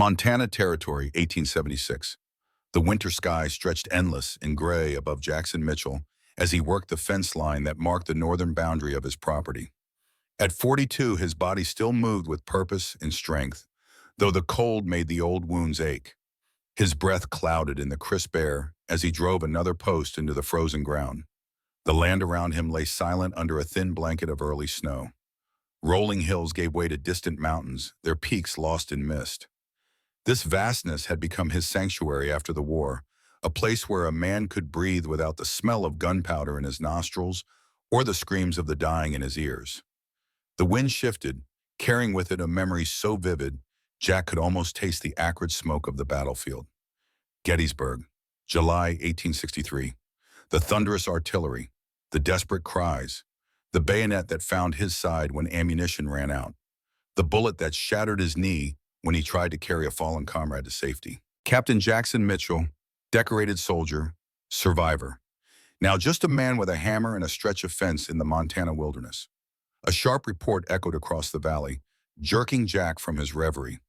Montana Territory, 1876. The winter sky stretched endless in gray above Jackson Mitchell as he worked the fence line that marked the northern boundary of his property. At 42, his body still moved with purpose and strength, though the cold made the old wounds ache. His breath clouded in the crisp air as he drove another post into the frozen ground. The land around him lay silent under a thin blanket of early snow. Rolling hills gave way to distant mountains, their peaks lost in mist. This vastness had become his sanctuary after the war, a place where a man could breathe without the smell of gunpowder in his nostrils or the screams of the dying in his ears. The wind shifted, carrying with it a memory so vivid, Jack could almost taste the acrid smoke of the battlefield. Gettysburg, July 1863. The thunderous artillery, the desperate cries, the bayonet that found his side when ammunition ran out, the bullet that shattered his knee when he tried to carry a fallen comrade to safety. Captain Jackson Mitchell, decorated soldier, survivor. Now just a man with a hammer and a stretch of fence in the Montana wilderness. A sharp report echoed across the valley, jerking Jack from his reverie.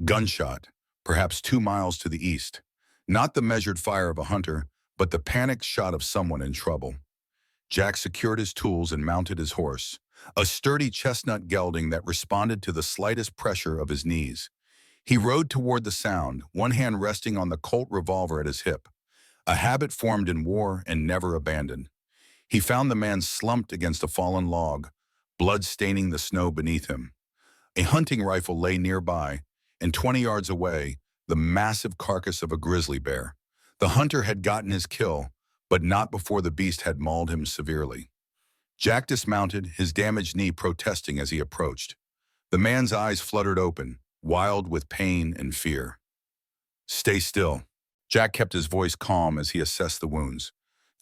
Gunshot, perhaps 2 miles to the east. Not the measured fire of a hunter, but the panicked shot of someone in trouble. Jack secured his tools and mounted his horse, a sturdy chestnut gelding that responded to the slightest pressure of his knees. He rode toward the sound, one hand resting on the Colt revolver at his hip, a habit formed in war and never abandoned. He found the man slumped against a fallen log, blood staining the snow beneath him. A hunting rifle lay nearby, and 20 yards away, the massive carcass of a grizzly bear. The hunter had gotten his kill, but not before the beast had mauled him severely. Jack dismounted, his damaged knee protesting as he approached. The man's eyes fluttered open, wild with pain and fear. "Stay still." Jack kept his voice calm as he assessed the wounds.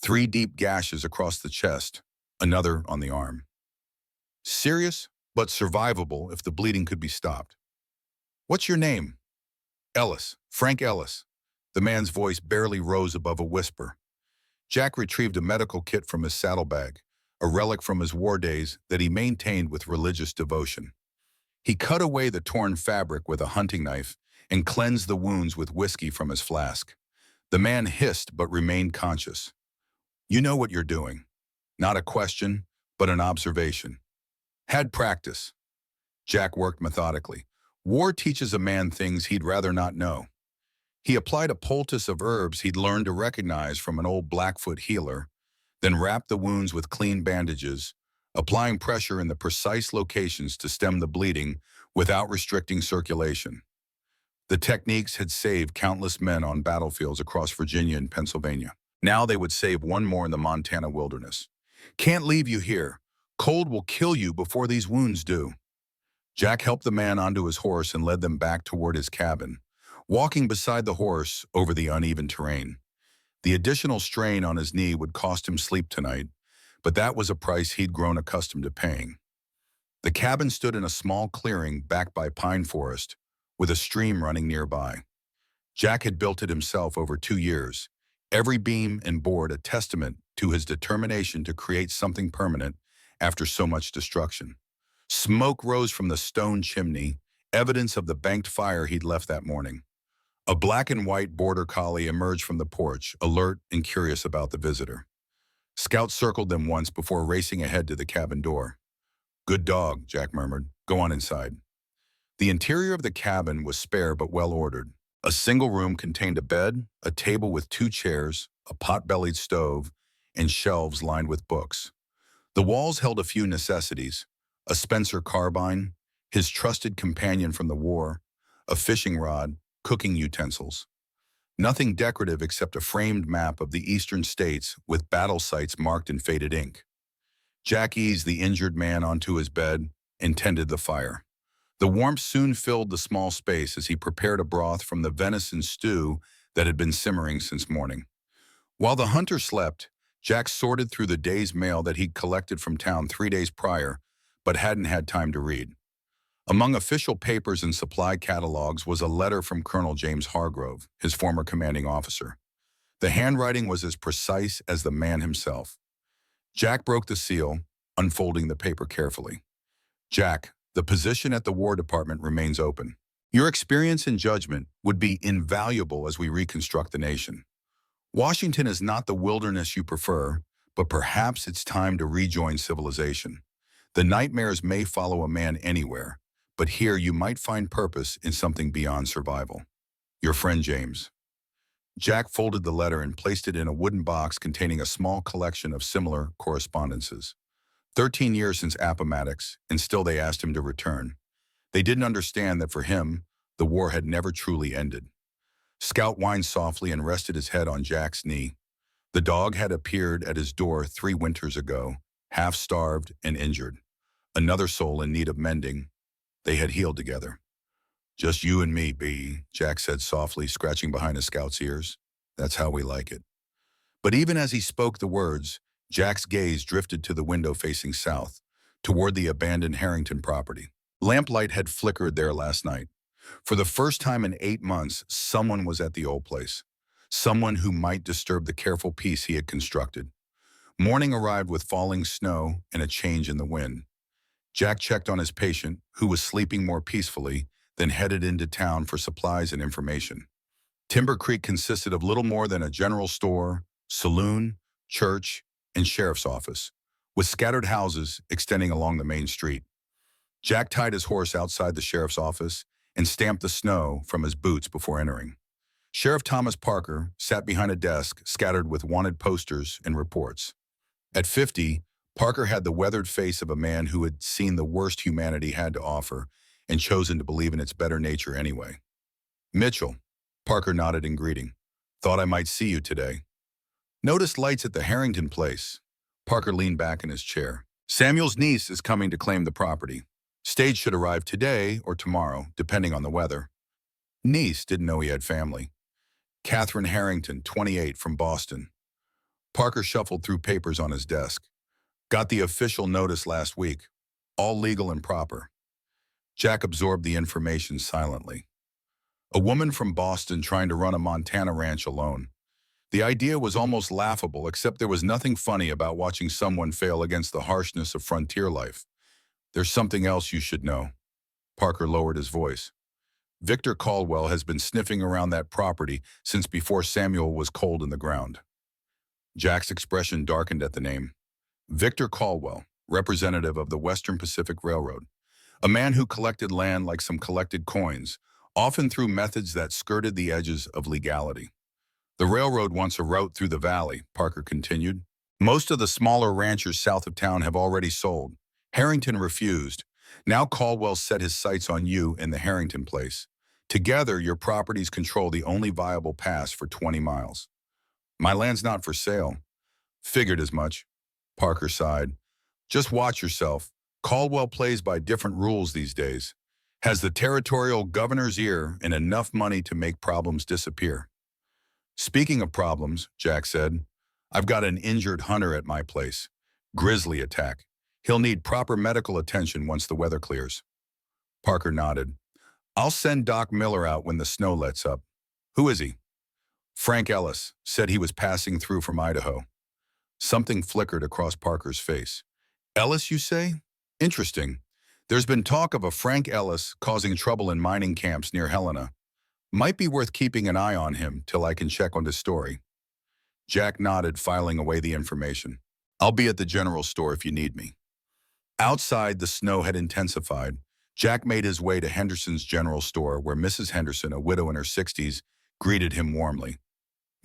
3 deep gashes across the chest, another on the arm. Serious, but survivable if the bleeding could be stopped. "What's your name?" "Ellis, Frank Ellis." The man's voice barely rose above a whisper. Jack retrieved a medical kit from his saddlebag, a relic from his war days that he maintained with religious devotion. He cut away the torn fabric with a hunting knife and cleansed the wounds with whiskey from his flask. The man hissed but remained conscious. "You know what you're doing." Not a question, but an observation. "Had practice." Jack worked methodically. War teaches a man things he'd rather not know. He applied a poultice of herbs he'd learned to recognize from an old Blackfoot healer, then wrapped the wounds with clean bandages, applying pressure in the precise locations to stem the bleeding without restricting circulation. The techniques had saved countless men on battlefields across Virginia and Pennsylvania. Now they would save one more in the Montana wilderness. "Can't leave you here. Cold will kill you before these wounds do." Jack helped the man onto his horse and led them back toward his cabin, walking beside the horse over the uneven terrain. The additional strain on his knee would cost him sleep tonight, but that was a price he'd grown accustomed to paying. The cabin stood in a small clearing backed by pine forest, with a stream running nearby. Jack had built it himself over 2 years, every beam and board a testament to his determination to create something permanent after so much destruction. Smoke rose from the stone chimney, evidence of the banked fire he'd left that morning. A black and white border collie emerged from the porch, alert and curious about the visitor. Scout circled them once before racing ahead to the cabin door. "Good dog," Jack murmured. "Go on inside." The interior of the cabin was spare but well-ordered. A single room contained a bed, a table with 2 chairs, a pot-bellied stove, and shelves lined with books. The walls held a few necessities: a Spencer carbine, his trusted companion from the war, a fishing rod, cooking utensils. Nothing decorative except a framed map of the eastern states with battle sites marked in faded ink. Jack eased the injured man onto his bed and tended the fire. The warmth soon filled the small space as he prepared a broth from the venison stew that had been simmering since morning. While the hunter slept, Jack sorted through the day's mail that he'd collected from town 3 days prior, but hadn't had time to read. Among official papers and supply catalogs was a letter from Colonel James Hargrove, his former commanding officer. The handwriting was as precise as the man himself. Jack broke the seal, unfolding the paper carefully. "Jack, the position at the War Department remains open. Your experience and judgment would be invaluable as we reconstruct the nation. Washington is not the wilderness you prefer, but perhaps it's time to rejoin civilization. The nightmares may follow a man anywhere, but here you might find purpose in something beyond survival. Your friend James. Jack folded the letter and placed it in a wooden box containing a small collection of similar correspondences. 13 years since Appomattox, and still they asked him to return. They didn't understand that for him, the war had never truly ended. Scout whined softly and rested his head on Jack's knee. The dog had appeared at his door 3 winters ago, half-starved and injured. Another soul in need of mending. They had healed together. "Just you and me, B," Jack said softly, scratching behind the Scout's ears. "That's how we like it." But even as he spoke the words, Jack's gaze drifted to the window facing south, toward the abandoned Harrington property. Lamplight had flickered there last night. For the first time in 8 months, someone was at the old place. Someone who might disturb the careful peace he had constructed. Morning arrived with falling snow and a change in the wind. Jack checked on his patient, who was sleeping more peacefully, then headed into town for supplies and information. Timber Creek consisted of little more than a general store, saloon, church, and sheriff's office, with scattered houses extending along the main street. Jack tied his horse outside the sheriff's office and stamped the snow from his boots before entering. Sheriff Thomas Parker sat behind a desk scattered with wanted posters and reports. At 50, Parker had the weathered face of a man who had seen the worst humanity had to offer and chosen to believe in its better nature anyway. "Mitchell," Parker nodded in greeting. "Thought I might see you today." "Noticed lights at the Harrington place." Parker leaned back in his chair. "Samuel's niece is coming to claim the property. Stage should arrive today or tomorrow, depending on the weather." Niece didn't know he had family. Catherine Harrington, 28, from Boston. Parker shuffled through papers on his desk. "Got the official notice last week. All legal and proper." Jack absorbed the information silently. A woman from Boston trying to run a Montana ranch alone. The idea was almost laughable, except there was nothing funny about watching someone fail against the harshness of frontier life. "There's something else you should know." Parker lowered his voice. "Victor Caldwell has been sniffing around that property since before Samuel was cold in the ground." Jack's expression darkened at the name. Victor Caldwell, representative of the Western Pacific Railroad. A man who collected land like some collected coins, often through methods that skirted the edges of legality. "The railroad wants a route through the valley," Parker continued. "Most of the smaller ranchers south of town have already sold. Harrington refused. Now Caldwell set his sights on you in the Harrington place. Together, your properties control the only viable pass for 20 miles. My land's not for sale." "Figured as much." Parker sighed. "Just watch yourself. Caldwell plays by different rules these days. Has the territorial governor's ear and enough money to make problems disappear." "Speaking of problems," Jack said, "I've got an injured hunter at my place. Grizzly attack. He'll need proper medical attention once the weather clears." Parker nodded. "I'll send Doc Miller out when the snow lets up." "Who is he?" "Frank Ellis. Said he was passing through from Idaho." Something flickered across Parker's face. "Ellis, you say? Interesting. There's been talk of a Frank Ellis causing trouble in mining camps near Helena. Might be worth keeping an eye on him till I can check on his story." Jack nodded, filing away the information. "I'll be at the general store if you need me." Outside, the snow had intensified. Jack made his way to Henderson's general store, where Mrs. Henderson, a widow in her 60s, greeted him warmly.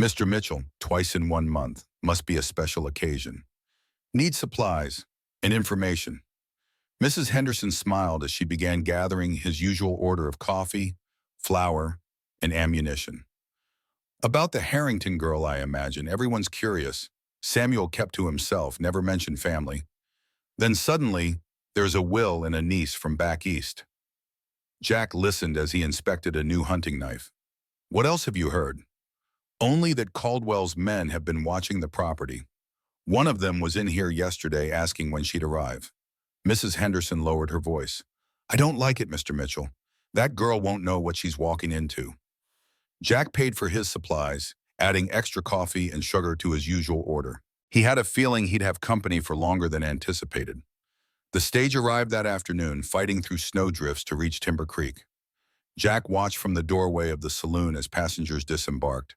"Mr. Mitchell, twice in 1 month. Must be a special occasion. Need supplies and information." Mrs. Henderson smiled as she began gathering his usual order of coffee, flour, and ammunition. "About the Harrington girl, I imagine. Everyone's curious." Samuel kept to himself, never mentioned family. "Then suddenly, there's a will and a niece from back east." Jack listened as he inspected a new hunting knife. "What else have you heard?" "Only that Caldwell's men have been watching the property. One of them was in here yesterday asking when she'd arrive." Mrs. Henderson lowered her voice. "I don't like it, Mr. Mitchell. That girl won't know what she's walking into." Jack paid for his supplies, adding extra coffee and sugar to his usual order. He had a feeling he'd have company for longer than anticipated. The stage arrived that afternoon, fighting through snowdrifts to reach Timber Creek. Jack watched from the doorway of the saloon as passengers disembarked.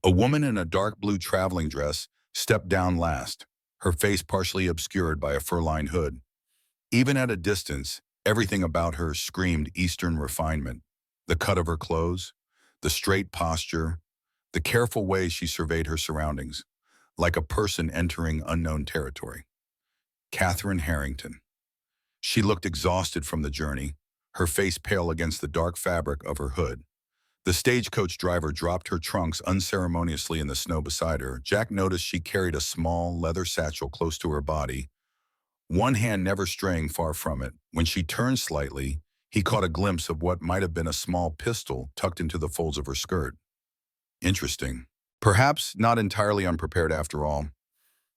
A woman in a dark blue traveling dress stepped down last, her face partially obscured by a fur-lined hood. Even at a distance, everything about her screamed Eastern refinement. The cut of her clothes, the straight posture, the careful way she surveyed her surroundings, like a person entering unknown territory. Catherine Harrington. She looked exhausted from the journey, her face pale against the dark fabric of her hood. The stagecoach driver dropped her trunks unceremoniously in the snow beside her. Jack noticed she carried a small leather satchel close to her body, one hand never straying far from it. When she turned slightly, he caught a glimpse of what might have been a small pistol tucked into the folds of her skirt. Interesting. Perhaps not entirely unprepared after all.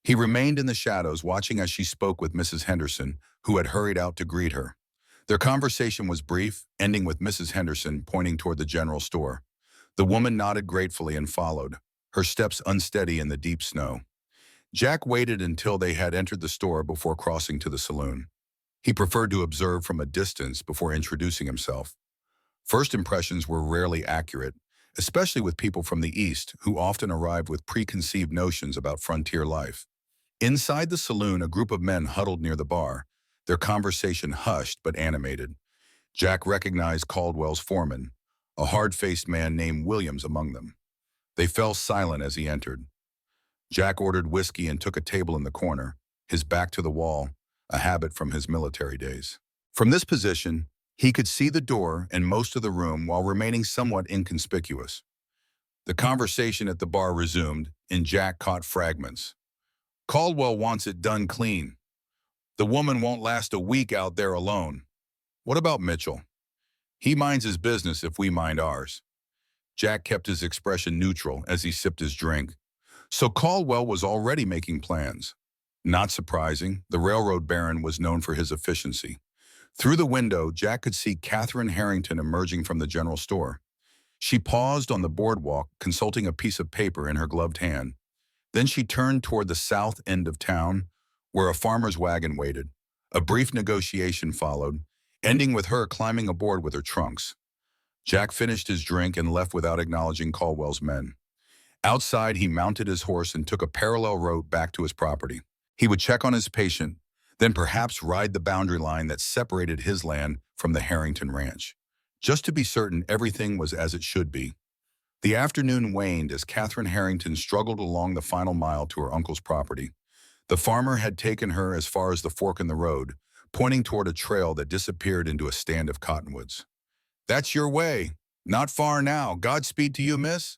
He remained in the shadows, watching as she spoke with Mrs. Henderson, who had hurried out to greet her. Their conversation was brief, ending with Mrs. Henderson pointing toward the general store. The woman nodded gratefully and followed, her steps unsteady in the deep snow. Jack waited until they had entered the store before crossing to the saloon. He preferred to observe from a distance before introducing himself. First impressions were rarely accurate, especially with people from the East who often arrived with preconceived notions about frontier life. Inside the saloon, a group of men huddled near the bar, their conversation hushed but animated. Jack recognized Caldwell's foreman, a hard-faced man named Williams among them. They fell silent as he entered. Jack ordered whiskey and took a table in the corner, his back to the wall, a habit from his military days. From this position, he could see the door and most of the room while remaining somewhat inconspicuous. The conversation at the bar resumed, and Jack caught fragments. Caldwell wants it done clean. The woman won't last a week out there alone. What about Mitchell? He minds his business if we mind ours. Jack kept his expression neutral as he sipped his drink. So Caldwell was already making plans. Not surprising, the railroad baron was known for his efficiency. Through the window, Jack could see Catherine Harrington emerging from the general store. She paused on the boardwalk, consulting a piece of paper in her gloved hand. Then she turned toward the south end of town, where a farmer's wagon waited. A brief negotiation followed, ending with her climbing aboard with her trunks. Jack finished his drink and left without acknowledging Caldwell's men. Outside, he mounted his horse and took a parallel road back to his property. He would check on his patient, then perhaps ride the boundary line that separated his land from the Harrington Ranch, just to be certain everything was as it should be. The afternoon waned as Catherine Harrington struggled along the final mile to her uncle's property. The farmer had taken her as far as the fork in the road, pointing toward a trail that disappeared into a stand of cottonwoods. "That's your way. Not far now. Godspeed to you, miss."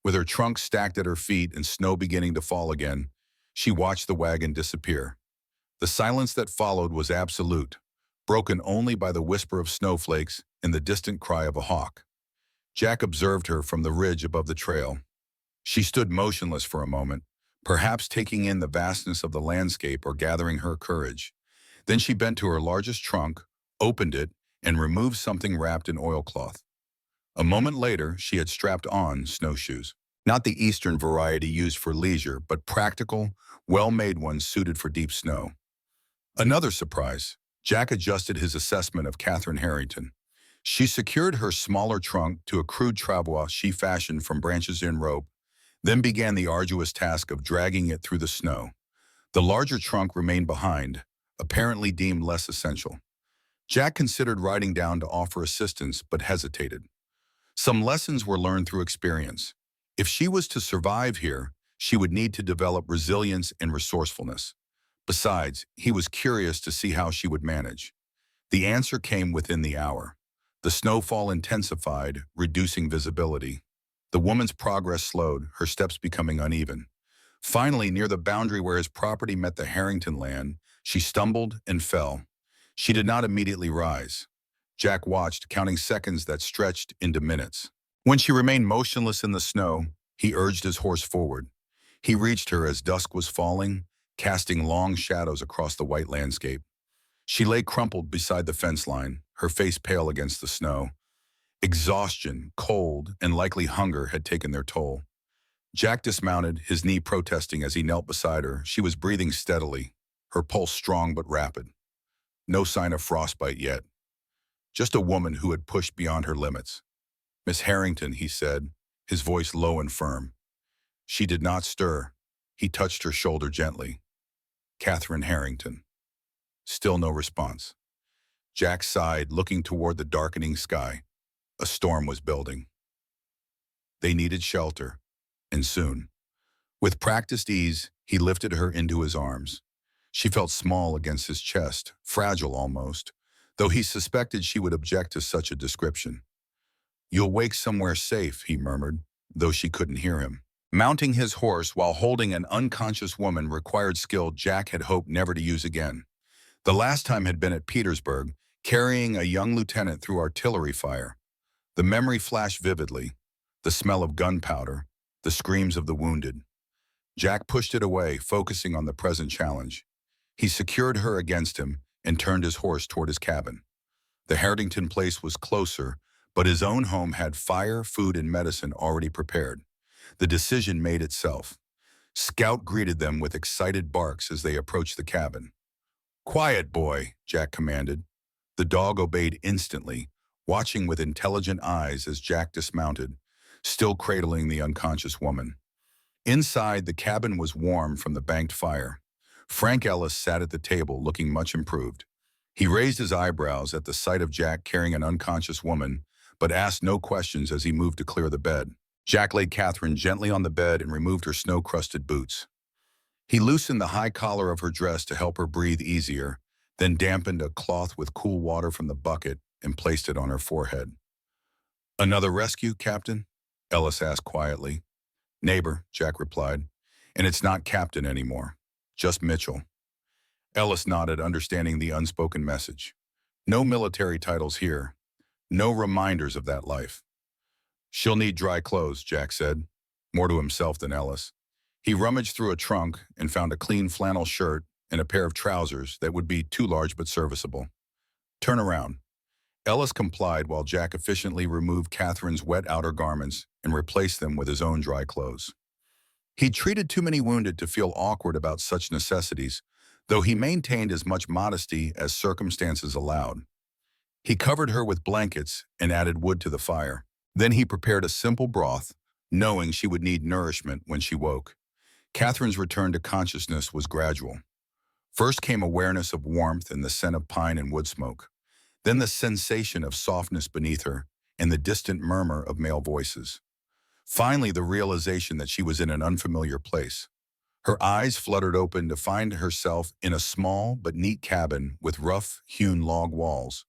With her trunk stacked at her feet and snow beginning to fall again, she watched the wagon disappear. The silence that followed was absolute, broken only by the whisper of snowflakes and the distant cry of a hawk. Jack observed her from the ridge above the trail. She stood motionless for a moment, perhaps taking in the vastness of the landscape or gathering her courage. Then she bent to her largest trunk, opened it, and removed something wrapped in oilcloth. A moment later, she had strapped on snowshoes. Not the Eastern variety used for leisure, but practical, well-made ones suited for deep snow. Another surprise. Jack adjusted his assessment of Catherine Harrington. She secured her smaller trunk to a crude travois she fashioned from branches and rope, then began the arduous task of dragging it through the snow. The larger trunk remained behind, apparently deemed less essential. Jack considered riding down to offer assistance, but hesitated. Some lessons were learned through experience. If she was to survive here, she would need to develop resilience and resourcefulness. Besides, he was curious to see how she would manage. The answer came within the hour. The snowfall intensified, reducing visibility. The woman's progress slowed, her steps becoming uneven. Finally, near the boundary where his property met the Harrington land, she stumbled and fell. She did not immediately rise. Jack watched, counting seconds that stretched into minutes. When she remained motionless in the snow, he urged his horse forward. He reached her as dusk was falling, casting long shadows across the white landscape. She lay crumpled beside the fence line, her face pale against the snow. Exhaustion, cold, and likely hunger had taken their toll. Jack dismounted, his knee protesting as he knelt beside her. She was breathing steadily, her pulse strong but rapid. No sign of frostbite yet. just a woman who had pushed beyond her limits. "Miss Harrington," he said, his voice low and firm. She did not stir. He touched her shoulder gently. "Catherine Harrington." Still no response. Jack sighed, looking toward the darkening sky. A storm was building. They needed shelter, and soon. With practiced ease, he lifted her into his arms. She felt small against his chest, fragile almost, though he suspected she would object to such a description. "You'll wake somewhere safe," he murmured, though she couldn't hear him. Mounting his horse while holding an unconscious woman required skill Jack had hoped never to use again. The last time had been at Petersburg, carrying a young lieutenant through artillery fire. The memory flashed vividly, the smell of gunpowder, the screams of the wounded. Jack pushed it away, focusing on the present challenge. He secured her against him and turned his horse toward his cabin. The Harrington place was closer, but his own home had fire, food, and medicine already prepared. The decision made itself. Scout greeted them with excited barks as they approached the cabin. "Quiet, boy," Jack commanded. The dog obeyed instantly, watching with intelligent eyes as Jack dismounted, still cradling the unconscious woman. Inside, the cabin was warm from the banked fire. Frank Ellis sat at the table, looking much improved. He raised his eyebrows at the sight of Jack carrying an unconscious woman, but asked no questions as he moved to clear the bed. Jack laid Catherine gently on the bed and removed her snow-crusted boots. He loosened the high collar of her dress to help her breathe easier, then dampened a cloth with cool water from the bucket and placed it on her forehead. "Another rescue, Captain?" Ellis asked quietly. "Neighbor," Jack replied, "and it's not Captain anymore, just Mitchell." Ellis nodded, understanding the unspoken message. No military titles here, no reminders of that life. "She'll need dry clothes," Jack said, more to himself than Ellis. He rummaged through a trunk and found a clean flannel shirt and a pair of trousers that would be too large but serviceable. "Turn around." Ellis complied while Jack efficiently removed Catherine's wet outer garments and replaced them with his own dry clothes. He'd treated too many wounded to feel awkward about such necessities, though he maintained as much modesty as circumstances allowed. He covered her with blankets and added wood to the fire. Then he prepared a simple broth, knowing she would need nourishment when she woke. Catherine's return to consciousness was gradual. First came awareness of warmth and the scent of pine and wood smoke. Then the sensation of softness beneath her and the distant murmur of male voices. Finally, the realization that she was in an unfamiliar place. Her eyes fluttered open to find herself in a small but neat cabin with rough-hewn log walls.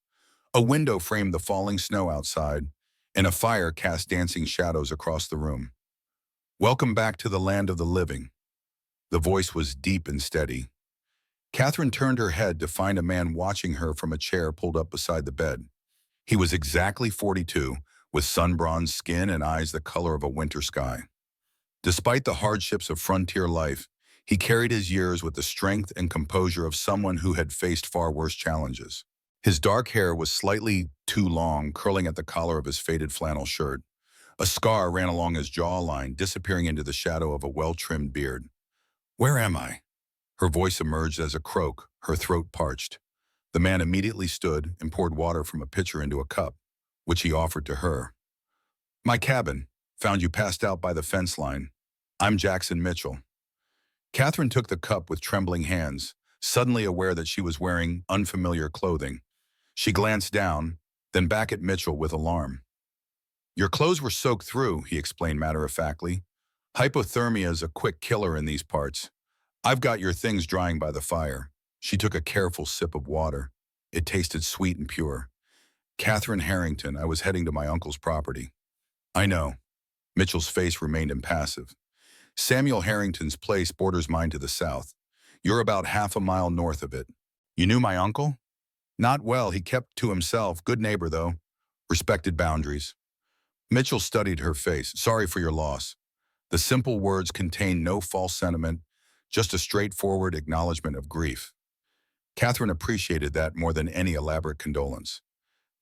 A window framed the falling snow outside, and a fire cast dancing shadows across the room. "Welcome back to the land of the living." The voice was deep and steady. Catherine turned her head to find a man watching her from a chair pulled up beside the bed. He was exactly 42, with sun-bronzed skin and eyes the color of a winter sky. Despite the hardships of frontier life, he carried his years with the strength and composure of someone who had faced far worse challenges. His dark hair was slightly too long, curling at the collar of his faded flannel shirt. A scar ran along his jawline, disappearing into the shadow of a well-trimmed beard. "Where am I?" Her voice emerged as a croak, her throat parched. The man immediately stood and poured water from a pitcher into a cup, which he offered to her. "My cabin. Found you passed out by the fence line. I'm Jackson Mitchell." Catherine took the cup with trembling hands, suddenly aware that she was wearing unfamiliar clothing. She glanced down, then back at Mitchell with alarm. "Your clothes were soaked through," he explained matter-of-factly. "Hypothermia is a quick killer in these parts. I've got your things drying by the fire." She took a careful sip of water. It tasted sweet and pure. "Catherine Harrington, I was heading to my uncle's property." "I know." Mitchell's face remained impassive. "Samuel Harrington's place borders mine to the south. You're about half a mile north of it." "You knew my uncle?" "Not well. He kept to himself. Good neighbor, though. Respected boundaries." Mitchell studied her face. "Sorry for your loss." The simple words contained no false sentiment, just a straightforward acknowledgement of grief. Catherine appreciated that more than any elaborate condolence.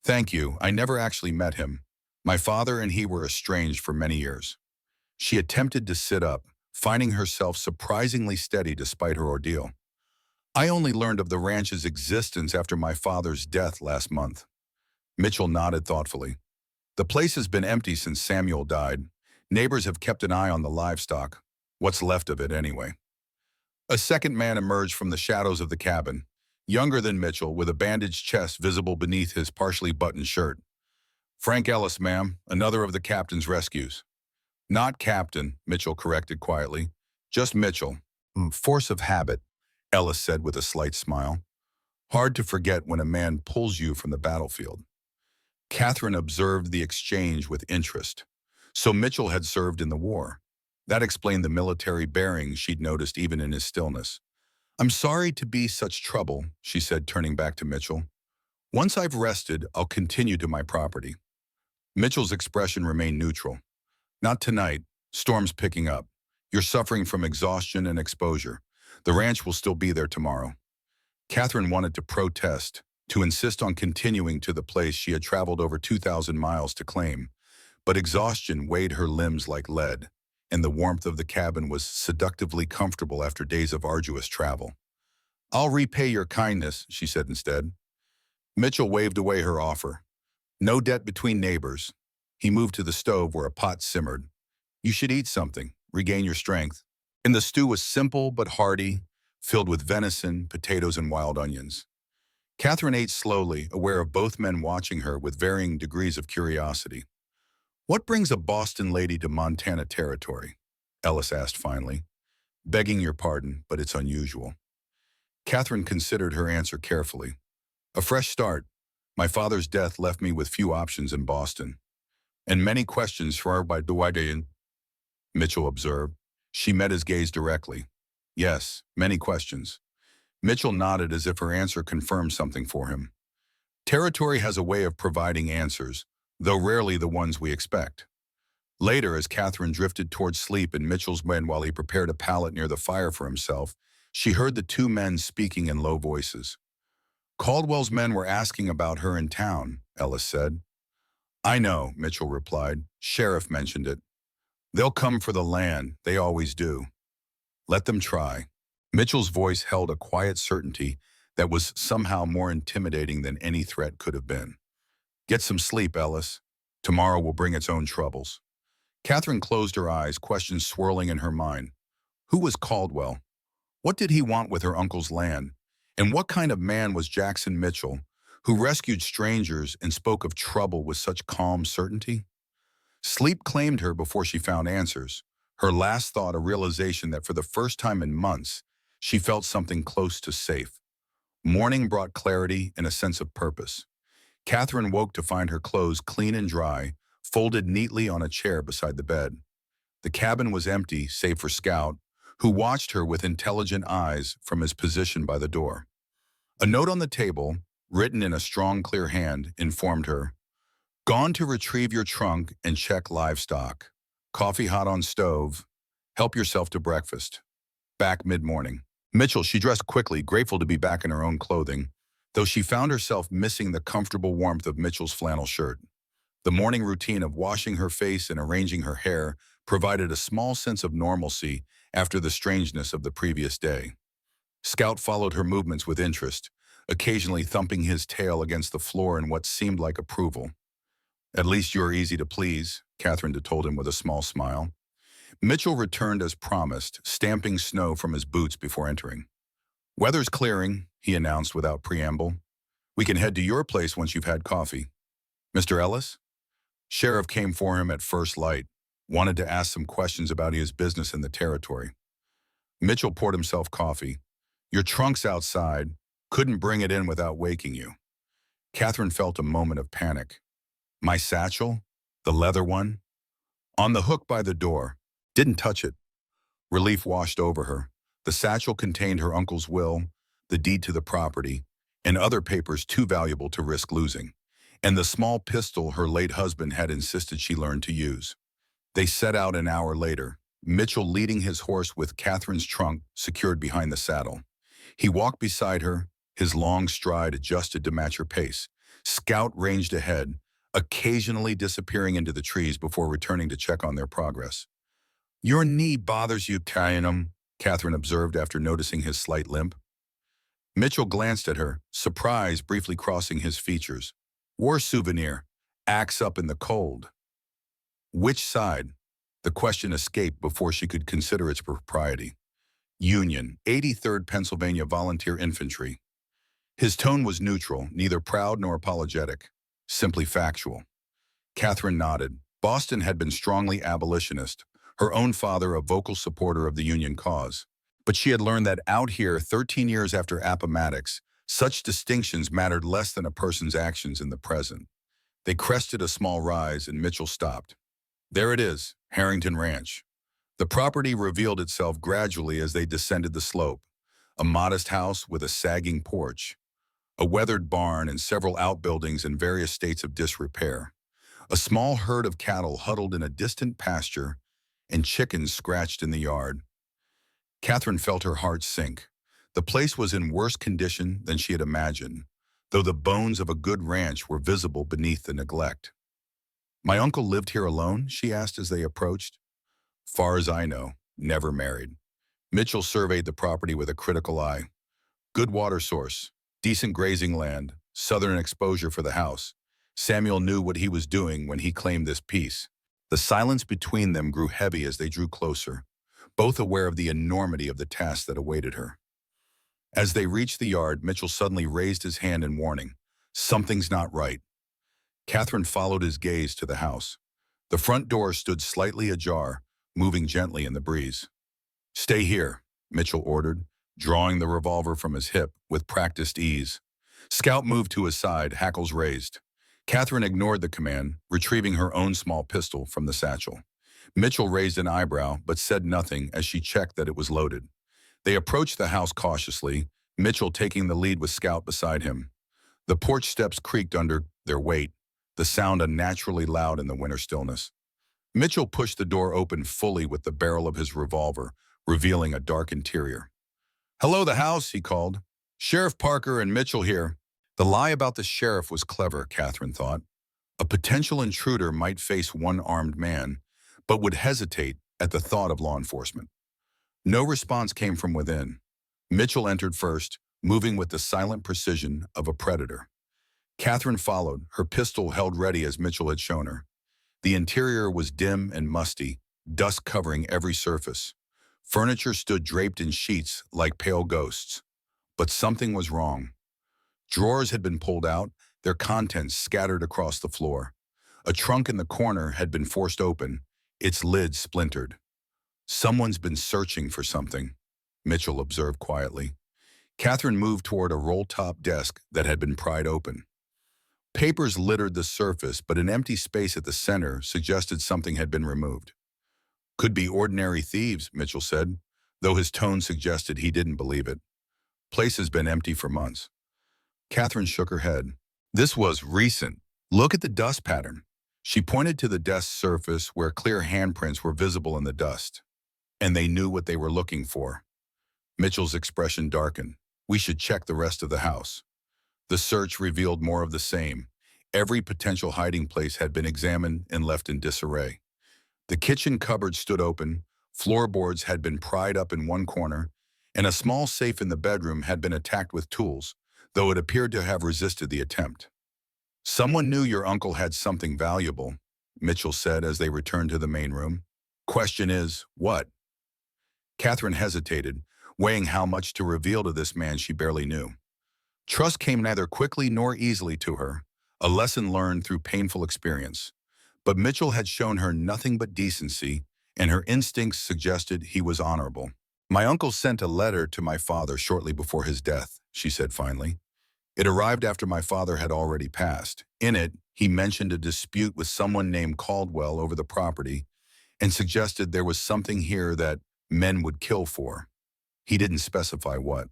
"Thank you. I never actually met him. My father and he were estranged for many years." She attempted to sit up, finding herself surprisingly steady despite her ordeal. "I only learned of the ranch's existence after my father's death last month." Mitchell nodded thoughtfully. The place has been empty since Samuel died. Neighbors have kept an eye on the livestock. What's left of it, anyway. A second man emerged from the shadows of the cabin, younger than Mitchell, with a bandaged chest visible beneath his partially buttoned shirt. Frank Ellis, ma'am, another of the captain's rescues. Not captain, Mitchell corrected quietly. Just Mitchell. Force of habit, Ellis said with a slight smile. Hard to forget when a man pulls you from the battlefield. Catherine observed the exchange with interest. So Mitchell had served in the war. That explained the military bearings she'd noticed even in his stillness. I'm sorry to be such trouble, she said, turning back to Mitchell. Once I've rested, I'll continue to my property. Mitchell's expression remained neutral. Not tonight. Storm's picking up. You're suffering from exhaustion and exposure. The ranch will still be there tomorrow. Catherine wanted to protest, to insist on continuing to the place she had traveled over 2,000 miles to claim, but exhaustion weighed her limbs like lead, and the warmth of the cabin was seductively comfortable after days of arduous travel. I'll repay your kindness, she said instead. Mitchell waved away her offer. No debt between neighbors. He moved to the stove where a pot simmered. You should eat something, regain your strength. And the stew was simple but hearty, filled with venison, potatoes, and wild onions. Catherine ate slowly, aware of both men watching her with varying degrees of curiosity. What brings a Boston lady to Montana territory? Ellis asked finally. Begging your pardon, but it's unusual. Catherine considered her answer carefully. A fresh start. My father's death left me with few options in Boston. And many questions for her by Dwight, Mitchell observed. She met his gaze directly. Yes, many questions. Mitchell nodded as if her answer confirmed something for him. Territory has a way of providing answers, though rarely the ones we expect. Later, as Catherine drifted towards sleep in Mitchell's bed while he prepared a pallet near the fire for himself, she heard the two men speaking in low voices. Caldwell's men were asking about her in town, Ellis said. I know, Mitchell replied. Sheriff mentioned it. They'll come for the land, they always do. Let them try. Mitchell's voice held a quiet certainty that was somehow more intimidating than any threat could have been. Get some sleep, Ellis. Tomorrow will bring its own troubles. Catherine closed her eyes, questions swirling in her mind. Who was Caldwell? What did he want with her uncle's land? And what kind of man was Jackson Mitchell, who rescued strangers and spoke of trouble with such calm certainty? Sleep claimed her before she found answers. Her last thought a realization that for the first time in months, she felt something close to safe. Morning brought clarity and a sense of purpose. Catherine woke to find her clothes clean and dry, folded neatly on a chair beside the bed. The cabin was empty, save for Scout, who watched her with intelligent eyes from his position by the door. A note on the table, written in a strong, clear hand, informed her, Gone to retrieve your trunk and check livestock. Coffee hot on stove. Help yourself to breakfast. Back mid-morning. Mitchell, she dressed quickly, grateful to be back in her own clothing, though she found herself missing the comfortable warmth of Mitchell's flannel shirt. The morning routine of washing her face and arranging her hair provided a small sense of normalcy after the strangeness of the previous day. Scout followed her movements with interest, occasionally thumping his tail against the floor in what seemed like approval. At least you are easy to please, Catherine told him with a small smile. Mitchell returned as promised, stamping snow from his boots before entering. Weather's clearing, he announced without preamble. We can head to your place once you've had coffee. Mr. Ellis? Sheriff came for him at first light, wanted to ask some questions about his business in the territory. Mitchell poured himself coffee. Your trunk's outside. Couldn't bring it in without waking you. Catherine felt a moment of panic. My satchel? The leather one? On the hook by the door. Didn't touch it. Relief washed over her. The satchel contained her uncle's will, the deed to the property, and other papers too valuable to risk losing, and the small pistol her late husband had insisted she learn to use. They set out an hour later, Mitchell leading his horse with Catherine's trunk secured behind the saddle. He walked beside her, his long stride adjusted to match her pace. Scout ranged ahead, occasionally disappearing into the trees before returning to check on their progress. Your knee bothers you, Kyanum, Catherine observed after noticing his slight limp. Mitchell glanced at her, surprise briefly crossing his features. War souvenir, axe up in the cold. Which side? The question escaped before she could consider its propriety. Union, 83rd Pennsylvania Volunteer Infantry. His tone was neutral, neither proud nor apologetic, simply factual. Catherine nodded. Boston had been strongly abolitionist, her own father a vocal supporter of the Union cause. But she had learned that out here, 13 years after Appomattox, such distinctions mattered less than a person's actions in the present. They crested a small rise, and Mitchell stopped. There it is, Harrington Ranch. The property revealed itself gradually as they descended the slope. A modest house with a sagging porch, a weathered barn and several outbuildings in various states of disrepair. A small herd of cattle huddled in a distant pasture, and chickens scratched in the yard. Catherine felt her heart sink. The place was in worse condition than she had imagined, though the bones of a good ranch were visible beneath the neglect. "My uncle lived here alone?" she asked as they approached. "Far as I know, never married." Mitchell surveyed the property with a critical eye. Good water source, decent grazing land, southern exposure for the house. Samuel knew what he was doing when he claimed this piece. The silence between them grew heavy as they drew closer, both aware of the enormity of the task that awaited her. As they reached the yard, Mitchell suddenly raised his hand in warning. "Something's not right." Catherine followed his gaze to the house. The front door stood slightly ajar, moving gently in the breeze. "Stay here," Mitchell ordered, drawing the revolver from his hip with practiced ease. Scout moved to his side, hackles raised. Catherine ignored the command, retrieving her own small pistol from the satchel. Mitchell raised an eyebrow, but said nothing as she checked that it was loaded. They approached the house cautiously, Mitchell taking the lead with Scout beside him. The porch steps creaked under their weight, the sound unnaturally loud in the winter stillness. Mitchell pushed the door open fully with the barrel of his revolver, revealing a dark interior. "Hello, the house," he called. "Sheriff Parker and Mitchell here." The lie about the sheriff was clever, Catherine thought. A potential intruder might face one armed man, but would hesitate at the thought of law enforcement. No response came from within. Mitchell entered first, moving with the silent precision of a predator. Catherine followed, her pistol held ready as Mitchell had shown her. The interior was dim and musty, dust covering every surface. Furniture stood draped in sheets like pale ghosts. But something was wrong. Drawers had been pulled out, their contents scattered across the floor. A trunk in the corner had been forced open, its lid splintered. "Someone's been searching for something," Mitchell observed quietly. Catherine moved toward a roll-top desk that had been pried open. Papers littered the surface, but an empty space at the center suggested something had been removed. "Could be ordinary thieves," Mitchell said, though his tone suggested he didn't believe it. "Place has been empty for months." Catherine shook her head. "This was recent. Look at the dust pattern." She pointed to the desk's surface where clear handprints were visible in the dust. And they knew what they were looking for. Mitchell's expression darkened. "We should check the rest of the house." The search revealed more of the same. Every potential hiding place had been examined and left in disarray. The kitchen cupboard stood open, floorboards had been pried up in one corner, and a small safe in the bedroom had been attacked with tools, though it appeared to have resisted the attempt. "Someone knew your uncle had something valuable," Mitchell said as they returned to the main room. "Question is, what?" Catherine hesitated, weighing how much to reveal to this man she barely knew. Trust came neither quickly nor easily to her, a lesson learned through painful experience. But Mitchell had shown her nothing but decency, and her instincts suggested he was honorable. "My uncle sent a letter to my father shortly before his death," she said finally. "It arrived after my father had already passed. In it, he mentioned a dispute with someone named Caldwell over the property and suggested there was something here that men would kill for. He didn't specify what."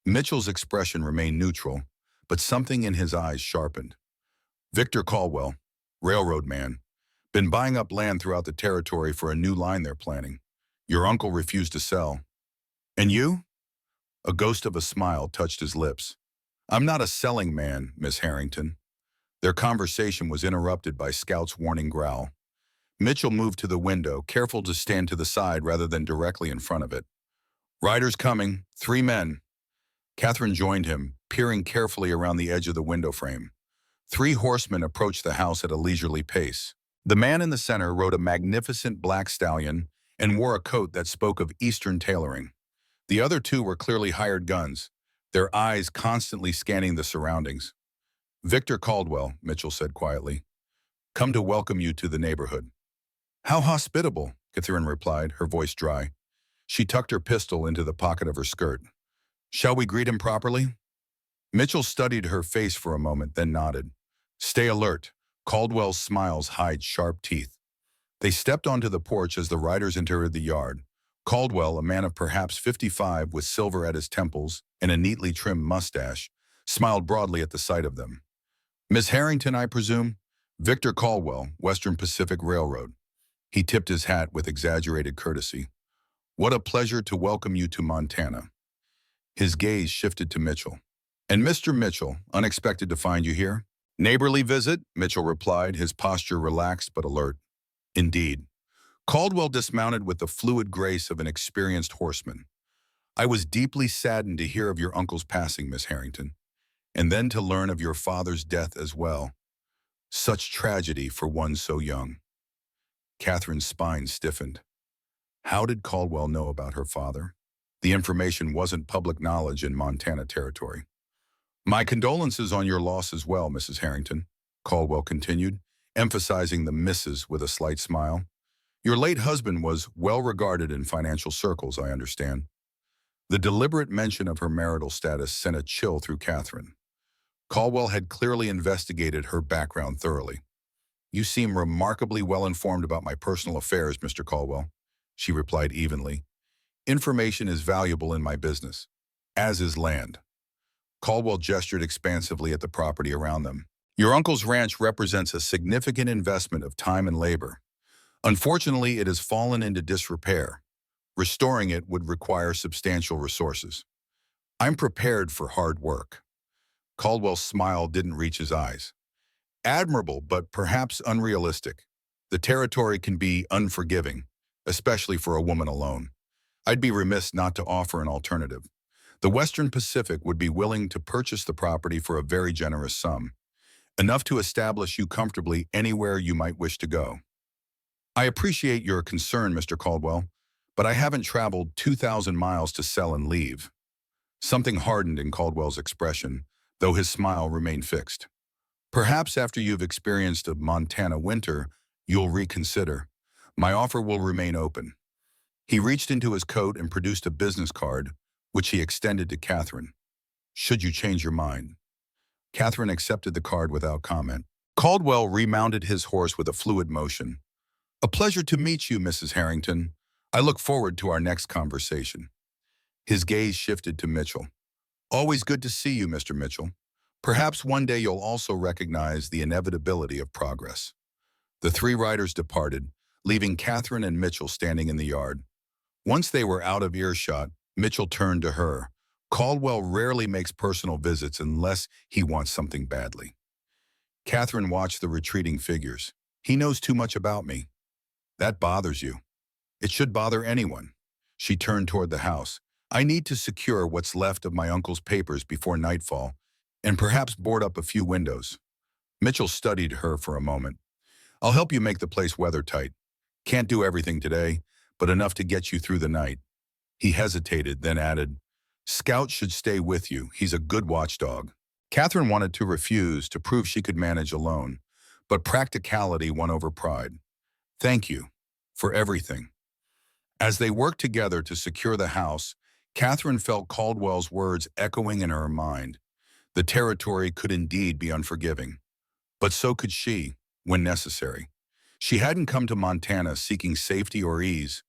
Mitchell's expression remained neutral, but something in his eyes sharpened. "Victor Caldwell, railroad man, been buying up land throughout the territory for a new line they're planning. Your uncle refused to sell. And you?" A ghost of a smile touched his lips. "I'm not a selling man, Miss Harrington." Their conversation was interrupted by Scout's warning growl. Mitchell moved to the window, careful to stand to the side rather than directly in front of it. "Riders coming, 3 men." Catherine joined him, peering carefully around the edge of the window frame. Three horsemen approached the house at a leisurely pace. The man in the center rode a magnificent black stallion and wore a coat that spoke of Eastern tailoring. The other two were clearly hired guns, their eyes constantly scanning the surroundings. "Victor Caldwell," Mitchell said quietly, "come to welcome you to the neighborhood." "How hospitable," Catherine replied, her voice dry. She tucked her pistol into the pocket of her skirt. "Shall we greet him properly?" Mitchell studied her face for a moment, then nodded. "Stay alert." Caldwell's smiles hide sharp teeth. They stepped onto the porch as the riders entered the yard. Caldwell, a man of perhaps 55 with silver at his temples and a neatly trimmed mustache, smiled broadly at the sight of them. "Miss Harrington, I presume?" "Victor Caldwell, Western Pacific Railroad." He tipped his hat with exaggerated courtesy. "What a pleasure to welcome you to Montana." His gaze shifted to Mitchell. "And Mr. Mitchell, unexpected to find you here?" "Neighborly visit," Mitchell replied, his posture relaxed but alert. "Indeed." Caldwell dismounted with the fluid grace of an experienced horseman. "I was deeply saddened to hear of your uncle's passing, Miss Harrington, and then to learn of your father's death as well. Such tragedy for one so young." Catherine's spine stiffened. How did Caldwell know about her father? The information wasn't public knowledge in Montana territory. "My condolences on your loss as well, Mrs. Harrington," Caldwell continued, emphasizing the Mrs. with a slight smile. "Your late husband was well regarded in financial circles, I understand." The deliberate mention of her marital status sent a chill through Catherine. Caldwell had clearly investigated her background thoroughly. "You seem remarkably well informed about my personal affairs, Mr. Caldwell," she replied evenly. "Information is valuable in my business, as is land." Caldwell gestured expansively at the property around them. "Your uncle's ranch represents a significant investment of time and labor. Unfortunately, it has fallen into disrepair. Restoring it would require substantial resources. I'm prepared for hard work." Caldwell's smile didn't reach his eyes. "Admirable, but perhaps unrealistic. The territory can be unforgiving, especially for a woman alone. I'd be remiss not to offer an alternative. The Western Pacific would be willing to purchase the property for a very generous sum, enough to establish you comfortably anywhere you might wish to go." "I appreciate your concern, Mr. Caldwell, but I haven't traveled 2,000 miles to sell and leave." Something hardened in Caldwell's expression, though his smile remained fixed. "Perhaps after you've experienced a Montana winter, you'll reconsider. My offer will remain open." He reached into his coat and produced a business card, which he extended to Catherine. "Should you change your mind?" Catherine accepted the card without comment. Caldwell remounted his horse with a fluid motion. "A pleasure to meet you, Mrs. Harrington. I look forward to our next conversation." His gaze shifted to Mitchell. "Always good to see you, Mr. Mitchell. Perhaps one day you'll also recognize the inevitability of progress." The three riders departed, leaving Catherine and Mitchell standing in the yard. Once they were out of earshot, Mitchell turned to her. "Caldwell rarely makes personal visits unless he wants something badly." Catherine watched the retreating figures. "He knows too much about me." "That bothers you." "It should bother anyone." She turned toward the house. "I need to secure what's left of my uncle's papers before nightfall, and perhaps board up a few windows." Mitchell studied her for a moment. "I'll help you make the place weathertight. Can't do everything today, but enough to get you through the night." He hesitated, then added, "Scout should stay with you. He's a good watchdog." Catherine wanted to refuse to prove she could manage alone, but practicality won over pride. "Thank you for everything." As they worked together to secure the house, Catherine felt Caldwell's words echoing in her mind. The territory could indeed be unforgiving, but so could she, when necessary. She hadn't come to Montana seeking safety or ease,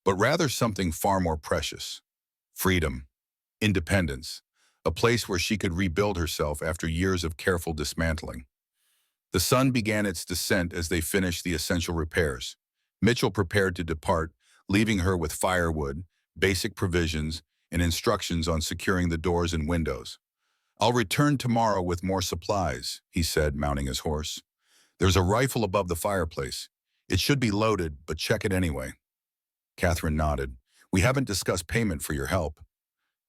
but rather something far more precious: freedom, independence, a place where she could rebuild herself after years of careful dismantling. The sun began its descent as they finished the essential repairs. Mitchell prepared to depart, leaving her with firewood, basic provisions, and instructions on securing the doors and windows. "I'll return tomorrow with more supplies," he said, mounting his horse. "There's a rifle above the fireplace. It should be loaded, but check it anyway." Catherine nodded. "We haven't discussed payment for your help."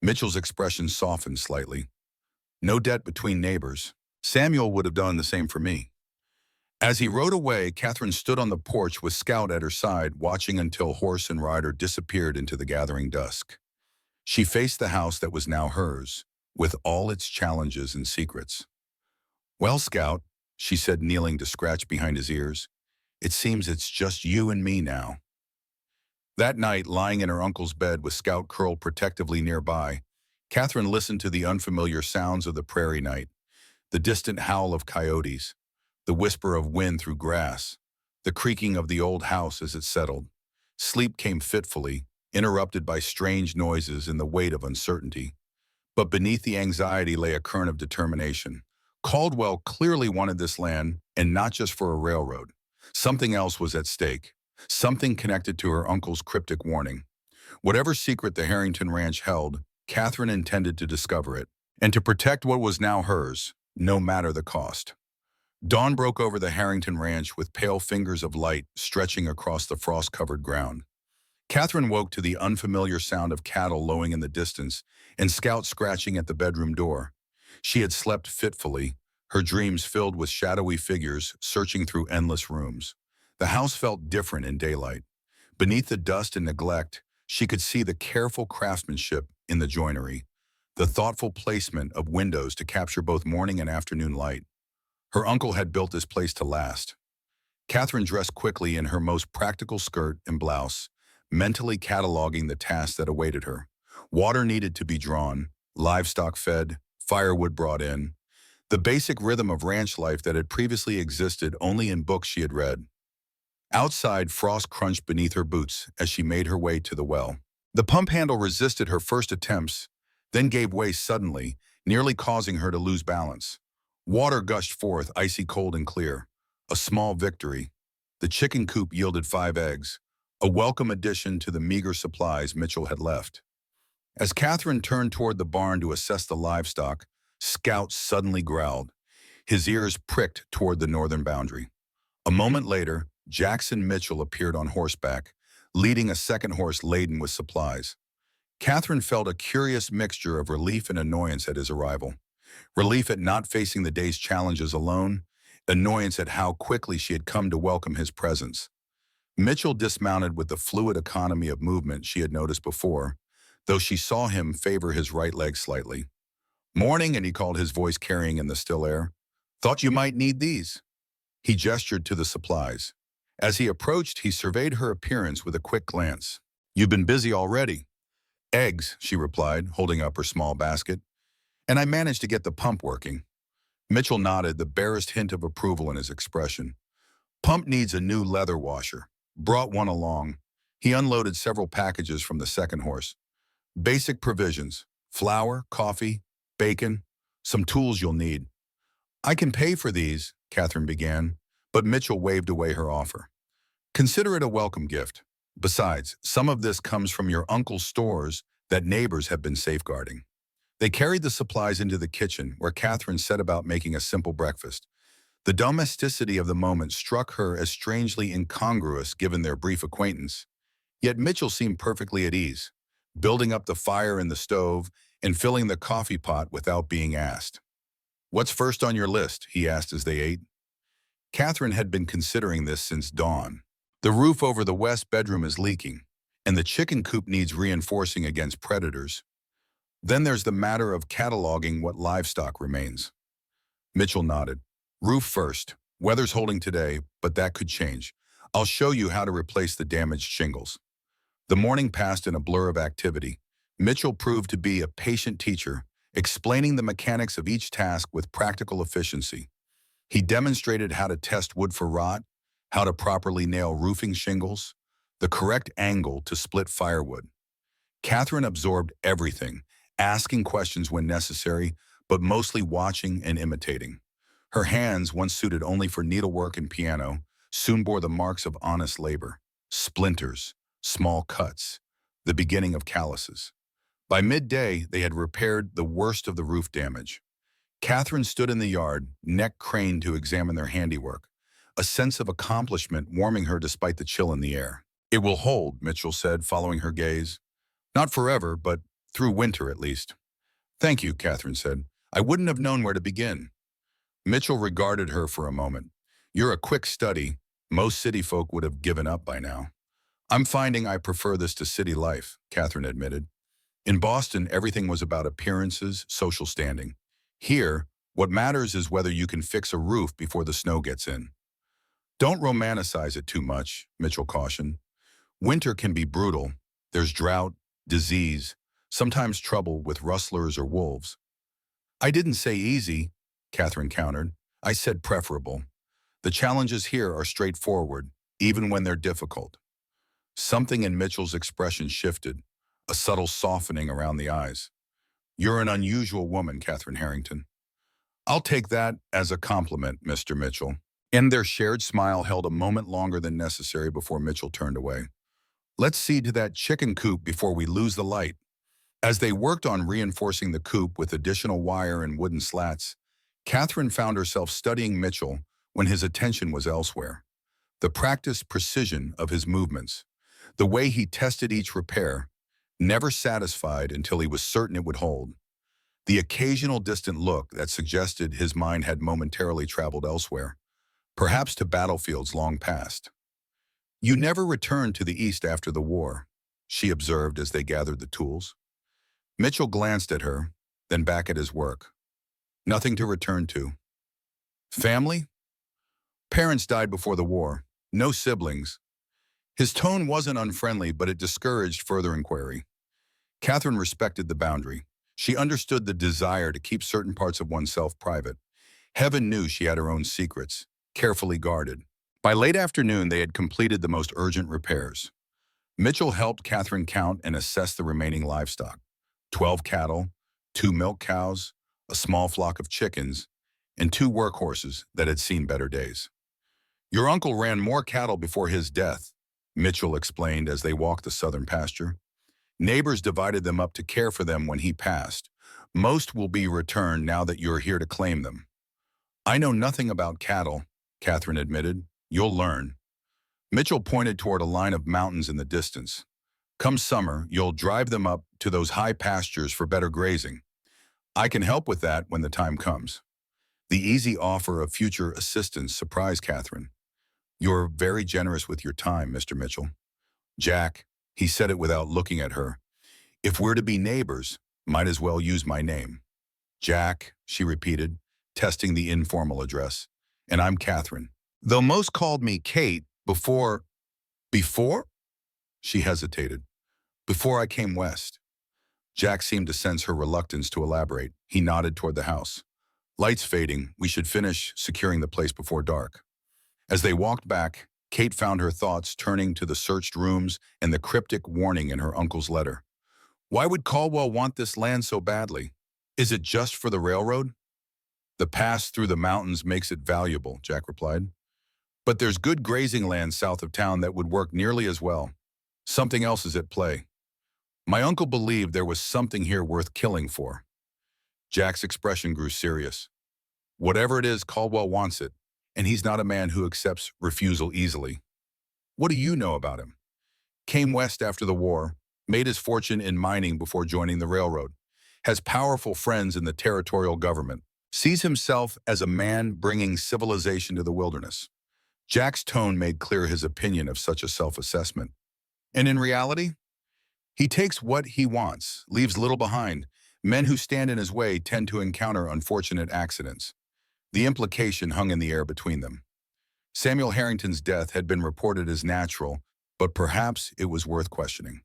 Mitchell's expression softened slightly. "No debt between neighbors. Samuel would have done the same for me. As he rode away, Catherine stood on the porch with Scout at her side, watching until horse and rider disappeared into the gathering dusk. She faced the house that was now hers, with all its challenges and secrets. "Well, Scout," she said, kneeling to scratch behind his ears, "it seems it's just you and me now." That night, lying in her uncle's bed with Scout curled protectively nearby, Catherine listened to the unfamiliar sounds of the prairie night, the distant howl of coyotes, the whisper of wind through grass, the creaking of the old house as it settled. Sleep came fitfully, interrupted by strange noises and the weight of uncertainty. But beneath the anxiety lay a current of determination. Caldwell clearly wanted this land, and not just for a railroad. Something else was at stake, something connected to her uncle's cryptic warning. Whatever secret the Harrington Ranch held, Catherine intended to discover it, and to protect what was now hers, no matter the cost. Dawn broke over the Harrington Ranch with pale fingers of light stretching across the frost-covered ground. Catherine woke to the unfamiliar sound of cattle lowing in the distance and Scout scratching at the bedroom door. She had slept fitfully, her dreams filled with shadowy figures searching through endless rooms. The house felt different in daylight. Beneath the dust and neglect, she could see the careful craftsmanship in the joinery, the thoughtful placement of windows to capture both morning and afternoon light. Her uncle had built this place to last. Catherine dressed quickly in her most practical skirt and blouse, mentally cataloging the tasks that awaited her. Water needed to be drawn, livestock fed, firewood brought in, the basic rhythm of ranch life that had previously existed only in books she had read. Outside, frost crunched beneath her boots as she made her way to the well. The pump handle resisted her first attempts, then gave way suddenly, nearly causing her to lose balance. Water gushed forth, icy cold and clear. A small victory. The chicken coop yielded 5 eggs, a welcome addition to the meager supplies Mitchell had left. As Catherine turned toward the barn to assess the livestock, Scout suddenly growled. His ears pricked toward the northern boundary. A moment later, Jackson Mitchell appeared on horseback, leading a second horse laden with supplies. Catherine felt a curious mixture of relief and annoyance at his arrival. Relief at not facing the day's challenges alone, annoyance at how quickly she had come to welcome his presence. Mitchell dismounted with the fluid economy of movement she had noticed before, though she saw him favor his right leg slightly. "Morning," and he called, his voice carrying in the still air. "Thought you might need these." He gestured to the supplies. As he approached, he surveyed her appearance with a quick glance. "You've been busy already." "Eggs," she replied, holding up her small basket. "And I managed to get the pump working." Mitchell nodded, the barest hint of approval in his expression. "Pump needs a new leather washer." Brought one along. He unloaded several packages from the second horse. "Basic provisions: flour, coffee, bacon, some tools you'll need." "I can pay for these," Catherine began, but Mitchell waved away her offer. "Consider it a welcome gift. Besides, some of this comes from your uncle's stores that neighbors have been safeguarding." They carried the supplies into the kitchen, where Catherine set about making a simple breakfast. The domesticity of the moment struck her as strangely incongruous given their brief acquaintance. Yet Mitchell seemed perfectly at ease, building up the fire in the stove and filling the coffee pot without being asked. "What's first on your list?" he asked as they ate. Catherine had been considering this since dawn. The roof over the west bedroom is leaking, and the chicken coop needs reinforcing against predators. Then there's the matter of cataloging what livestock remains. Mitchell nodded. "Roof first. Weather's holding today, but that could change. I'll show you how to replace the damaged shingles." The morning passed in a blur of activity. Mitchell proved to be a patient teacher, explaining the mechanics of each task with practical efficiency. He demonstrated how to test wood for rot, how to properly nail roofing shingles, the correct angle to split firewood. Catherine absorbed everything, asking questions when necessary, but mostly watching and imitating. Her hands, once suited only for needlework and piano, soon bore the marks of honest labor. Splinters, small cuts, the beginning of calluses. By midday, they had repaired the worst of the roof damage. Catherine stood in the yard, neck craned to examine their handiwork, a sense of accomplishment warming her despite the chill in the air. "It will hold," Mitchell said, following her gaze. "Not forever, but through winter at least." "Thank you," Catherine said. "I wouldn't have known where to begin." Mitchell regarded her for a moment. You're a quick study. Most city folk would have given up by now. I'm finding I prefer this to city life, Catherine admitted. In Boston, everything was about appearances, social standing. Here, what matters is whether you can fix a roof before the snow gets in. Don't romanticize it too much, Mitchell cautioned. Winter can be brutal. There's drought, disease, sometimes trouble with rustlers or wolves. I didn't say easy, Catherine countered. I said preferable. The challenges here are straightforward, even when they're difficult. Something in Mitchell's expression shifted, a subtle softening around the eyes. You're an unusual woman, Catherine Harrington. I'll take that as a compliment, Mr. Mitchell. And their shared smile held a moment longer than necessary before Mitchell turned away. Let's see to that chicken coop before we lose the light. As they worked on reinforcing the coop with additional wire and wooden slats, Catherine found herself studying Mitchell when his attention was elsewhere. The practiced precision of his movements, the way he tested each repair, never satisfied until he was certain it would hold. The occasional distant look that suggested his mind had momentarily traveled elsewhere, perhaps to battlefields long past. You never returned to the East after the war, she observed as they gathered the tools. Mitchell glanced at her, then back at his work. Nothing to return to. Family? Parents died before the war. No siblings. His tone wasn't unfriendly, but it discouraged further inquiry. Catherine respected the boundary. She understood the desire to keep certain parts of oneself private. Heaven knew she had her own secrets, carefully guarded. By late afternoon, they had completed the most urgent repairs. Mitchell helped Catherine count and assess the remaining livestock. 12 cattle, 2 milk cows, a small flock of chickens, and 2 workhorses that had seen better days. Your uncle ran more cattle before his death, Mitchell explained as they walked the southern pasture. Neighbors divided them up to care for them when he passed. Most will be returned now that you're here to claim them. I know nothing about cattle, Catherine admitted. You'll learn. Mitchell pointed toward a line of mountains in the distance. Come summer, you'll drive them up to those high pastures for better grazing. I can help with that when the time comes. The easy offer of future assistance surprised Catherine. You're very generous with your time, Mr. Mitchell. Jack, he said it without looking at her. If we're to be neighbors, might as well use my name. Jack, she repeated, testing the informal address. And I'm Catherine. Though most called me Kate before... Before? She hesitated. Before I came west. Jack seemed to sense her reluctance to elaborate. He nodded toward the house. Lights fading, we should finish securing the place before dark. As they walked back, Kate found her thoughts turning to the searched rooms and the cryptic warning in her uncle's letter. Why would Caldwell want this land so badly? Is it just for the railroad? The pass through the mountains makes it valuable, Jack replied. But there's good grazing land south of town that would work nearly as well. Something else is at play. My uncle believed there was something here worth killing for. Jack's expression grew serious. Whatever it is, Caldwell wants it, and he's not a man who accepts refusal easily. What do you know about him? Came west after the war, made his fortune in mining before joining the railroad, has powerful friends in the territorial government, sees himself as a man bringing civilization to the wilderness. Jack's tone made clear his opinion of such a self-assessment. And in reality, he takes what he wants, leaves little behind. Men who stand in his way tend to encounter unfortunate accidents. The implication hung in the air between them. Samuel Harrington's death had been reported as natural, but perhaps it was worth questioning.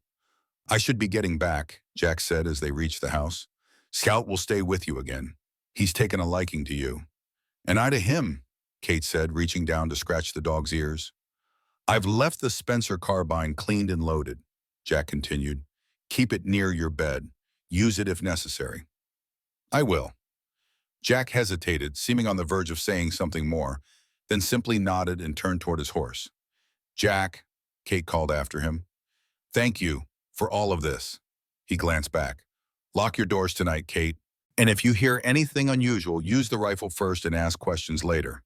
I should be getting back, Jack said as they reached the house. Scout will stay with you again. He's taken a liking to you. And I to him, Kate said, reaching down to scratch the dog's ears. I've left the Spencer carbine cleaned and loaded, Jack continued. Keep it near your bed. Use it if necessary. I will. Jack hesitated, seeming on the verge of saying something more, then simply nodded and turned toward his horse. Jack, Kate called after him. Thank you for all of this. He glanced back. Lock your doors tonight, Kate. And if you hear anything unusual, use the rifle first and ask questions later.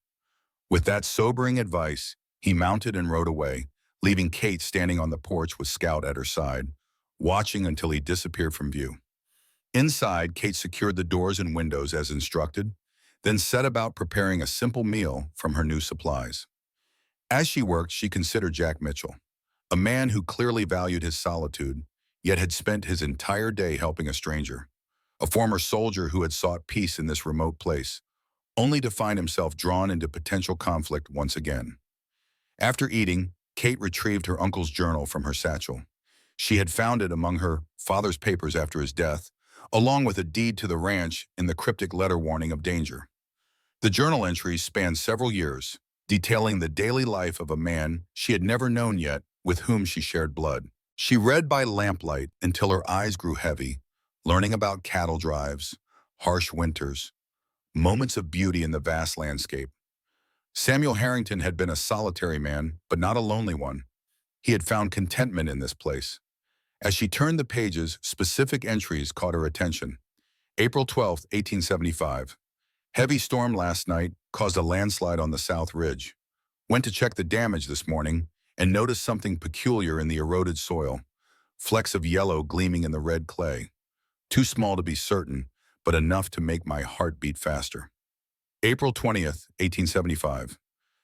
With that sobering advice, he mounted and rode away, leaving Kate standing on the porch with Scout at her side, watching until he disappeared from view. Inside, Kate secured the doors and windows as instructed, then set about preparing a simple meal from her new supplies. As she worked, she considered Jack Mitchell, a man who clearly valued his solitude, yet had spent his entire day helping a stranger, a former soldier who had sought peace in this remote place, only to find himself drawn into potential conflict once again. After eating, Kate retrieved her uncle's journal from her satchel. She had found it among her father's papers after his death, along with a deed to the ranch and the cryptic letter warning of danger. The journal entries spanned several years, detailing the daily life of a man she had never known yet, with whom she shared blood. She read by lamplight until her eyes grew heavy, learning about cattle drives, harsh winters, moments of beauty in the vast landscape. Samuel Harrington had been a solitary man, but not a lonely one. He had found contentment in this place. As she turned the pages, specific entries caught her attention. April 12, 1875. Heavy storm last night caused a landslide on the South Ridge. Went to check the damage this morning and noticed something peculiar in the eroded soil. Flecks of yellow gleaming in the red clay. Too small to be certain, but enough to make my heart beat faster. April 20th, 1875.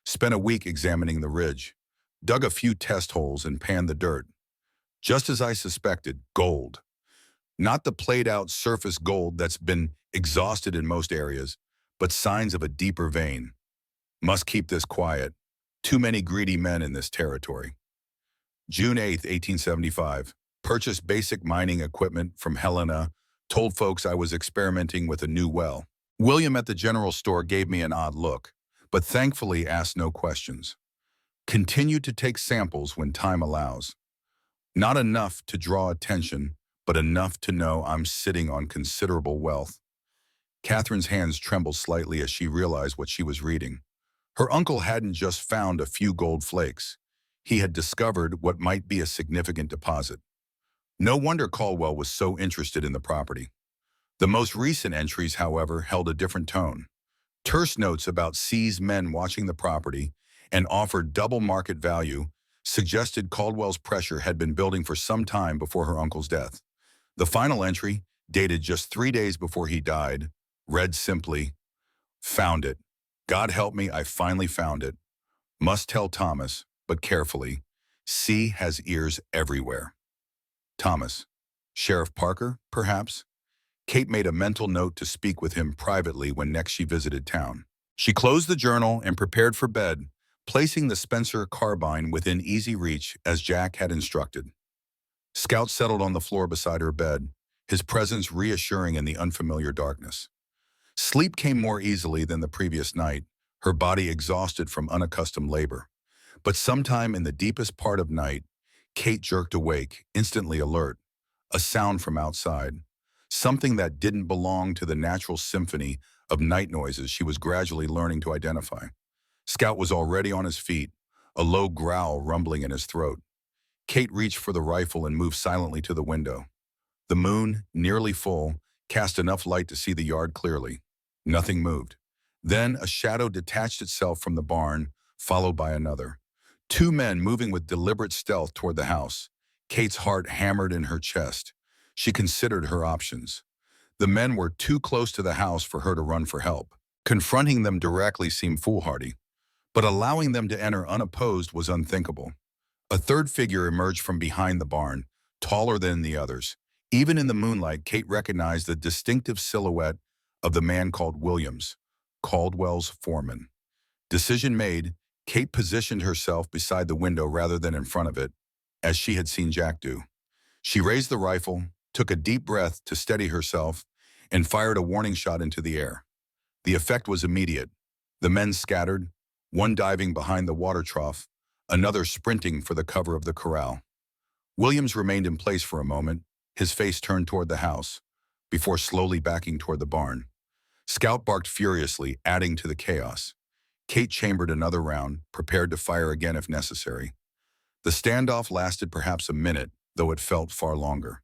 Spent a week examining the ridge. Dug a few test holes and panned the dirt. Just as I suspected, gold. Not the played-out surface gold that's been exhausted in most areas, but signs of a deeper vein. Must keep this quiet. Too many greedy men in this territory. June 8th, 1875. Purchased basic mining equipment from Helena. Told folks I was experimenting with a new well. William at the general store gave me an odd look, but thankfully asked no questions. Continued to take samples when time allows. Not enough to draw attention, but enough to know I'm sitting on considerable wealth. Catherine's hands trembled slightly as she realized what she was reading. Her uncle hadn't just found a few gold flakes. He had discovered what might be a significant deposit. No wonder Caldwell was so interested in the property. The most recent entries, however, held a different tone. Terse notes about seized men watching the property and offered double market value suggested Caldwell's pressure had been building for some time before her uncle's death. The final entry, dated just 3 days before he died, read simply, "Found it. God help me, I finally found it. Must tell Thomas, but carefully. C has ears everywhere." Thomas. Sheriff Parker, perhaps? Kate made a mental note to speak with him privately when next she visited town. She closed the journal and prepared for bed, placing the Spencer carbine within easy reach as Jack had instructed. Scout settled on the floor beside her bed, his presence reassuring in the unfamiliar darkness. Sleep came more easily than the previous night, her body exhausted from unaccustomed labor. But sometime in the deepest part of night, Kate jerked awake, instantly alert. A sound from outside. Something that didn't belong to the natural symphony of night noises she was gradually learning to identify. Scout was already on his feet, a low growl rumbling in his throat. Kate reached for the rifle and moved silently to the window. The moon, nearly full, cast enough light to see the yard clearly. Nothing moved. Then a shadow detached itself from the barn, followed by another. 2 men moving with deliberate stealth toward the house. Kate's heart hammered in her chest. She considered her options. The men were too close to the house for her to run for help. Confronting them directly seemed foolhardy, but allowing them to enter unopposed was unthinkable. A third figure emerged from behind the barn, taller than the others. Even in the moonlight, Kate recognized the distinctive silhouette of the man called Williams, Caldwell's foreman. Decision made, Kate positioned herself beside the window rather than in front of it, as she had seen Jack do. She raised the rifle, took a deep breath to steady herself, and fired a warning shot into the air. The effect was immediate. The men scattered, one diving behind the water trough, another sprinting for the cover of the corral. Williams remained in place for a moment, his face turned toward the house, before slowly backing toward the barn. Scout barked furiously, adding to the chaos. Kate chambered another round, prepared to fire again if necessary. The standoff lasted perhaps a minute, though it felt far longer.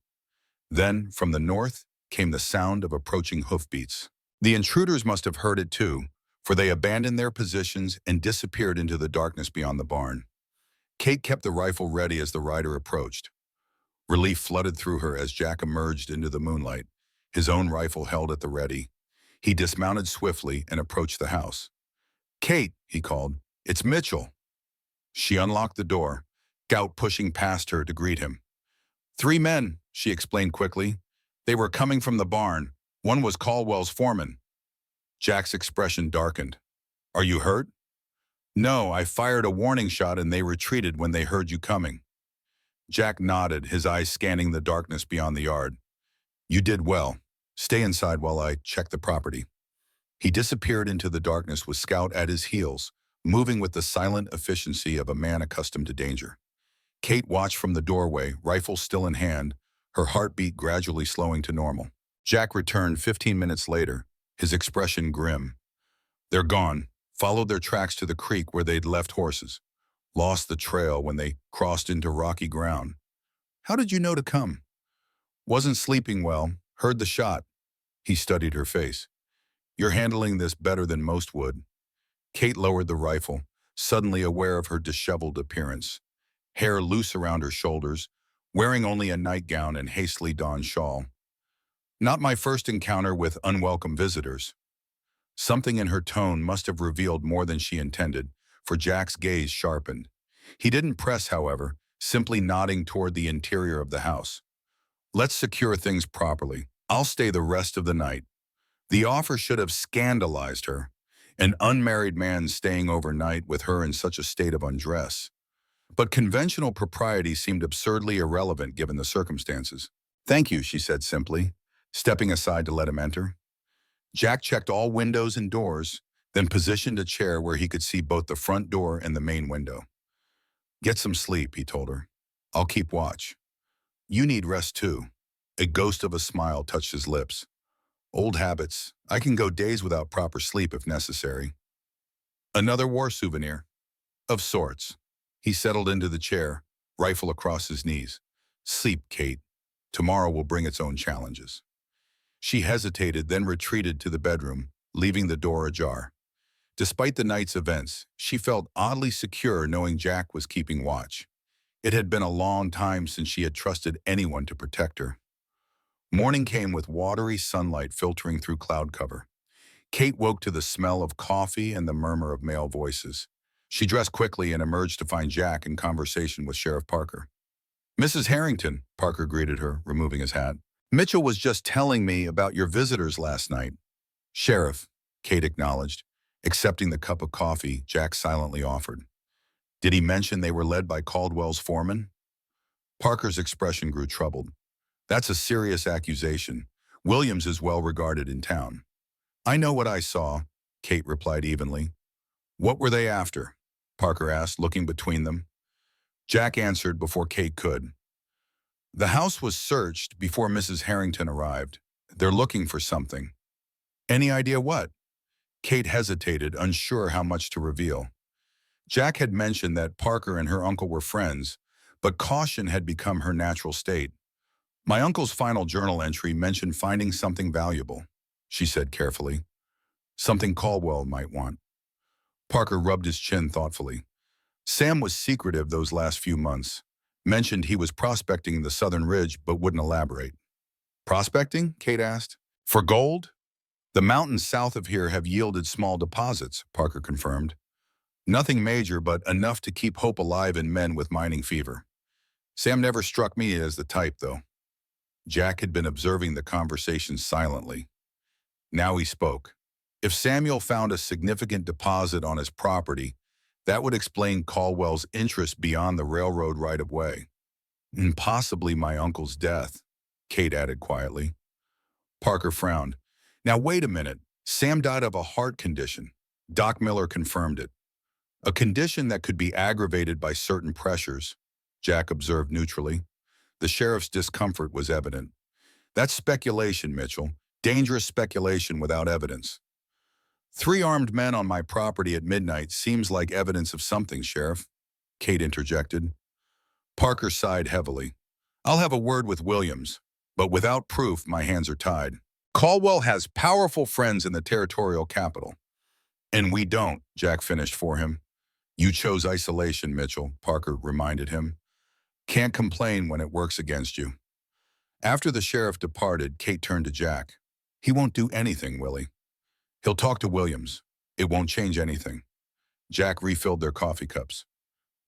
Then, from the north, came the sound of approaching hoofbeats. The intruders must have heard it too, for they abandoned their positions and disappeared into the darkness beyond the barn. Kate kept the rifle ready as the rider approached. Relief flooded through her as Jack emerged into the moonlight, his own rifle held at the ready. He dismounted swiftly and approached the house. "Kate," he called, "it's Mitchell." She unlocked the door, Gout pushing past her to greet him. "Three men," she explained quickly. "They were coming from the barn. One was Caldwell's foreman." Jack's expression darkened. "Are you hurt?" "No, I fired a warning shot and they retreated when they heard you coming." Jack nodded, his eyes scanning the darkness beyond the yard. "You did well. Stay inside while I check the property." He disappeared into the darkness with Scout at his heels, moving with the silent efficiency of a man accustomed to danger. Kate watched from the doorway, rifle still in hand, her heartbeat gradually slowing to normal. Jack returned 15 minutes later, his expression grim. "They're gone. Followed their tracks to the creek where they'd left horses. Lost the trail when they crossed into rocky ground." "How did you know to come?" "Wasn't sleeping well. Heard the shot." He studied her face. "You're handling this better than most would." Kate lowered the rifle, suddenly aware of her disheveled appearance. Hair loose around her shoulders, wearing only a nightgown and hastily donned shawl. "Not my first encounter with unwelcome visitors." Something in her tone must have revealed more than she intended, for Jack's gaze sharpened. He didn't press, however, simply nodding toward the interior of the house. "Let's secure things properly. I'll stay the rest of the night." The offer should have scandalized her. An unmarried man staying overnight with her in such a state of undress. But conventional propriety seemed absurdly irrelevant given the circumstances. "Thank you," she said simply, stepping aside to let him enter. Jack checked all windows and doors, then positioned a chair where he could see both the front door and the main window. "Get some sleep," he told her. "I'll keep watch." "You need rest too." A ghost of a smile touched his lips. "Old habits. I can go days without proper sleep if necessary." "Another war souvenir?" "Of sorts." He settled into the chair, rifle across his knees. "Sleep, Kate. Tomorrow will bring its own challenges." She hesitated, then retreated to the bedroom, leaving the door ajar. Despite the night's events, she felt oddly secure knowing Jack was keeping watch. It had been a long time since she had trusted anyone to protect her. Morning came with watery sunlight filtering through cloud cover. Kate woke to the smell of coffee and the murmur of male voices. She dressed quickly and emerged to find Jack in conversation with Sheriff Parker. "Mrs. Harrington," Parker greeted her, removing his hat. "Mitchell was just telling me about your visitors last night." "Sheriff," Kate acknowledged, accepting the cup of coffee Jack silently offered. "Did he mention they were led by Caldwell's foreman?" Parker's expression grew troubled. "That's a serious accusation. Williams is well regarded in town." "I know what I saw," Kate replied evenly. "What were they after?" Parker asked, looking between them. Jack answered before Kate could. "The house was searched before Mrs. Harrington arrived. They're looking for something." "Any idea what?" Kate hesitated, unsure how much to reveal. Jack had mentioned that Parker and her uncle were friends, but caution had become her natural state. "My uncle's final journal entry mentioned finding something valuable," she said carefully. "Something Caldwell might want." Parker rubbed his chin thoughtfully. "Sam was secretive those last few months. Mentioned he was prospecting the southern ridge but wouldn't elaborate." "Prospecting?" Kate asked. "For gold?" "The mountains south of here have yielded small deposits," Parker confirmed. "Nothing major, but enough to keep hope alive in men with mining fever. Sam never struck me as the type, though." Jack had been observing the conversation silently. Now he spoke. "If Samuel found a significant deposit on his property, that would explain Caldwell's interest beyond the railroad right-of-way. And possibly my uncle's death," Kate added quietly. Parker frowned. "Now wait a minute. Sam died of a heart condition. Doc Miller confirmed it. A condition that could be aggravated by certain pressures," Jack observed neutrally. The sheriff's discomfort was evident. "That's speculation, Mitchell. Dangerous speculation without evidence." "Three armed men on my property at midnight seems like evidence of something, Sheriff," Kate interjected. Parker sighed heavily. "I'll have a word with Williams, but without proof, my hands are tied. Caldwell has powerful friends in the territorial capital." "And we don't," Jack finished for him. "You chose isolation, Mitchell," Parker reminded him. "Can't complain when it works against you." After the sheriff departed, Kate turned to Jack. "He won't do anything, will he?" He'll talk to Williams. It won't change anything. Jack refilled their coffee cups.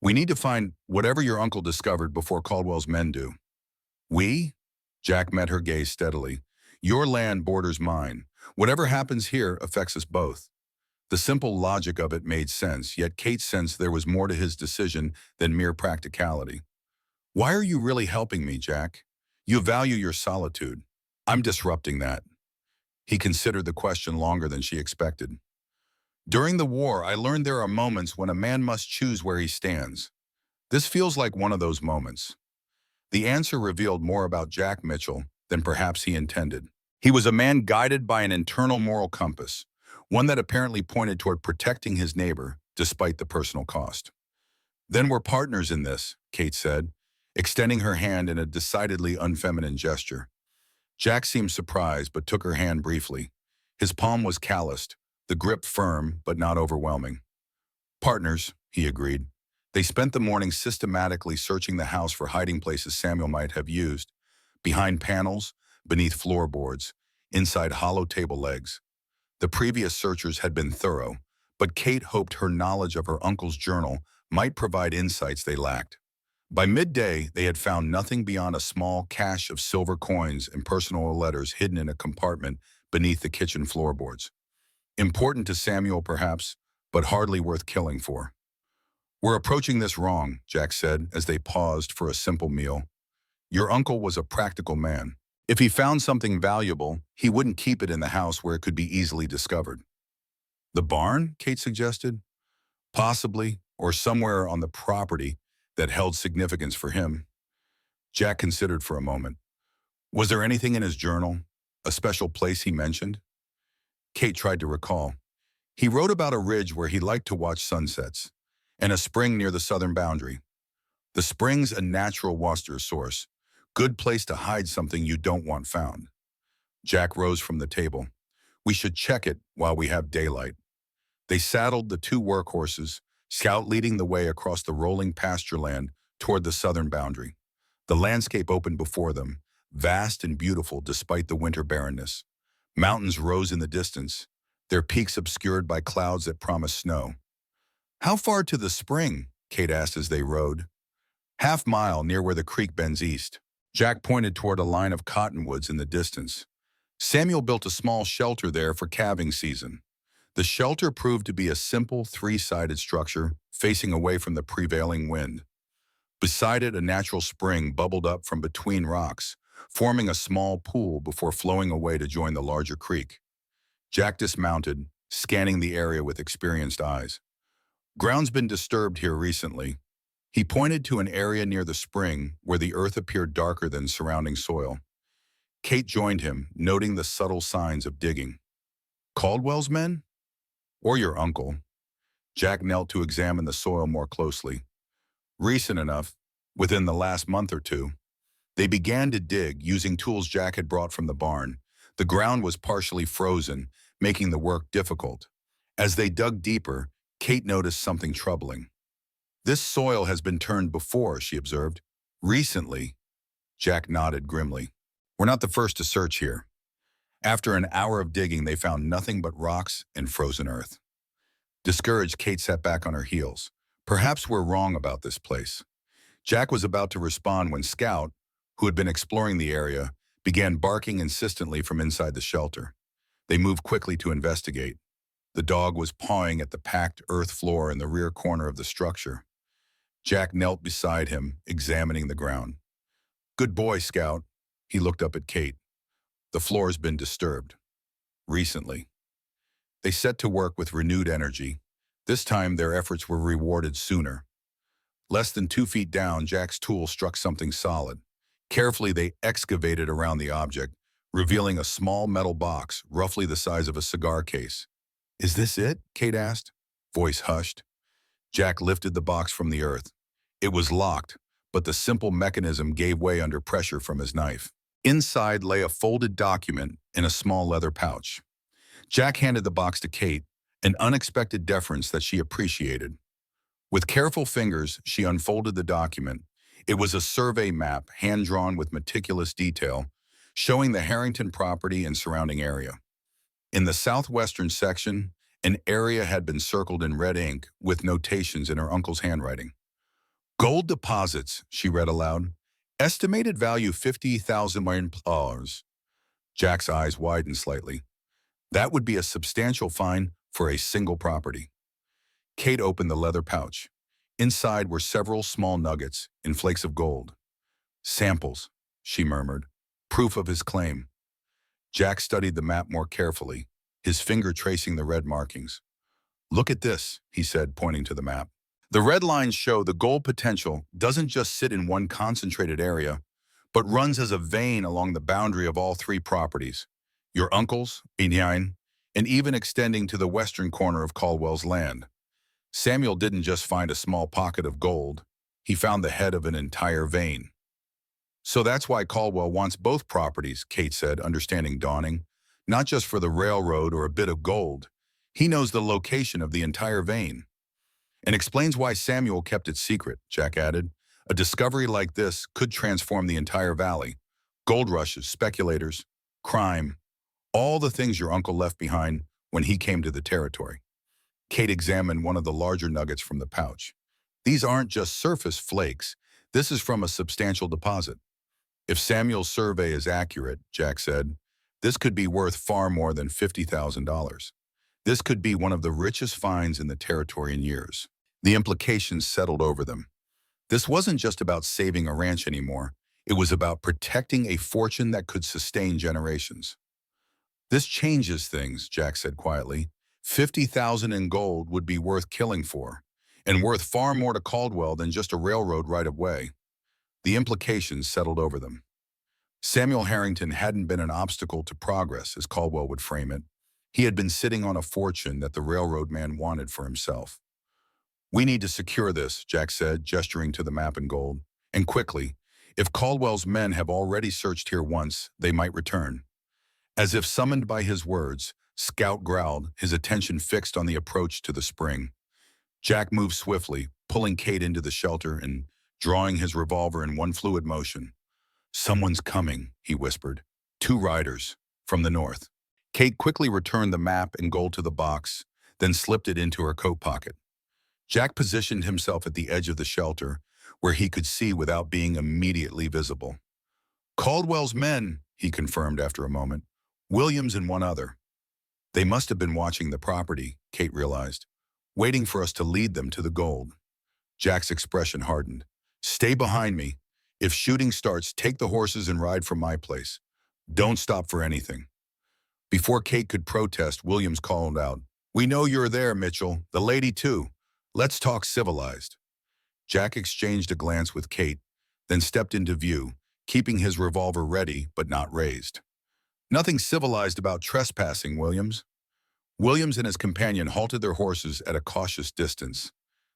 We need to find whatever your uncle discovered before Caldwell's men do. We? Jack met her gaze steadily. Your land borders mine. Whatever happens here affects us both. The simple logic of it made sense, yet Kate sensed there was more to his decision than mere practicality. Why are you really helping me, Jack? You value your solitude. I'm disrupting that. He considered the question longer than she expected. During the war, I learned there are moments when a man must choose where he stands. This feels like one of those moments. The answer revealed more about Jack Mitchell than perhaps he intended. He was a man guided by an internal moral compass, one that apparently pointed toward protecting his neighbor despite the personal cost. Then we're partners in this, Kate said, extending her hand in a decidedly unfeminine gesture. Jack seemed surprised but took her hand briefly. His palm was calloused, the grip firm but not overwhelming. Partners, he agreed. They spent the morning systematically searching the house for hiding places Samuel might have used, behind panels, beneath floorboards, inside hollow table legs. The previous searchers had been thorough, but Kate hoped her knowledge of her uncle's journal might provide insights they lacked. By midday, they had found nothing beyond a small cache of silver coins and personal letters hidden in a compartment beneath the kitchen floorboards. Important to Samuel, perhaps, but hardly worth killing for. We're approaching this wrong, Jack said as they paused for a simple meal. Your uncle was a practical man. If he found something valuable, he wouldn't keep it in the house where it could be easily discovered. The barn, Kate suggested? Possibly, or somewhere on the property that held significance for him. Jack considered for a moment. Was there anything in his journal? A special place he mentioned? Kate tried to recall. He wrote about a ridge where he liked to watch sunsets, and a spring near the southern boundary. The spring's a natural water source. Good place to hide something you don't want found. Jack rose from the table. We should check it while we have daylight. They saddled the two workhorses, Scout leading the way across the rolling pasture land toward the southern boundary. The landscape opened before them, vast and beautiful despite the winter barrenness. Mountains rose in the distance, their peaks obscured by clouds that promised snow. How far to the spring? Kate asked as they rode. Half-mile near where the creek bends east. Jack pointed toward a line of cottonwoods in the distance. Samuel built a small shelter there for calving season. The shelter proved to be a simple three-sided structure facing away from the prevailing wind. Beside it, a natural spring bubbled up from between rocks, forming a small pool before flowing away to join the larger creek. Jack dismounted, scanning the area with experienced eyes. Ground's been disturbed here recently. He pointed to an area near the spring where the earth appeared darker than surrounding soil. Kate joined him, noting the subtle signs of digging. Caldwell's men? Or your uncle? Jack knelt to examine the soil more closely. Recent enough, within the last month or two. They began to dig using tools Jack had brought from the barn. The ground was partially frozen, making the work difficult. As they dug deeper, Kate noticed something troubling. This soil has been turned before, she observed. Recently. Jack nodded grimly. We're not the first to search here. After an hour of digging, they found nothing but rocks and frozen earth. Discouraged, Kate sat back on her heels. Perhaps we're wrong about this place. Jack was about to respond when Scout, who had been exploring the area, began barking insistently from inside the shelter. They moved quickly to investigate. The dog was pawing at the packed earth floor in the rear corner of the structure. Jack knelt beside him, examining the ground. Good boy, Scout. He looked up at Kate. The floor's been disturbed. Recently. They set to work with renewed energy. This time, their efforts were rewarded sooner. Less than 2 feet down, Jack's tool struck something solid. Carefully, they excavated around the object, revealing a small metal box, roughly the size of a cigar case. Is this it? Kate asked. Voice hushed. Jack lifted the box from the earth. It was locked, but the simple mechanism gave way under pressure from his knife. Inside lay a folded document in a small leather pouch. Jack handed the box to Kate, an unexpected deference that she appreciated. With careful fingers, she unfolded the document. It was a survey map, hand-drawn with meticulous detail, showing the Harrington property and surrounding area. In the southwestern section, an area had been circled in red ink with notations in her uncle's handwriting. Gold deposits, she read aloud. Estimated value $50,000 million. Jack's eyes widened slightly. That would be a substantial fine for a single property. Kate opened the leather pouch. Inside were several small nuggets in flakes of gold. Samples, she murmured. Proof of his claim. Jack studied the map more carefully, his finger tracing the red markings. Look at this, he said, pointing to the map. The red lines show the gold potential doesn't just sit in one concentrated area, but runs as a vein along the boundary of all three properties, your uncle's, Inyan, and even extending to the western corner of Caldwell's land. Samuel didn't just find a small pocket of gold, he found the head of an entire vein. So that's why Caldwell wants both properties, Kate said, understanding dawning. Not just for the railroad or a bit of gold. He knows the location of the entire vein. And explains why Samuel kept it secret, Jack added. A discovery like this could transform the entire valley. Gold rushes, speculators, crime, all the things your uncle left behind when he came to the territory. Kate examined one of the larger nuggets from the pouch. These aren't just surface flakes. This is from a substantial deposit. If Samuel's survey is accurate, Jack said, this could be worth far more than $50,000. This could be one of the richest finds in the territory in years. The implications settled over them. This wasn't just about saving a ranch anymore. It was about protecting a fortune that could sustain generations. This changes things, Jack said quietly. $50,000 in gold would be worth killing for, and worth far more to Caldwell than just a railroad right-of-way. The implications settled over them. Samuel Harrington hadn't been an obstacle to progress, as Caldwell would frame it. He had been sitting on a fortune that the railroad man wanted for himself. We need to secure this, Jack said, gesturing to the map in gold. And quickly, if Caldwell's men have already searched here once, they might return. As if summoned by his words, Scout growled, his attention fixed on the approach to the spring. Jack moved swiftly, pulling Kate into the shelter and drawing his revolver in one fluid motion. Someone's coming, he whispered. 2 riders, from the north. Kate quickly returned the map and gold to the box, then slipped it into her coat pocket. Jack positioned himself at the edge of the shelter, where he could see without being immediately visible. Caldwell's men, he confirmed after a moment. Williams and one other. They must have been watching the property, Kate realized, waiting for us to lead them to the gold. Jack's expression hardened. Stay behind me. If shooting starts, take the horses and ride from my place. Don't stop for anything. Before Kate could protest, Williams called out, We know you're there, Mitchell. The lady too. Let's talk civilized. Jack exchanged a glance with Kate, then stepped into view, keeping his revolver ready but not raised. Nothing civilized about trespassing, Williams. Williams and his companion halted their horses at a cautious distance.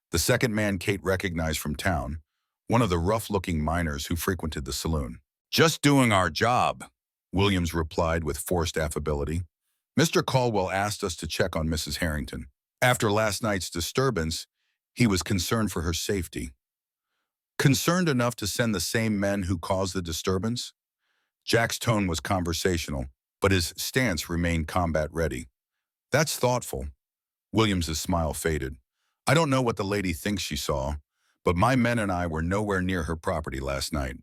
The second man Kate recognized from town, one of the rough-looking miners who frequented the saloon. Just doing our job, Williams replied with forced affability. Mr. Caldwell asked us to check on Mrs. Harrington. After last night's disturbance, he was concerned for her safety. Concerned enough to send the same men who caused the disturbance? Jack's tone was conversational, but his stance remained combat-ready. That's thoughtful. Williams's smile faded. I don't know what the lady thinks she saw, but my men and I were nowhere near her property last night.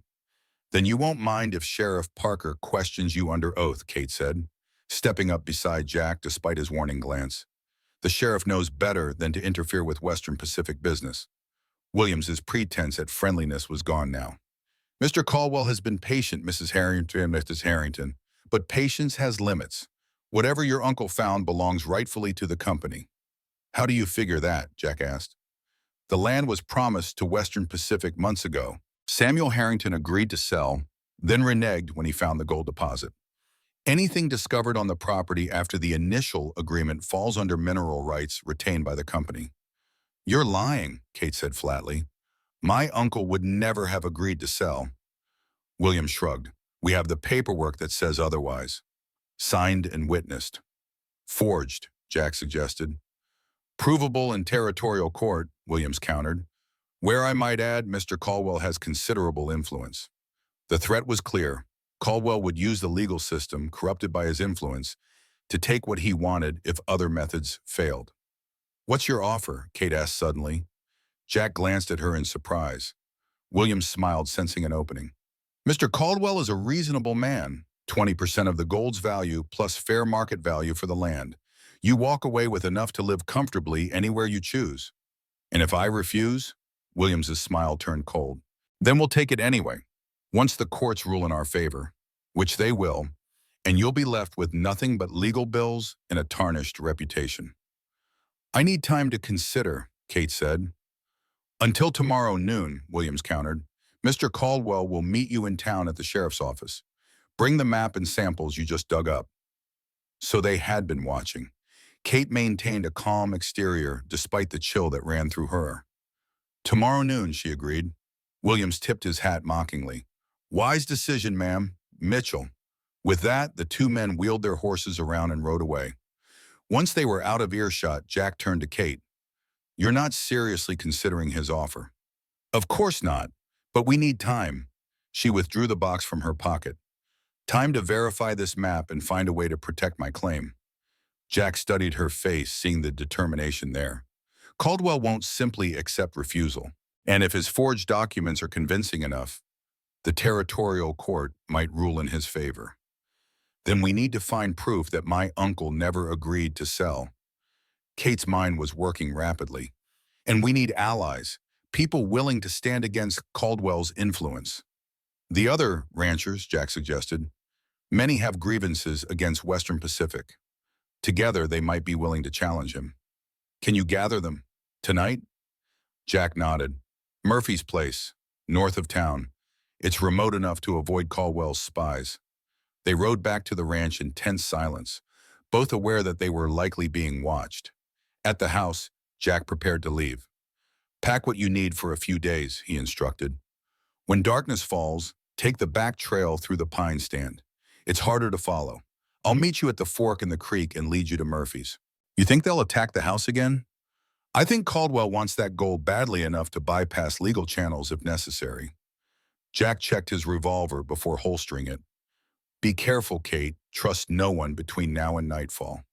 Then you won't mind if Sheriff Parker questions you under oath, Kate said, stepping up beside Jack despite his warning glance. The sheriff knows better than to interfere with Western Pacific business. Williams's pretense at friendliness was gone now. Mr. Caldwell has been patient, Mrs. Harrington, but patience has limits. Whatever your uncle found belongs rightfully to the company. How do you figure that? Jack asked. The land was promised to Western Pacific months ago. Samuel Harrington agreed to sell, then reneged when he found the gold deposit. Anything discovered on the property after the initial agreement falls under mineral rights retained by the company. You're lying, Kate said flatly. My uncle would never have agreed to sell. William shrugged. We have the paperwork that says otherwise. Signed and witnessed. Forged, Jack suggested. Provable in territorial court, Williams countered. Where I might add, Mr. Caldwell has considerable influence. The threat was clear. Caldwell would use the legal system, corrupted by his influence, to take what he wanted if other methods failed. "What's your offer?" Kate asked suddenly. Jack glanced at her in surprise. Williams smiled, sensing an opening. "Mr. Caldwell is a reasonable man. 20% of the gold's value plus fair market value for the land. You walk away with enough to live comfortably anywhere you choose. And if I refuse?" Williams's smile turned cold. "Then we'll take it anyway, once the courts rule in our favor, which they will, and you'll be left with nothing but legal bills and a tarnished reputation." "I need time to consider," Kate said. "Until tomorrow noon," Williams countered. "Mr. Caldwell will meet you in town at the sheriff's office. Bring the map and samples you just dug up." So they had been watching. Kate maintained a calm exterior despite the chill that ran through her. "Tomorrow noon," she agreed. Williams tipped his hat mockingly. "Wise decision, ma'am. Mitchell." With that, the two men wheeled their horses around and rode away. Once they were out of earshot, Jack turned to Kate. "You're not seriously considering his offer?" "Of course not, but we need time." She withdrew the box from her pocket. "Time to verify this map and find a way to protect my claim." Jack studied her face, seeing the determination there. Caldwell won't simply accept refusal. And if his forged documents are convincing enough, the territorial court might rule in his favor. "Then we need to find proof that my uncle never agreed to sell." Kate's mind was working rapidly. "And we need allies, people willing to stand against Caldwell's influence." "The other ranchers," Jack suggested. "Many have grievances against Western Pacific. Together, they might be willing to challenge him." "Can you gather them? Tonight?" Jack nodded. "Murphy's place, north of town. It's remote enough to avoid Caldwell's spies." They rode back to the ranch in tense silence, both aware that they were likely being watched. At the house, Jack prepared to leave. "Pack what you need for a few days," he instructed. "When darkness falls, take the back trail through the pine stand. It's harder to follow. I'll meet you at the fork in the creek and lead you to Murphy's." "You think they'll attack the house again?" "I think Caldwell wants that gold badly enough to bypass legal channels if necessary." Jack checked his revolver before holstering it. "Be careful, Kate. Trust no one between now and nightfall."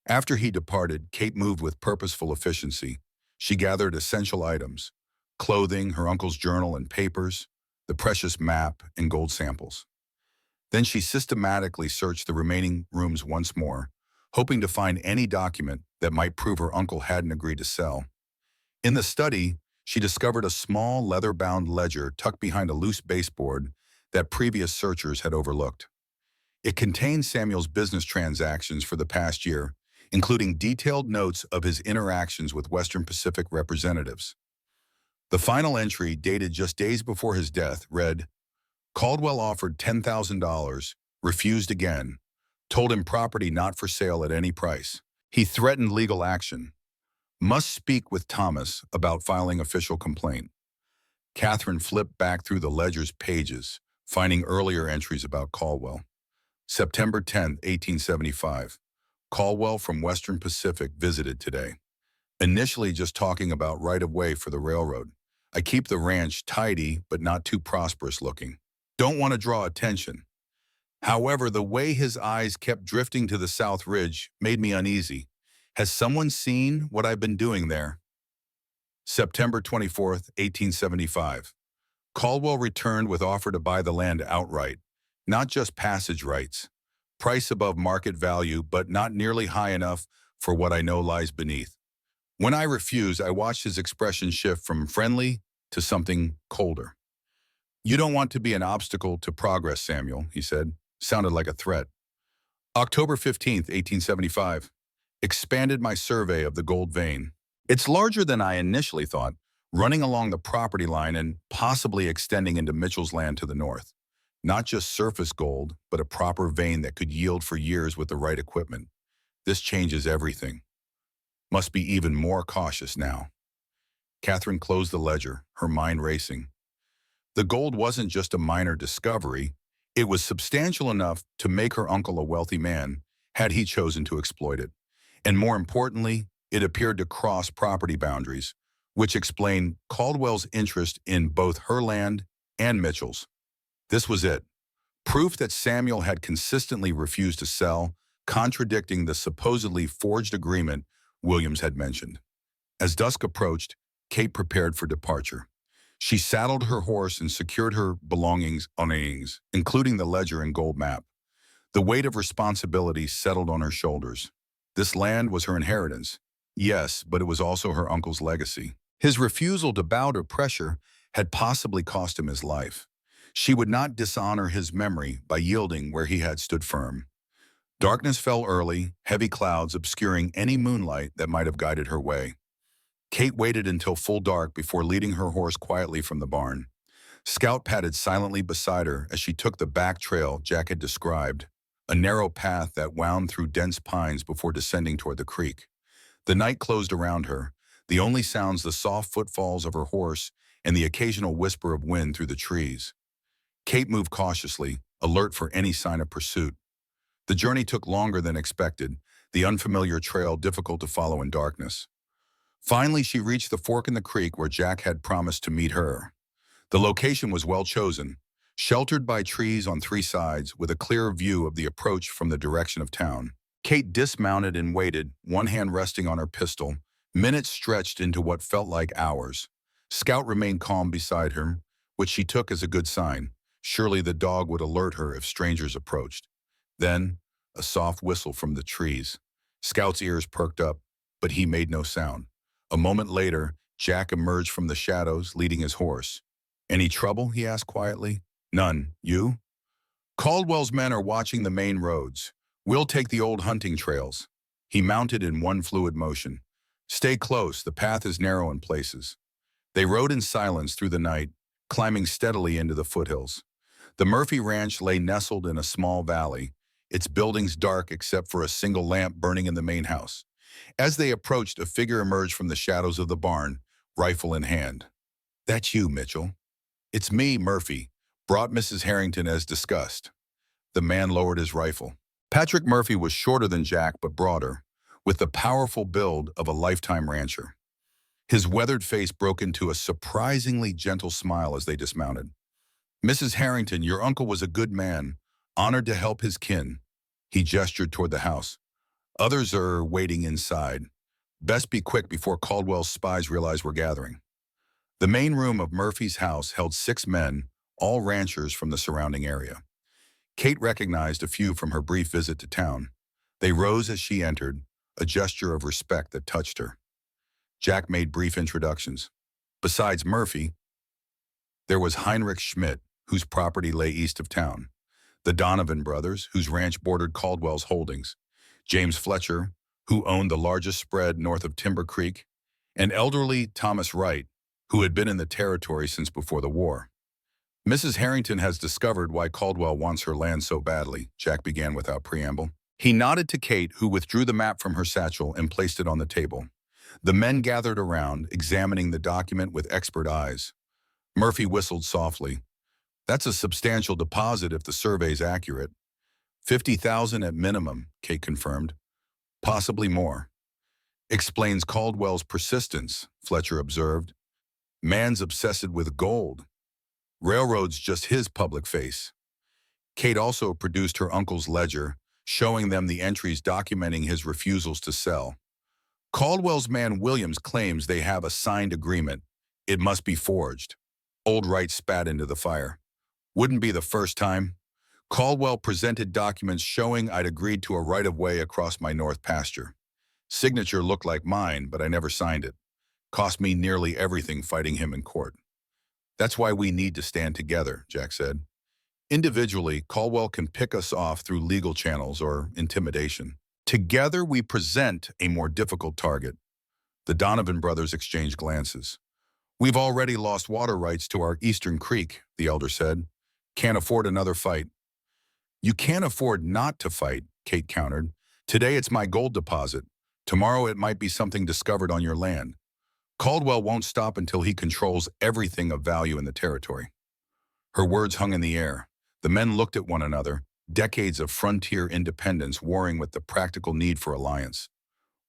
After he departed, Kate moved with purposeful efficiency. She gathered essential items: clothing, her uncle's journal and papers, the precious map, and gold samples. Then she systematically searched the remaining rooms once more, hoping to find any document that might prove her uncle hadn't agreed to sell. In the study, she discovered a small leather-bound ledger tucked behind a loose baseboard that previous searchers had overlooked. It contained Samuel's business transactions for the past year, including detailed notes of his interactions with Western Pacific representatives. The final entry, dated just days before his death, read, "Caldwell offered $10,000, refused again, told him property not for sale at any price. He threatened legal action. Must speak with Thomas about filing official complaint." Catherine flipped back through the ledger's pages, finding earlier entries about Caldwell. September 10, 1875. Caldwell from Western Pacific visited today. Initially just talking about right-of-way for the railroad. I keep the ranch tidy but not too prosperous looking. Don't want to draw attention. However, the way his eyes kept drifting to the South Ridge made me uneasy. Has someone seen what I've been doing there? September 24th, 1875. Caldwell returned with offer to buy the land outright, not just passage rights. Price above market value, but not nearly high enough for what I know lies beneath. When I refused, I watched his expression shift from friendly to something colder. "You don't want to be an obstacle to progress, Samuel," he said. Sounded like a threat. October 15th, 1875. Expanded my survey of the gold vein. It's larger than I initially thought, running along the property line and possibly extending into Mitchell's land to the north. Not just surface gold, but a proper vein that could yield for years with the right equipment. This changes everything. Must be even more cautious now. Catherine closed the ledger, her mind racing. The gold wasn't just a minor discovery. It was substantial enough to make her uncle a wealthy man, had he chosen to exploit it. And more importantly, it appeared to cross property boundaries, which explained Caldwell's interest in both her land and Mitchell's. This was it. Proof that Samuel had consistently refused to sell, contradicting the supposedly forged agreement Williams had mentioned. As dusk approached, Kate prepared for departure. She saddled her horse and secured her belongings on wings, including the ledger and gold map. The weight of responsibility settled on her shoulders. This land was her inheritance. Yes, but it was also her uncle's legacy. His refusal to bow to pressure had possibly cost him his life. She would not dishonor his memory by yielding where he had stood firm. Darkness fell early, heavy clouds obscuring any moonlight that might have guided her way. Kate waited until full dark before leading her horse quietly from the barn. Scout padded silently beside her as she took the back trail Jack had described, a narrow path that wound through dense pines before descending toward the creek. The night closed around her, the only sounds the soft footfalls of her horse and the occasional whisper of wind through the trees. Kate moved cautiously, alert for any sign of pursuit. The journey took longer than expected, the unfamiliar trail difficult to follow in darkness. Finally, she reached the fork in the creek where Jack had promised to meet her. The location was well chosen, sheltered by trees on three sides with a clear view of the approach from the direction of town. Kate dismounted and waited, one hand resting on her pistol. Minutes stretched into what felt like hours. Scout remained calm beside her, which she took as a good sign. Surely the dog would alert her if strangers approached. Then, a soft whistle from the trees. Scout's ears perked up, but he made no sound. A moment later, Jack emerged from the shadows, leading his horse. "Any trouble?" he asked quietly. "None. You?" "Caldwell's men are watching the main roads. We'll take the old hunting trails." He mounted in one fluid motion. "Stay close, the path is narrow in places." They rode in silence through the night, climbing steadily into the foothills. The Murphy Ranch lay nestled in a small valley, its buildings dark except for a single lamp burning in the main house. As they approached, a figure emerged from the shadows of the barn, rifle in hand. "That's you, Mitchell." "It's me, Murphy. Brought Mrs. Harrington as discussed." The man lowered his rifle. Patrick Murphy was shorter than Jack but broader, with the powerful build of a lifetime rancher. His weathered face broke into a surprisingly gentle smile as they dismounted. "Mrs. Harrington, your uncle was a good man, honored to help his kin." He gestured toward the house. "Others are waiting inside. Best be quick before Caldwell's spies realize we're gathering." The main room of Murphy's house held 6 men, all ranchers from the surrounding area. Kate recognized a few from her brief visit to town. They rose as she entered, a gesture of respect that touched her. Jack made brief introductions. Besides Murphy, there was Heinrich Schmidt, whose property lay east of town, the Donovan brothers, whose ranch bordered Caldwell's holdings, James Fletcher, who owned the largest spread north of Timber Creek, and elderly Thomas Wright, who had been in the territory since before the war. "Mrs. Harrington has discovered why Caldwell wants her land so badly," Jack began without preamble. He nodded to Kate, who withdrew the map from her satchel and placed it on the table. The men gathered around, examining the document with expert eyes. Murphy whistled softly. "That's a substantial deposit if the survey's accurate." 50,000 at minimum, Kate confirmed. "Possibly more." "Explains Caldwell's persistence," Fletcher observed. "Man's obsessed with gold. Railroad's just his public face." Kate also produced her uncle's ledger, showing them the entries documenting his refusals to sell. "Caldwell's man Williams claims they have a signed agreement. It must be forged." Old Wright spat into the fire. "Wouldn't be the first time. Caldwell presented documents showing I'd agreed to a right-of-way across my north pasture. Signature looked like mine, but I never signed it. Cost me nearly everything fighting him in court." "That's why we need to stand together," Jack said. "Individually, Caldwell can pick us off through legal channels or intimidation. Together, we present a more difficult target." The Donovan brothers exchanged glances. "We've already lost water rights to our eastern creek," the elder said. "Can't afford another fight." "You can't afford not to fight," Kate countered. "Today it's my gold deposit. Tomorrow it might be something discovered on your land. Caldwell won't stop until he controls everything of value in the territory." Her words hung in the air. The men looked at one another, decades of frontier independence warring with the practical need for alliance.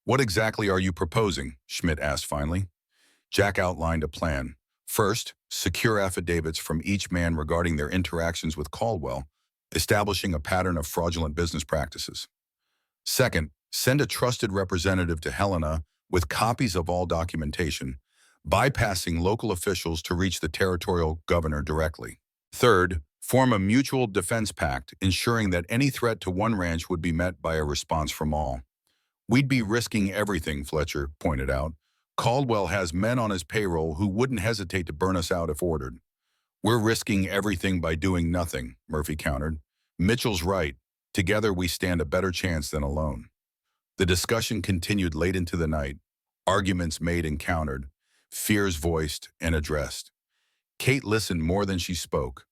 "What exactly are you proposing?" Schmidt asked finally. Jack outlined a plan. First, secure affidavits from each man regarding their interactions with Caldwell, establishing a pattern of fraudulent business practices. Second, send a trusted representative to Helena with copies of all documentation, bypassing local officials to reach the territorial governor directly. Third, form a mutual defense pact, ensuring that any threat to one ranch would be met by a response from all. We'd be risking everything, Fletcher pointed out. Caldwell has men on his payroll who wouldn't hesitate to burn us out if ordered. We're risking everything by doing nothing, Murphy countered. Mitchell's right. Together we stand a better chance than alone. The discussion continued late into the night. Arguments made and countered, fears voiced and addressed. Kate listened more than she spoke,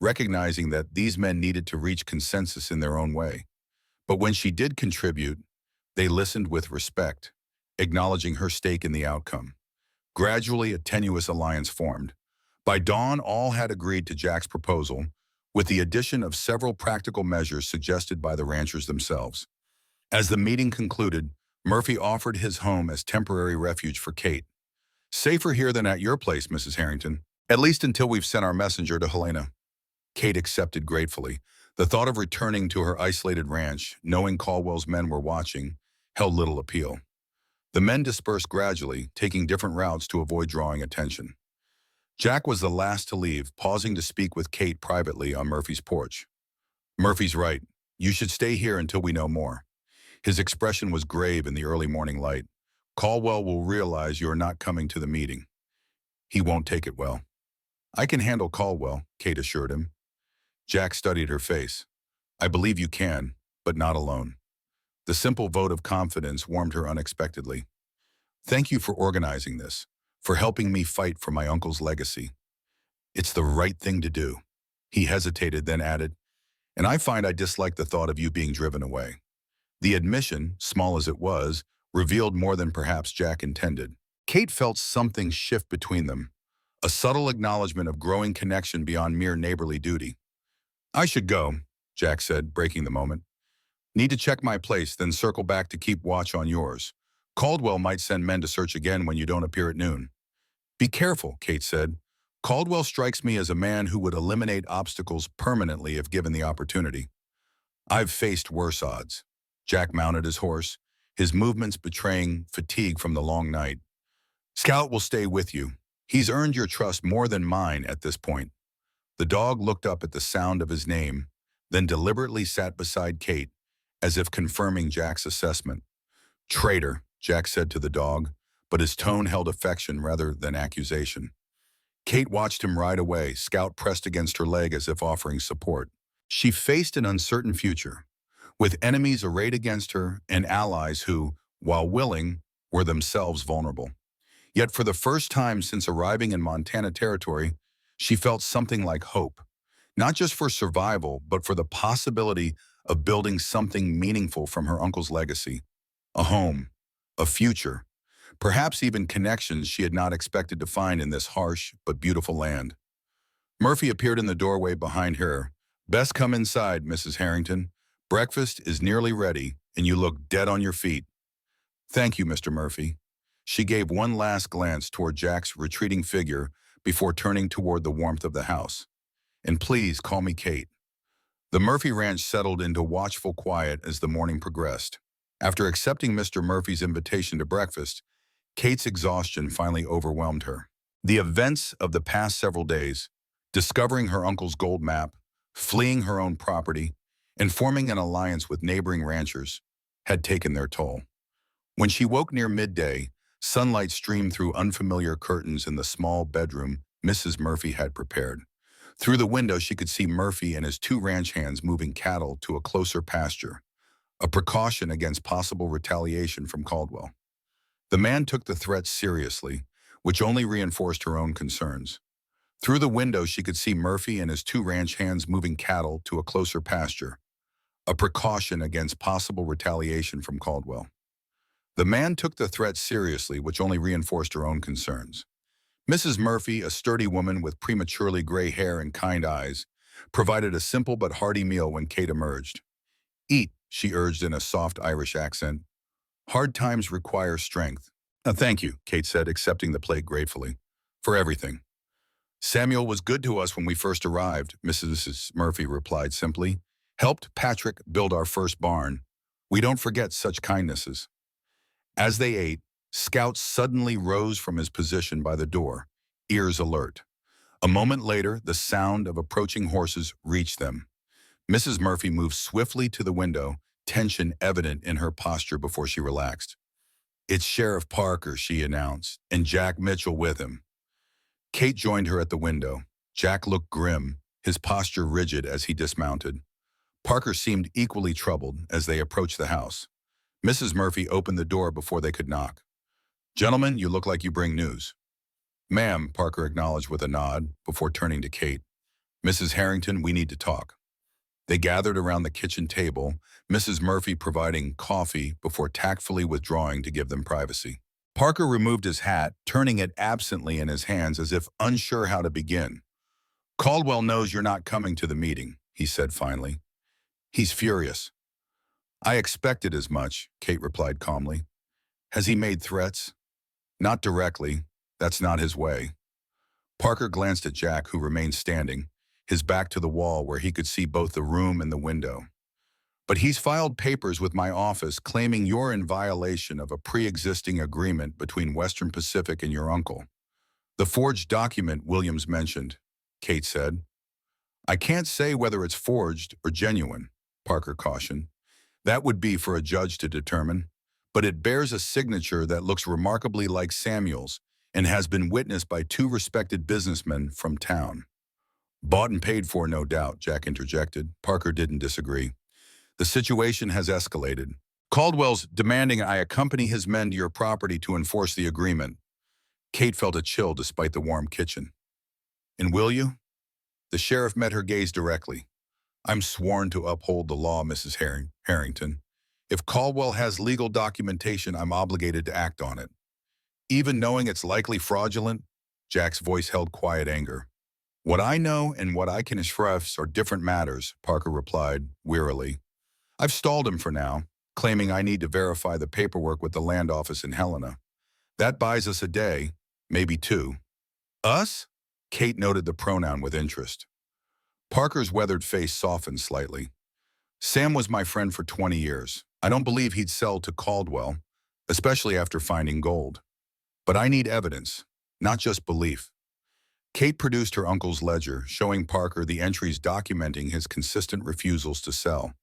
recognizing that these men needed to reach consensus in their own way. But when she did contribute, they listened with respect, acknowledging her stake in the outcome. Gradually, a tenuous alliance formed. By dawn, all had agreed to Jack's proposal, with the addition of several practical measures suggested by the ranchers themselves. As the meeting concluded, Murphy offered his home as temporary refuge for Kate. Safer here than at your place, Mrs. Harrington, at least until we've sent our messenger to Helena. Kate accepted gratefully. The thought of returning to her isolated ranch, knowing Caldwell's men were watching, held little appeal. The men dispersed gradually, taking different routes to avoid drawing attention. Jack was the last to leave, pausing to speak with Kate privately on Murphy's porch. Murphy's right. You should stay here until we know more. His expression was grave in the early morning light. Caldwell will realize you are not coming to the meeting. He won't take it well. I can handle Caldwell, Kate assured him. Jack studied her face. I believe you can, but not alone. The simple vote of confidence warmed her unexpectedly. Thank you for organizing this, for helping me fight for my uncle's legacy. It's the right thing to do. He hesitated, then added, and I find I dislike the thought of you being driven away. The admission, small as it was, revealed more than perhaps Jack intended. Kate felt something shift between them, a subtle acknowledgement of growing connection beyond mere neighborly duty. I should go, Jack said, breaking the moment. Need to check my place, then circle back to keep watch on yours. Caldwell might send men to search again when you don't appear at noon. Be careful, Kate said. Caldwell strikes me as a man who would eliminate obstacles permanently if given the opportunity. I've faced worse odds. Jack mounted his horse, his movements betraying fatigue from the long night. Scout will stay with you. He's earned your trust more than mine at this point. The dog looked up at the sound of his name, then deliberately sat beside Kate, as if confirming Jack's assessment. Traitor, Jack said to the dog, but his tone held affection rather than accusation. Kate watched him ride away, Scout pressed against her leg as if offering support. She faced an uncertain future, with enemies arrayed against her and allies who, while willing, were themselves vulnerable. Yet for the first time since arriving in Montana territory, she felt something like hope, not just for survival, but for the possibility of building something meaningful from her uncle's legacy. A home, a future, perhaps even connections she had not expected to find in this harsh but beautiful land. Murphy appeared in the doorway behind her. Best come inside, Mrs. Harrington. Breakfast is nearly ready, and you look dead on your feet. Thank you, Mr. Murphy. She gave one last glance toward Jack's retreating figure before turning toward the warmth of the house. And please call me Kate. The Murphy ranch settled into watchful quiet as the morning progressed. After accepting Mr. Murphy's invitation to breakfast, Kate's exhaustion finally overwhelmed her. The events of the past several days, discovering her uncle's gold map, fleeing her own property, and forming an alliance with neighboring ranchers, had taken their toll. When she woke near midday, sunlight streamed through unfamiliar curtains in the small bedroom Mrs. Murphy had prepared. Through the window, she could see Murphy and his two ranch hands moving cattle to a closer pasture, a precaution against possible retaliation from Caldwell. The man took the threat seriously, which only reinforced her own concerns. Through the window, she could see Murphy and his two ranch hands moving cattle to a closer pasture, a precaution against possible retaliation from Caldwell. The man took the threat seriously, which only reinforced her own concerns. Mrs. Murphy, a sturdy woman with prematurely gray hair and kind eyes, provided a simple but hearty meal when Kate emerged. Eat, she urged in a soft Irish accent. Hard times require strength. Thank you, Kate said, accepting the plate gratefully. For everything. Samuel was good to us when we first arrived, Mrs. Murphy replied simply. Helped Patrick build our first barn. We don't forget such kindnesses. As they ate, Scout suddenly rose from his position by the door, ears alert. A moment later, the sound of approaching horses reached them. Mrs. Murphy moved swiftly to the window, tension evident in her posture before she relaxed. "It's Sheriff Parker," she announced, "and Jack Mitchell with him." Kate joined her at the window. Jack looked grim, his posture rigid as he dismounted. Parker seemed equally troubled as they approached the house. Mrs. Murphy opened the door before they could knock. "Gentlemen, you look like you bring news." "Ma'am," Parker acknowledged with a nod before turning to Kate. "Mrs. Harrington, we need to talk." They gathered around the kitchen table, Mrs. Murphy providing coffee before tactfully withdrawing to give them privacy. Parker removed his hat, turning it absently in his hands as if unsure how to begin. "Caldwell knows you're not coming to the meeting," he said finally. "He's furious." "I expected as much," Kate replied calmly. "Has he made threats?" "Not directly. That's not his way." Parker glanced at Jack, who remained standing, his back to the wall where he could see both the room and the window. "But he's filed papers with my office claiming you're in violation of a pre-existing agreement between Western Pacific and your uncle." "The forged document Williams mentioned," Kate said. "I can't say whether it's forged or genuine," Parker cautioned. "That would be for a judge to determine. But it bears a signature that looks remarkably like Samuel's and has been witnessed by two respected businessmen from town." "Bought and paid for, no doubt," Jack interjected. Parker didn't disagree. "The situation has escalated. Caldwell's demanding I accompany his men to your property to enforce the agreement." Kate felt a chill despite the warm kitchen. "And will you?" The sheriff met her gaze directly. "I'm sworn to uphold the law, Mrs. Harrington. If Caldwell has legal documentation, I'm obligated to act on it." "Even knowing it's likely fraudulent?" Jack's voice held quiet anger. "What I know and what I can express are different matters," Parker replied, wearily. "I've stalled him for now, claiming I need to verify the paperwork with the land office in Helena. That buys us a day, maybe two." "Us?" Kate noted the pronoun with interest. Parker's weathered face softened slightly. "Sam was my friend for 20 years. I don't believe he'd sell to Caldwell, especially after finding gold. But I need evidence, not just belief." Kate produced her uncle's ledger, showing Parker the entries documenting his consistent refusals to sell.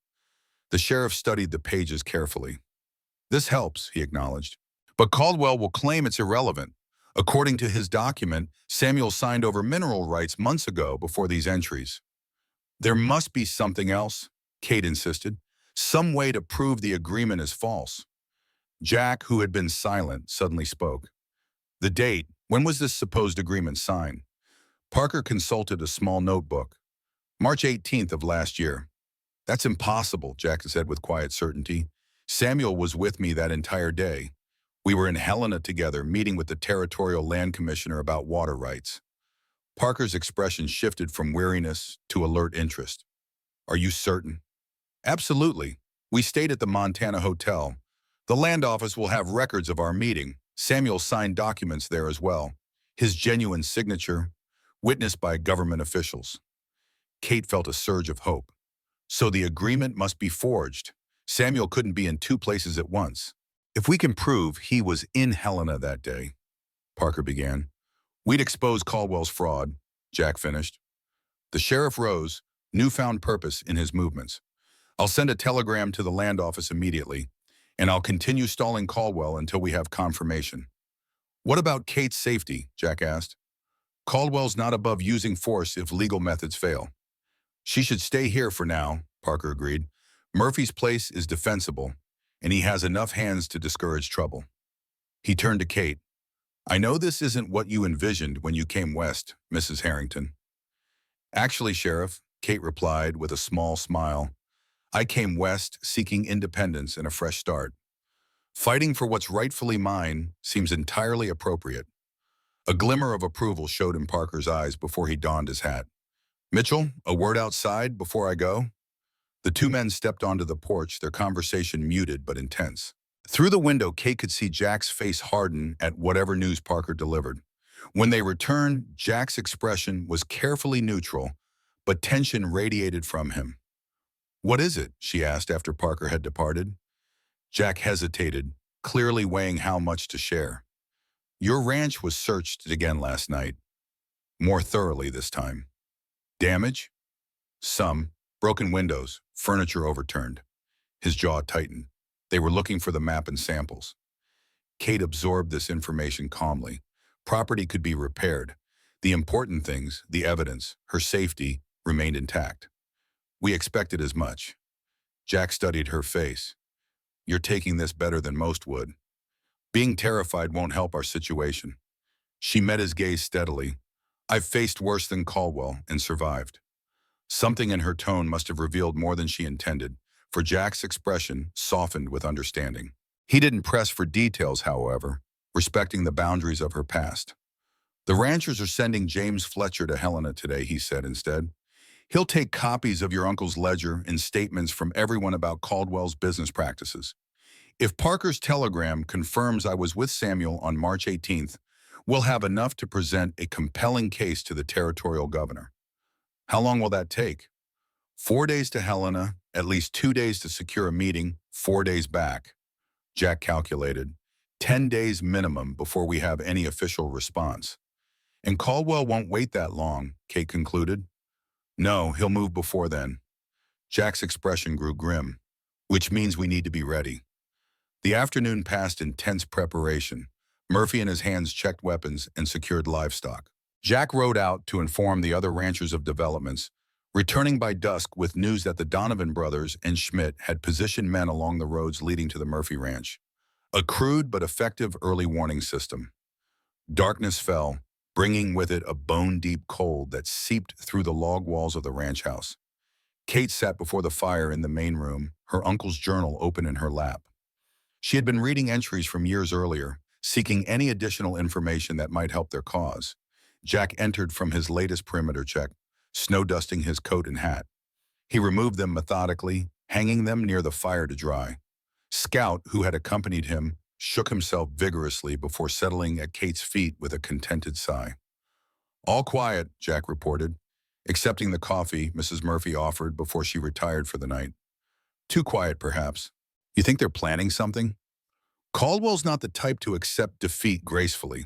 The sheriff studied the pages carefully. "This helps," he acknowledged. "But Caldwell will claim it's irrelevant. According to his document, Samuel signed over mineral rights months ago before these entries." "There must be something else," Kate insisted. "Some way to prove the agreement is false." Jack, who had been silent, suddenly spoke. "The date. When was this supposed agreement signed?" Parker consulted a small notebook. "March 18th of last year." "That's impossible," Jack said with quiet certainty. "Samuel was with me that entire day. We were in Helena together, meeting with the Territorial Land Commissioner about water rights." Parker's expression shifted from weariness to alert interest. "Are you certain?" "Absolutely. We stayed at the Montana Hotel. The land office will have records of our meeting. Samuel signed documents there as well. His genuine signature, witnessed by government officials." Kate felt a surge of hope. So the agreement must be forged. Samuel couldn't be in two places at once. "If we can prove he was in Helena that day," Parker began. "We'd expose Caldwell's fraud," Jack finished. The sheriff rose, newfound purpose in his movements. "I'll send a telegram to the land office immediately, and I'll continue stalling Caldwell until we have confirmation." "What about Kate's safety?" Jack asked. "Caldwell's not above using force if legal methods fail." "She should stay here for now," Parker agreed. "Murphy's place is defensible, and he has enough hands to discourage trouble." He turned to Kate. "I know this isn't what you envisioned when you came west, Mrs. Harrington." "Actually, Sheriff," Kate replied with a small smile, "I came west seeking independence and a fresh start. Fighting for what's rightfully mine seems entirely appropriate." A glimmer of approval showed in Parker's eyes before he donned his hat. "Mitchell, a word outside before I go?" The two men stepped onto the porch, their conversation muted but intense. Through the window, Kate could see Jack's face harden at whatever news Parker delivered. When they returned, Jack's expression was carefully neutral, but tension radiated from him. "What is it?" she asked after Parker had departed. Jack hesitated, clearly weighing how much to share. Your ranch was searched again last night, more thoroughly this time. Damage? Some. Broken windows, furniture overturned. His jaw tightened. They were looking for the map and samples. Kate absorbed this information calmly. Property could be repaired. The important things, the evidence, her safety, remained intact. We expected as much. Jack studied her face. You're taking this better than most would. Being terrified won't help our situation. She met his gaze steadily. I've faced worse than Caldwell and survived. Something in her tone must have revealed more than she intended, for Jack's expression softened with understanding. He didn't press for details, however, respecting the boundaries of her past. The ranchers are sending James Fletcher to Helena today, he said instead. He'll take copies of your uncle's ledger and statements from everyone about Caldwell's business practices. If Parker's telegram confirms I was with Samuel on March 18th, we'll have enough to present a compelling case to the territorial governor. How long will that take? 4 days to Helena, at least 2 days to secure a meeting, 4 days back. Jack calculated. 10 days minimum before we have any official response. And Caldwell won't wait that long, Kate concluded. No, he'll move before then. Jack's expression grew grim, which means we need to be ready. The afternoon passed in tense preparation. Murphy and his hands checked weapons and secured livestock. Jack rode out to inform the other ranchers of developments, returning by dusk with news that the Donovan brothers and Schmidt had positioned men along the roads leading to the Murphy ranch. A crude but effective early warning system. Darkness fell, bringing with it a bone-deep cold that seeped through the log walls of the ranch house. Kate sat before the fire in the main room, her uncle's journal open in her lap. She had been reading entries from years earlier, seeking any additional information that might help their cause. Jack entered from his latest perimeter check, snow-dusting his coat and hat. He removed them methodically, hanging them near the fire to dry. Scout, who had accompanied him, shook himself vigorously before settling at Kate's feet with a contented sigh. All quiet, Jack reported, accepting the coffee Mrs. Murphy offered before she retired for the night. Too quiet, perhaps. You think they're planning something? Caldwell's not the type to accept defeat gracefully.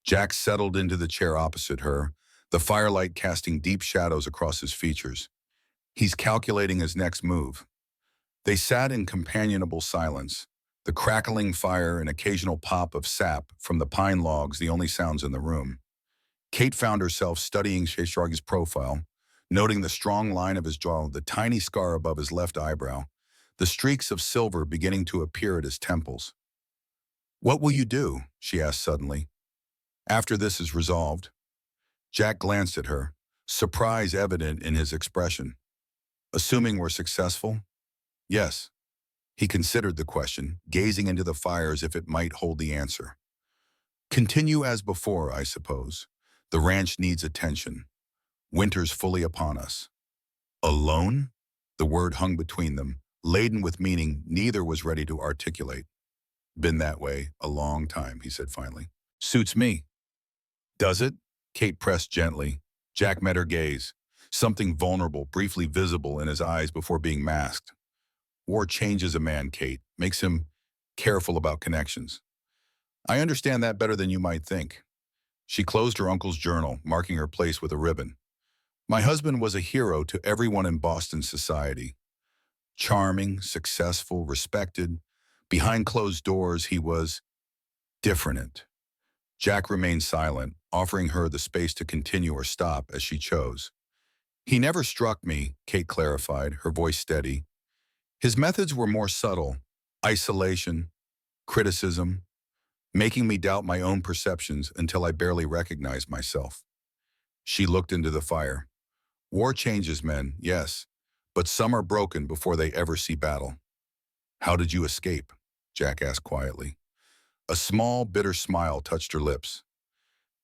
Jack settled into the chair opposite her, the firelight casting deep shadows across his features. He's calculating his next move. They sat in companionable silence, the crackling fire and occasional pop of sap from the pine logs the only sounds in the room. Kate found herself studying Sheshargi's profile, noting the strong line of his jaw, the tiny scar above his left eyebrow, the streaks of silver beginning to appear at his temples. What will you do? She asked suddenly. After this is resolved. Jack glanced at her, surprise evident in his expression. Assuming we're successful? Yes. He considered the question, gazing into the fire as if it might hold the answer. Continue as before, I suppose. The ranch needs attention. Winter's fully upon us. Alone? The word hung between them, laden with meaning neither was ready to articulate. Been that way a long time, he said finally. Suits me. Does it? Kate pressed gently. Jack met her gaze, something vulnerable briefly visible in his eyes before being masked. War changes a man, Kate, makes him careful about connections. I understand that better than you might think. She closed her uncle's journal, marking her place with a ribbon. My husband was a hero to everyone in Boston society. Charming, successful, respected. Behind closed doors, he was different. Jack remained silent, offering her the space to continue or stop as she chose. He never struck me, Kate clarified, her voice steady. His methods were more subtle, isolation, criticism, making me doubt my own perceptions until I barely recognized myself. She looked into the fire. War changes men, yes, but some are broken before they ever see battle. How did you escape? Jack asked quietly. A small, bitter smile touched her lips.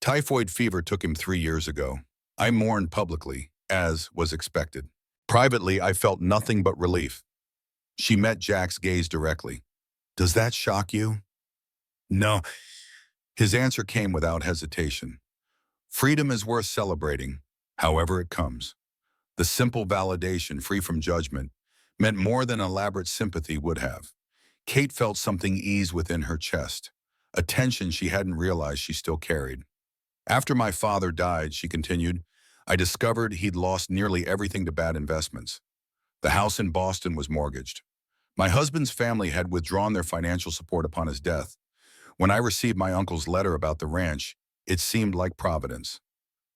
Typhoid fever took him 3 years ago. I mourned publicly, as was expected. Privately, I felt nothing but relief. She met Jack's gaze directly. Does that shock you? No. His answer came without hesitation. Freedom is worth celebrating, however it comes. The simple validation, free from judgment, meant more than elaborate sympathy would have. Kate felt something ease within her chest, a tension she hadn't realized she still carried. After my father died, she continued, I discovered he'd lost nearly everything to bad investments. The house in Boston was mortgaged. My husband's family had withdrawn their financial support upon his death. When I received my uncle's letter about the ranch, it seemed like Providence.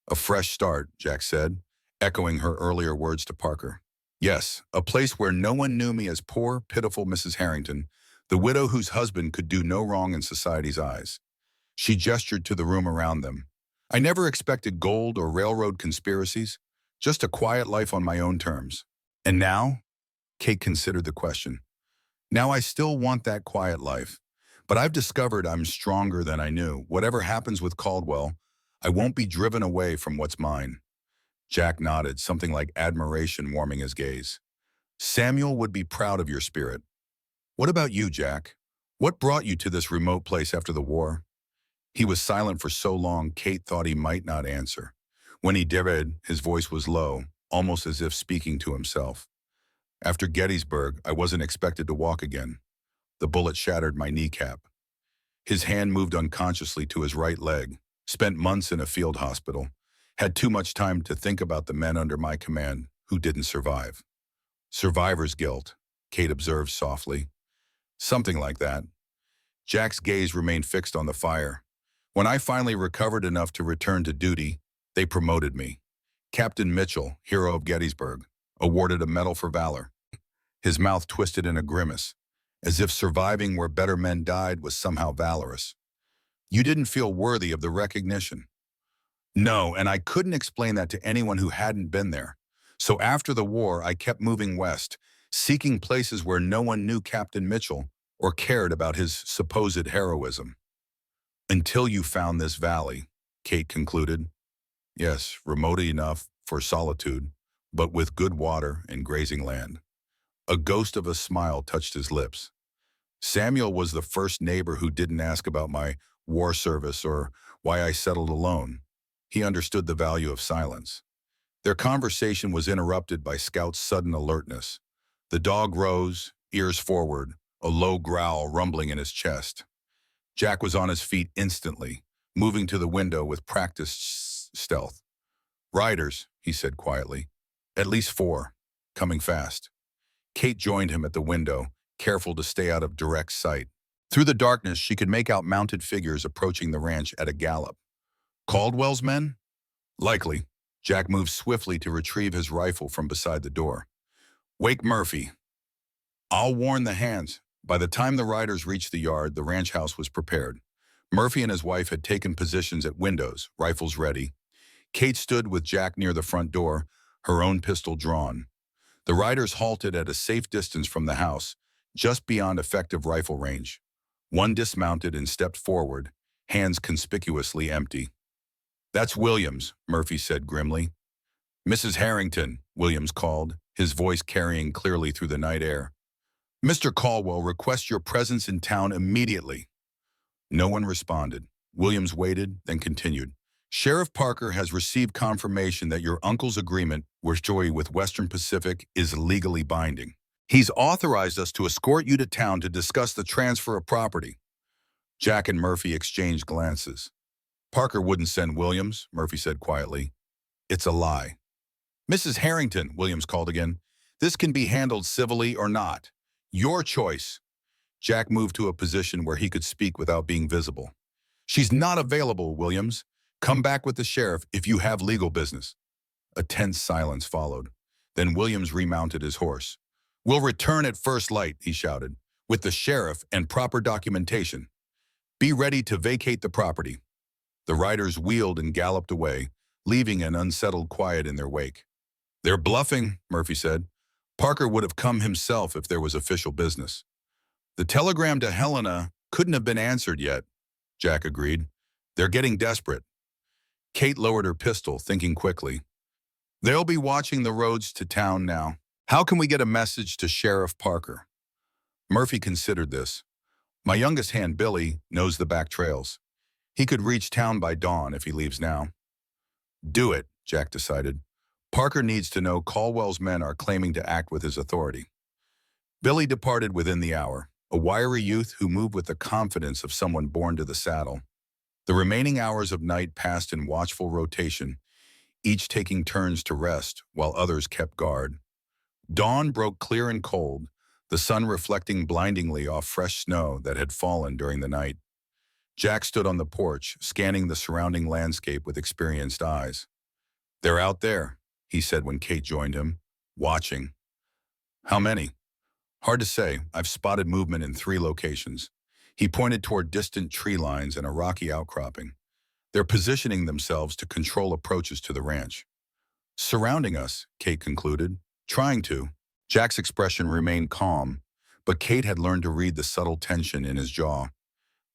A fresh start, Jack said, echoing her earlier words to Parker. Yes, a place where no one knew me as poor, pitiful Mrs. Harrington, the widow whose husband could do no wrong in society's eyes. She gestured to the room around them. I never expected gold or railroad conspiracies, just a quiet life on my own terms. And now? Kate considered the question. Now I still want that quiet life, but I've discovered I'm stronger than I knew. Whatever happens with Caldwell, I won't be driven away from what's mine. Jack nodded, something like admiration warming his gaze. Samuel would be proud of your spirit. What about you, Jack? What brought you to this remote place after the war? He was silent for so long, Kate thought he might not answer. When he did, his voice was low, almost as if speaking to himself. After Gettysburg, I wasn't expected to walk again. The bullet shattered my kneecap. His hand moved unconsciously to his right leg. Spent months in a field hospital. Had too much time to think about the men under my command who didn't survive. Survivor's guilt, Kate observed softly. Something like that. Jack's gaze remained fixed on the fire. When I finally recovered enough to return to duty, they promoted me. Captain Mitchell, hero of Gettysburg, awarded a medal for valor. His mouth twisted in a grimace, as if surviving where better men died was somehow valorous. You didn't feel worthy of the recognition. No, and I couldn't explain that to anyone who hadn't been there. So after the war, I kept moving west, seeking places where no one knew Captain Mitchell or cared about his supposed heroism. Until you found this valley, Kate concluded. Yes, remote enough for solitude, but with good water and grazing land. A ghost of a smile touched his lips. Samuel was the first neighbor who didn't ask about my war service or why I settled alone. He understood the value of silence. Their conversation was interrupted by Scout's sudden alertness. The dog rose, ears forward, a low growl rumbling in his chest. Jack was on his feet instantly, moving to the window with practiced stealth. Riders, he said quietly. At least 4, coming fast. Kate joined him at the window, careful to stay out of direct sight. Through the darkness, she could make out mounted figures approaching the ranch at a gallop. Caldwell's men? Likely. Jack moved swiftly to retrieve his rifle from beside the door. Wake Murphy. I'll warn the hands. By the time the riders reached the yard, the ranch house was prepared. Murphy and his wife had taken positions at windows, rifles ready. Kate stood with Jack near the front door, her own pistol drawn. The riders halted at a safe distance from the house, just beyond effective rifle range. One dismounted and stepped forward, hands conspicuously empty. That's Williams, Murphy said grimly. Mrs. Harrington, Williams called, his voice carrying clearly through the night air. Mr. Caldwell requests your presence in town immediately. No one responded. Williams waited, then continued. Sheriff Parker has received confirmation that your uncle's agreement with Western Pacific is legally binding. He's authorized us to escort you to town to discuss the transfer of property. Jack and Murphy exchanged glances. Parker wouldn't send Williams, Murphy said quietly. It's a lie. Mrs. Harrington, Williams called again. This can be handled civilly or not. Your choice. Jack moved to a position where he could speak without being visible. She's not available, Williams. Come back with the sheriff if you have legal business. A tense silence followed. Then Williams remounted his horse. We'll return at first light, he shouted, with the sheriff and proper documentation. Be ready to vacate the property. The riders wheeled and galloped away, leaving an unsettled quiet in their wake. They're bluffing, Murphy said. Parker would have come himself if there was official business. The telegram to Helena couldn't have been answered yet, Jack agreed. They're getting desperate. Kate lowered her pistol, thinking quickly. They'll be watching the roads to town now. How can we get a message to Sheriff Parker? Murphy considered this. My youngest hand, Billy, knows the back trails. He could reach town by dawn if he leaves now. Do it, Jack decided. Parker needs to know Caldwell's men are claiming to act with his authority. Billy departed within the hour. a wiry youth who moved with the confidence of someone born to the saddle. The remaining hours of night passed in watchful rotation, each taking turns to rest while others kept guard. Dawn broke clear and cold, the sun reflecting blindingly off fresh snow that had fallen during the night. Jack stood on the porch, scanning the surrounding landscape with experienced eyes. "They're out there," he said when Kate joined him, watching. "How many?" "Hard to say. I've spotted movement in 3 locations." He pointed toward distant tree lines and a rocky outcropping. "They're positioning themselves to control approaches to the ranch." "Surrounding us," Kate concluded. "Trying to." Jack's expression remained calm, but Kate had learned to read the subtle tension in his jaw.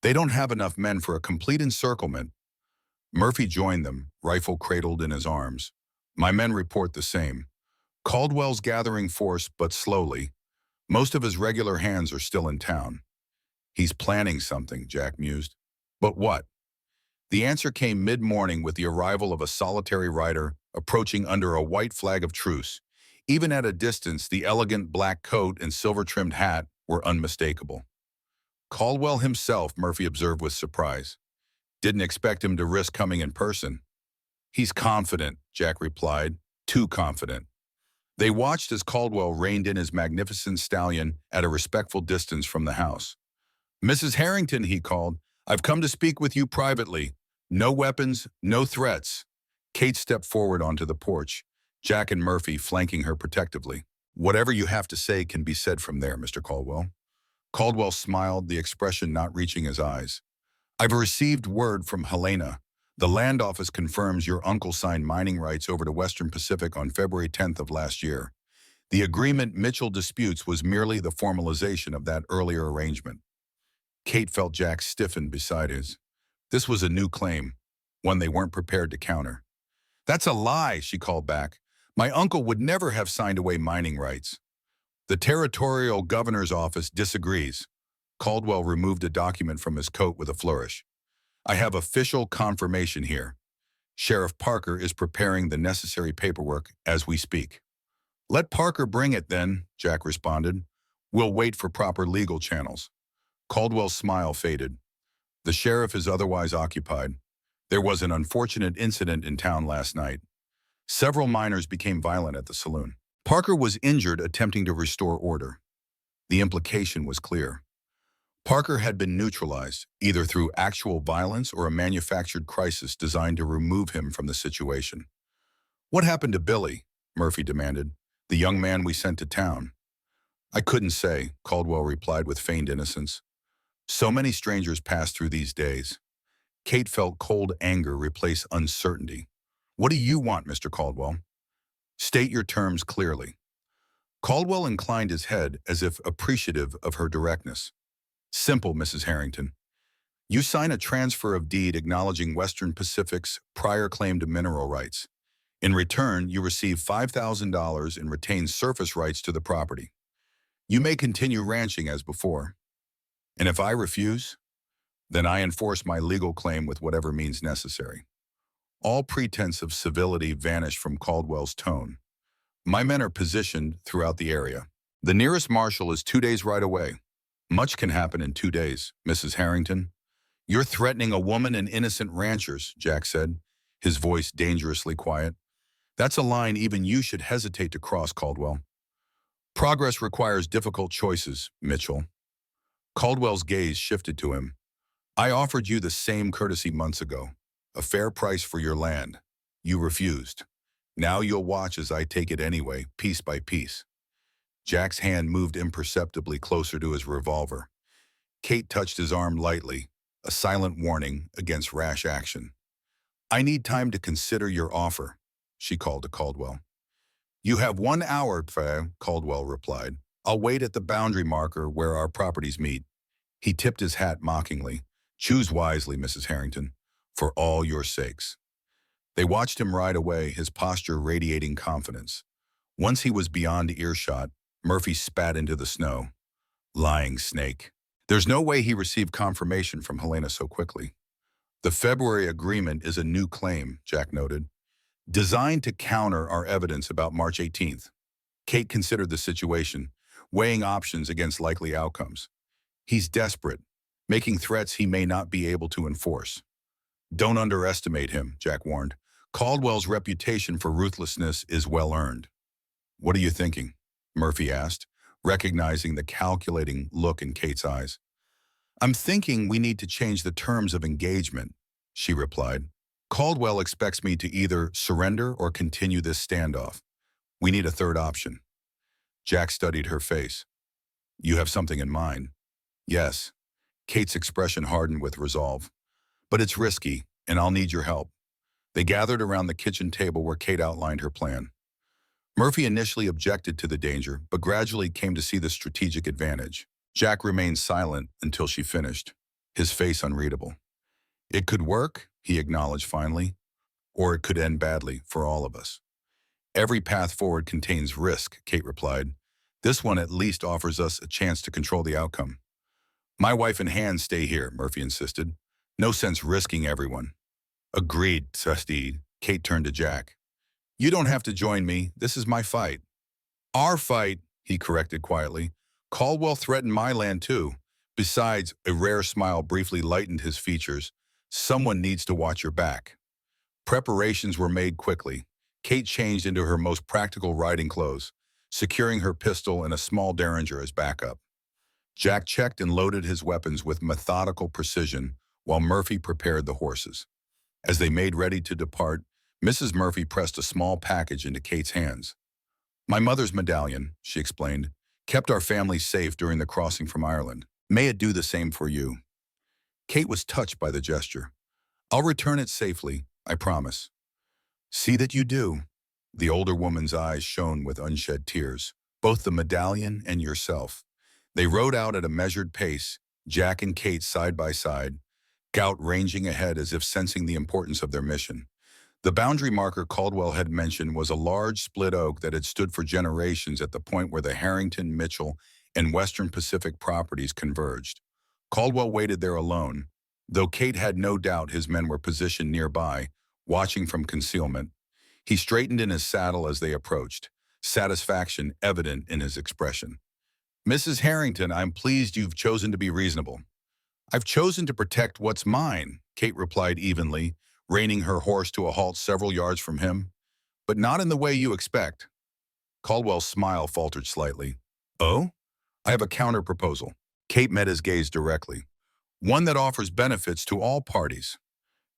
"They don't have enough men for a complete encirclement." Murphy joined them, rifle cradled in his arms. "My men report the same. Caldwell's gathering force, but slowly. Most of his regular hands are still in town." "He's planning something," Jack mused. "But what?" The answer came mid-morning with the arrival of a solitary rider approaching under a white flag of truce. Even at a distance, the elegant black coat and silver-trimmed hat were unmistakable. "Caldwell himself," Murphy observed with surprise. "Didn't expect him to risk coming in person." "He's confident," Jack replied. "Too confident." They watched as Caldwell reined in his magnificent stallion at a respectful distance from the house. "Mrs. Harrington," he called, "I've come to speak with you privately. No weapons, no threats." Kate stepped forward onto the porch, Jack and Murphy flanking her protectively. "Whatever you have to say can be said from there, Mr. Caldwell." Caldwell smiled, the expression not reaching his eyes. "I've received word from Helena. The land office confirms your uncle signed mining rights over to Western Pacific on February 10th of last year. The agreement Mitchell disputes was merely the formalization of that earlier arrangement." Kate felt Jack stiffen beside his. This was a new claim, one they weren't prepared to counter. "That's a lie," she called back. "My uncle would never have signed away mining rights." "The territorial governor's office disagrees." Caldwell removed a document from his coat with a flourish. "I have official confirmation here. Sheriff Parker is preparing the necessary paperwork as we speak." "Let Parker bring it then," Jack responded. "We'll wait for proper legal channels." Caldwell's smile faded. "The sheriff is otherwise occupied. There was an unfortunate incident in town last night. Several miners became violent at the saloon. Parker was injured attempting to restore order." The implication was clear. Parker had been neutralized, either through actual violence or a manufactured crisis designed to remove him from the situation. "What happened to Billy?" Murphy demanded. "The young man we sent to town." "I couldn't say," Caldwell replied with feigned innocence. "So many strangers pass through these days." Kate felt cold anger replace uncertainty. "What do you want, Mr. Caldwell?" "State your terms clearly." Caldwell inclined his head as if appreciative of her directness. "Simple, Mrs. Harrington. You sign a transfer of deed acknowledging Western Pacific's prior claim to mineral rights. In return, you receive $5,000 and retain surface rights to the property. You may continue ranching as before. And if I refuse, then I enforce my legal claim with whatever means necessary." All pretense of civility vanished from Caldwell's tone. "My men are positioned throughout the area. The nearest marshal is 2 days right away. Much can happen in 2 days, Mrs. Harrington." "You're threatening a woman and innocent ranchers," Jack said, his voice dangerously quiet. "That's a line even you should hesitate to cross, Caldwell." "Progress requires difficult choices, Mitchell." Caldwell's gaze shifted to him. "I offered you the same courtesy months ago. A fair price for your land. You refused. Now you'll watch as I take it anyway, piece by piece." Jack's hand moved imperceptibly closer to his revolver. Kate touched his arm lightly, a silent warning against rash action. "I need time to consider your offer," she called to Caldwell. "You have 1 hour, Caldwell replied. "I'll wait at the boundary marker where our properties meet." He tipped his hat mockingly. "Choose wisely, Mrs. Harrington, for all your sakes." They watched him ride away, his posture radiating confidence. Once he was beyond earshot, Murphy spat into the snow. Lying snake. There's no way he received confirmation from Helena so quickly. "The February agreement is a new claim," Jack noted, "designed to counter our evidence about March 18th. Kate considered the situation, weighing options against likely outcomes. He's desperate, making threats he may not be able to enforce. Don't underestimate him, Jack warned. Caldwell's reputation for ruthlessness is well earned. What are you thinking? Murphy asked, recognizing the calculating look in Kate's eyes. I'm thinking we need to change the terms of engagement, she replied. Caldwell expects me to either surrender or continue this standoff. We need a third option. Jack studied her face. You have something in mind? Yes. Kate's expression hardened with resolve. But it's risky, and I'll need your help. They gathered around the kitchen table where Kate outlined her plan. Murphy initially objected to the danger, but gradually came to see the strategic advantage. Jack remained silent until she finished, his face unreadable. It could work, he acknowledged finally, or it could end badly for all of us. Every path forward contains risk, Kate replied. This one at least offers us a chance to control the outcome. My wife and Hans stay here, Murphy insisted. No sense risking everyone. Agreed, Sustee. Kate turned to Jack. You don't have to join me. This is my fight. Our fight, he corrected quietly. Caldwell threatened my land too. Besides, a rare smile briefly lightened his features. Someone needs to watch your back. Preparations were made quickly. Kate changed into her most practical riding clothes, securing her pistol and a small derringer as backup. Jack checked and loaded his weapons with methodical precision while Murphy prepared the horses. As they made ready to depart, Mrs. Murphy pressed a small package into Kate's hands. My mother's medallion, she explained, kept our family safe during the crossing from Ireland. May it do the same for you. Kate was touched by the gesture. I'll return it safely, I promise. See that you do. The older woman's eyes shone with unshed tears, both the medallion and yourself. They rode out at a measured pace, Jack and Kate side by side, Gout ranging ahead as if sensing the importance of their mission. The boundary marker Caldwell had mentioned was a large split oak that had stood for generations at the point where the Harrington, Mitchell, and Western Pacific properties converged. Caldwell waited there alone, though Kate had no doubt his men were positioned nearby, watching from concealment. He straightened in his saddle as they approached, satisfaction evident in his expression. Mrs. Harrington, I'm pleased you've chosen to be reasonable. I've chosen to protect what's mine, Kate replied evenly, reining her horse to a halt several yards from him. But not in the way you expect. Caldwell's smile faltered slightly. Oh? I have a counter-proposal. Kate met his gaze directly. One that offers benefits to all parties.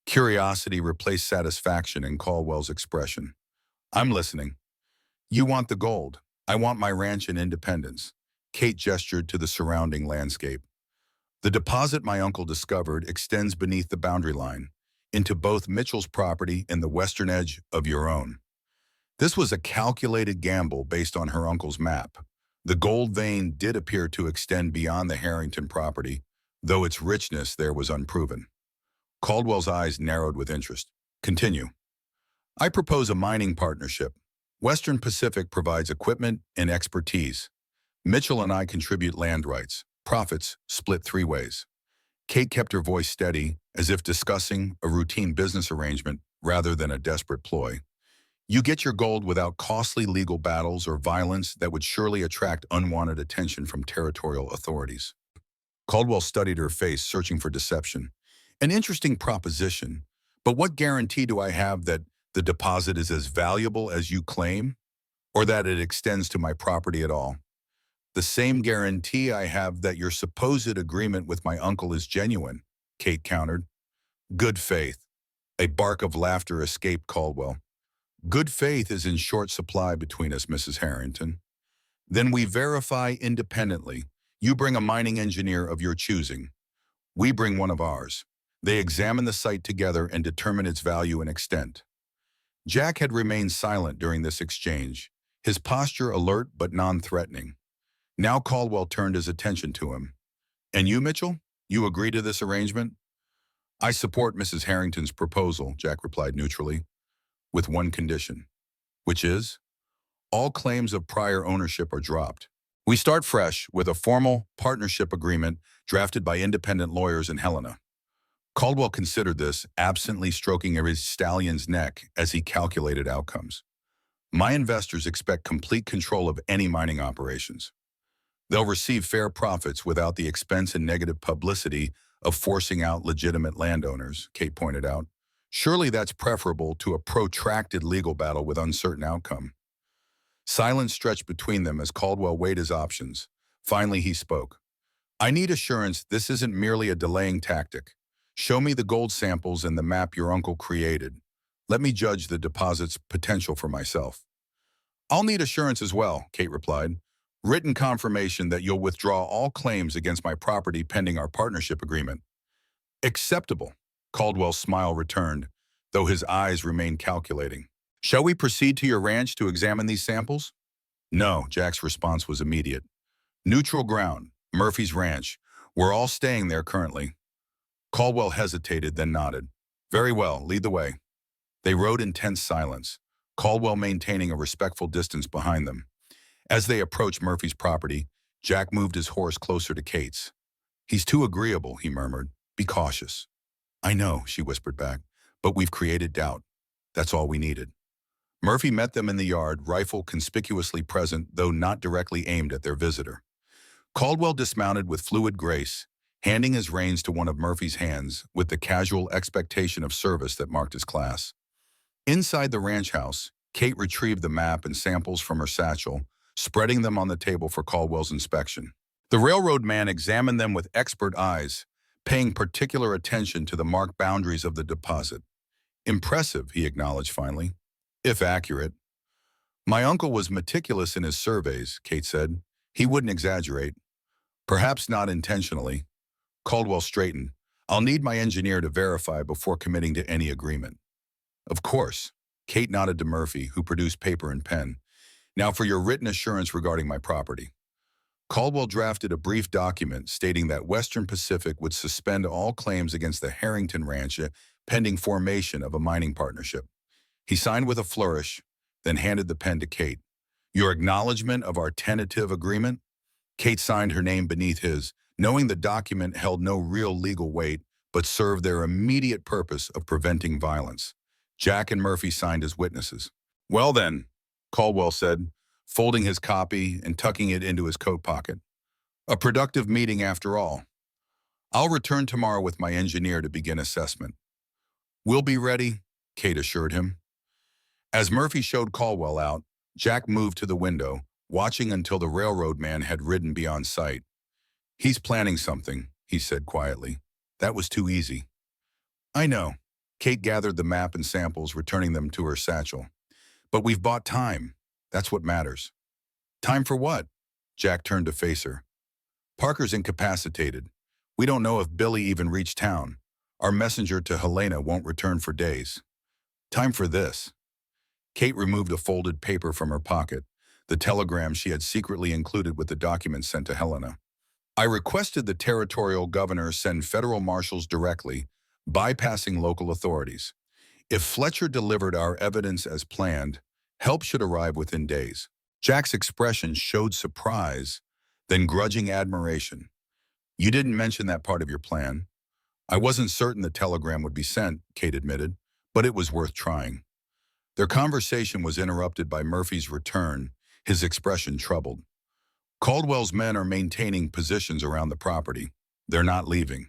Curiosity replaced satisfaction in Caldwell's expression. I'm listening. You want the gold. I want my ranch and independence. Kate gestured to the surrounding landscape. The deposit my uncle discovered extends beneath the boundary line, into both Mitchell's property and the western edge of your own. This was a calculated gamble based on her uncle's map. The gold vein did appear to extend beyond the Harrington property, though its richness there was unproven. Caldwell's eyes narrowed with interest. Continue. I propose a mining partnership. Western Pacific provides equipment and expertise. Mitchell and I contribute land rights. Profits split 3 ways. Kate kept her voice steady, as if discussing a routine business arrangement rather than a desperate ploy. You get your gold without costly legal battles or violence that would surely attract unwanted attention from territorial authorities. Caldwell studied her face, searching for deception. An interesting proposition, but what guarantee do I have that the deposit is as valuable as you claim, or that it extends to my property at all? The same guarantee I have that your supposed agreement with my uncle is genuine, Kate countered. Good faith. A bark of laughter escaped Caldwell. Good faith is in short supply between us, Mrs. Harrington. Then we verify independently. You bring a mining engineer of your choosing. We bring one of ours. They examine the site together and determine its value and extent. Jack had remained silent during this exchange, his posture alert but non-threatening. Now Caldwell turned his attention to him. And you, Mitchell? You agree to this arrangement? I support Mrs. Harrington's proposal, Jack replied neutrally, with one condition, which is, all claims of prior ownership are dropped. We start fresh with a formal partnership agreement drafted by independent lawyers in Helena. Caldwell considered this, absently stroking his stallion's neck as he calculated outcomes. My investors expect complete control of any mining operations. They'll receive fair profits without the expense and negative publicity of forcing out legitimate landowners, Kate pointed out. Surely that's preferable to a protracted legal battle with uncertain outcome. Silence stretched between them as Caldwell weighed his options. Finally, he spoke. I need assurance this isn't merely a delaying tactic. Show me the gold samples and the map your uncle created. Let me judge the deposit's potential for myself. I'll need assurance as well, Kate replied. Written confirmation that you'll withdraw all claims against my property pending our partnership agreement. Acceptable. Caldwell's smile returned, though his eyes remained calculating. Shall we proceed to your ranch to examine these samples? No, Jack's response was immediate. Neutral ground, Murphy's ranch. We're all staying there currently. Caldwell hesitated, then nodded. Very well, lead the way. They rode in tense silence, Caldwell maintaining a respectful distance behind them. As they approached Murphy's property, Jack moved his horse closer to Kate's. He's too agreeable, he murmured. Be cautious. I know, she whispered back, but we've created doubt. That's all we needed. Murphy met them in the yard, rifle conspicuously present, though not directly aimed at their visitor. Caldwell dismounted with fluid grace, handing his reins to one of Murphy's hands with the casual expectation of service that marked his class. Inside the ranch house, Kate retrieved the map and samples from her satchel, spreading them on the table for Caldwell's inspection. The railroad man examined them with expert eyes, paying particular attention to the marked boundaries of the deposit. Impressive, he acknowledged finally, if accurate. My uncle was meticulous in his surveys, Kate said. He wouldn't exaggerate. Perhaps not intentionally. Caldwell straightened. I'll need my engineer to verify before committing to any agreement. Of course. Kate nodded to Murphy, who produced paper and pen. Now for your written assurance regarding my property. Caldwell drafted a brief document stating that Western Pacific would suspend all claims against the Harrington Ranch pending formation of a mining partnership. He signed with a flourish, then handed the pen to Kate. Your acknowledgement of our tentative agreement? Kate signed her name beneath his, knowing the document held no real legal weight, but served their immediate purpose of preventing violence. Jack and Murphy signed as witnesses. Well then, Caldwell said, folding his copy and tucking it into his coat pocket. A productive meeting after all. I'll return tomorrow with my engineer to begin assessment. We'll be ready, Kate assured him. As Murphy showed Caldwell out, Jack moved to the window, watching until the railroad man had ridden beyond sight. He's planning something, he said quietly. That was too easy. I know. Kate gathered the map and samples, returning them to her satchel. But we've bought time. That's what matters. Time for what? Jack turned to face her. Parker's incapacitated. We don't know if Billy even reached town. Our messenger to Helena won't return for days. Time for this. Kate removed a folded paper from her pocket, the telegram she had secretly included with the documents sent to Helena. I requested the territorial governor send federal marshals directly, bypassing local authorities. If Fletcher delivered our evidence as planned, help should arrive within days. Jack's expression showed surprise, then grudging admiration. You didn't mention that part of your plan. I wasn't certain the telegram would be sent, Kate admitted, but it was worth trying. Their conversation was interrupted by Murphy's return, his expression troubled. Caldwell's men are maintaining positions around the property. They're not leaving.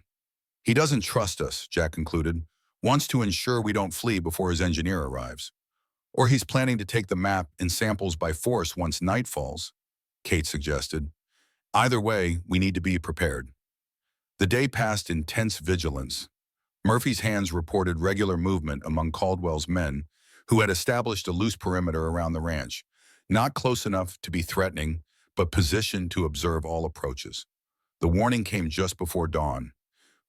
He doesn't trust us, Jack concluded, wants to ensure we don't flee before his engineer arrives. Or he's planning to take the map and samples by force once night falls, Kate suggested. Either way, we need to be prepared. The day passed in tense vigilance. Murphy's hands reported regular movement among Caldwell's men, who had established a loose perimeter around the ranch, not close enough to be threatening, but positioned to observe all approaches. The warning came just before dawn.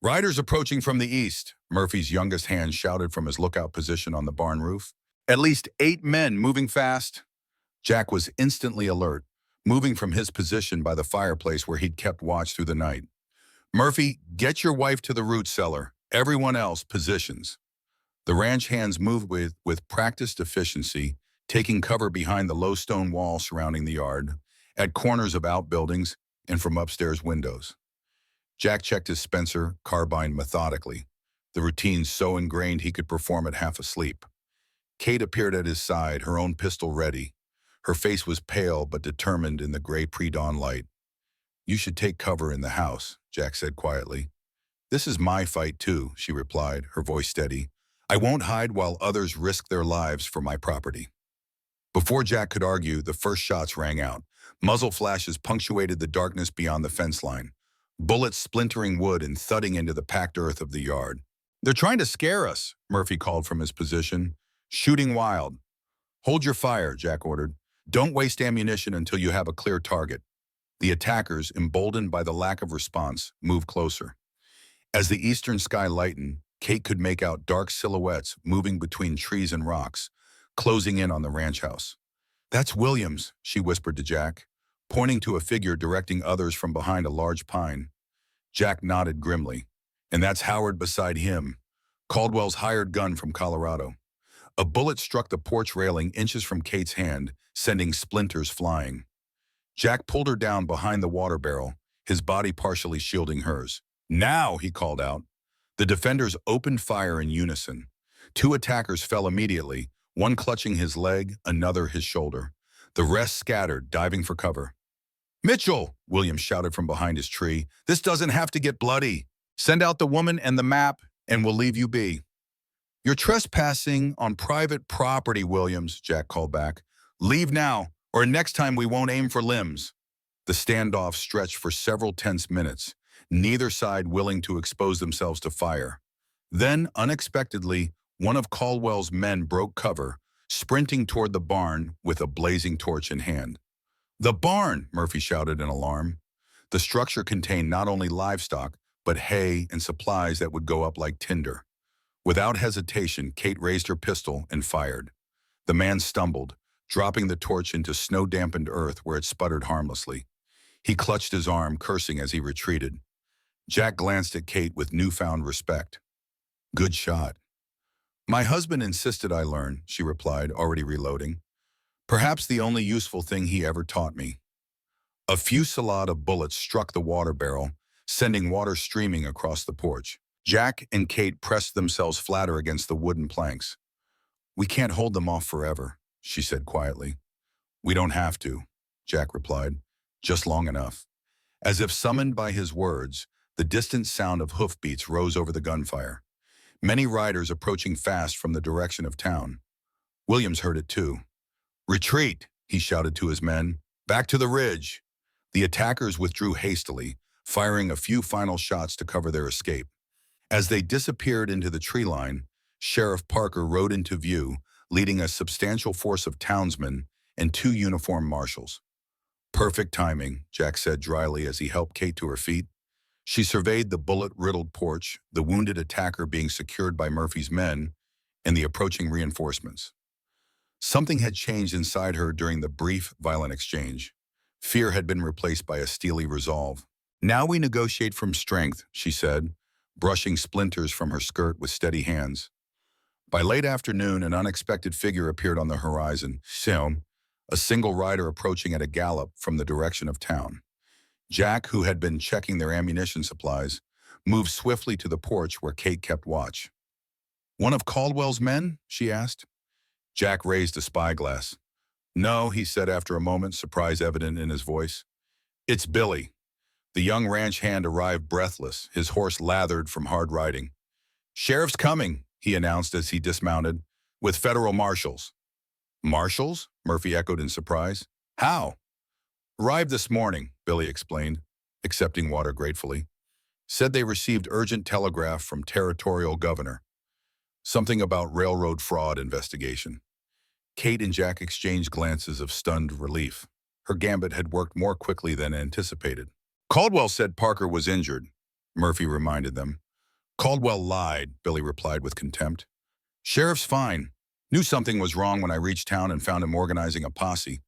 Riders approaching from the east, Murphy's youngest hand shouted from his lookout position on the barn roof. At least 8 men moving fast. Jack was instantly alert, moving from his position by the fireplace where he'd kept watch through the night. Murphy, get your wife to the root cellar. Everyone else, positions. The ranch hands moved with practiced efficiency, taking cover behind the low stone wall surrounding the yard, at corners of outbuildings, and from upstairs windows. Jack checked his Spencer carbine methodically, the routine so ingrained he could perform it half asleep. Kate appeared at his side, her own pistol ready. Her face was pale but determined in the gray pre-dawn light. You should take cover in the house, Jack said quietly. This is my fight too, she replied, her voice steady. I won't hide while others risk their lives for my property. Before Jack could argue, the first shots rang out. Muzzle flashes punctuated the darkness beyond the fence line, bullets splintering wood and thudding into the packed earth of the yard. They're trying to scare us, Murphy called from his position. Shooting wild. Hold your fire, Jack ordered. Don't waste ammunition until you have a clear target. The attackers, emboldened by the lack of response, moved closer. As the eastern sky lightened, Kate could make out dark silhouettes moving between trees and rocks, closing in on the ranch house. That's Williams, she whispered to Jack, pointing to a figure directing others from behind a large pine. Jack nodded grimly. And that's Howard beside him, Caldwell's hired gun from Colorado. A bullet struck the porch railing inches from Kate's hand, sending splinters flying. Jack pulled her down behind the water barrel, his body partially shielding hers. Now, he called out. The defenders opened fire in unison. Two attackers fell immediately, one clutching his leg, another his shoulder. The rest scattered, diving for cover. Mitchell, Williams shouted from behind his tree, this doesn't have to get bloody. Send out the woman and the map, and we'll leave you be. You're trespassing on private property, Williams, Jack called back. Leave now, or next time we won't aim for limbs. The standoff stretched for several tense minutes, neither side willing to expose themselves to fire. Then, unexpectedly, one of Caldwell's men broke cover, sprinting toward the barn with a blazing torch in hand. The barn, Murphy shouted in alarm. The structure contained not only livestock, but hay and supplies that would go up like tinder. Without hesitation, Kate raised her pistol and fired. The man stumbled, dropping the torch into snow-dampened earth where it sputtered harmlessly. He clutched his arm, cursing as he retreated. Jack glanced at Kate with newfound respect. Good shot. My husband insisted I learn, she replied, already reloading. Perhaps the only useful thing he ever taught me. A fusillade of bullets struck the water barrel, sending water streaming across the porch. Jack and Kate pressed themselves flatter against the wooden planks. We can't hold them off forever, she said quietly. We don't have to, Jack replied, just long enough. As if summoned by his words, the distant sound of hoofbeats rose over the gunfire. Many riders approaching fast from the direction of town. Williams heard it too. Retreat, he shouted to his men. Back to the ridge. The attackers withdrew hastily, firing a few final shots to cover their escape. As they disappeared into the tree line, Sheriff Parker rode into view, leading a substantial force of townsmen and two uniformed marshals. Perfect timing, Jack said dryly as he helped Kate to her feet. She surveyed the bullet-riddled porch, the wounded attacker being secured by Murphy's men, and the approaching reinforcements. Something had changed inside her during the brief, violent exchange. Fear had been replaced by a steely resolve. Now we negotiate from strength, she said, brushing splinters from her skirt with steady hands. By late afternoon, an unexpected figure appeared on the horizon. Soon, a single rider approaching at a gallop from the direction of town. Jack, who had been checking their ammunition supplies, moved swiftly to the porch where Kate kept watch. One of Caldwell's men? She asked. Jack raised a spyglass. No, he said after a moment, surprise evident in his voice. It's Billy. The young ranch hand arrived breathless, his horse lathered from hard riding. Sheriff's coming, he announced as he dismounted, with federal marshals. Marshals? Murphy echoed in surprise. How? Arrived this morning, Billy explained, accepting water gratefully. Said they received urgent telegraph from territorial governor. Something about railroad fraud investigation. Kate and Jack exchanged glances of stunned relief. Her gambit had worked more quickly than anticipated. Caldwell said Parker was injured, Murphy reminded them. Caldwell lied, Billy replied with contempt. Sheriff's fine. Knew something was wrong when I reached town and found him organizing a posse.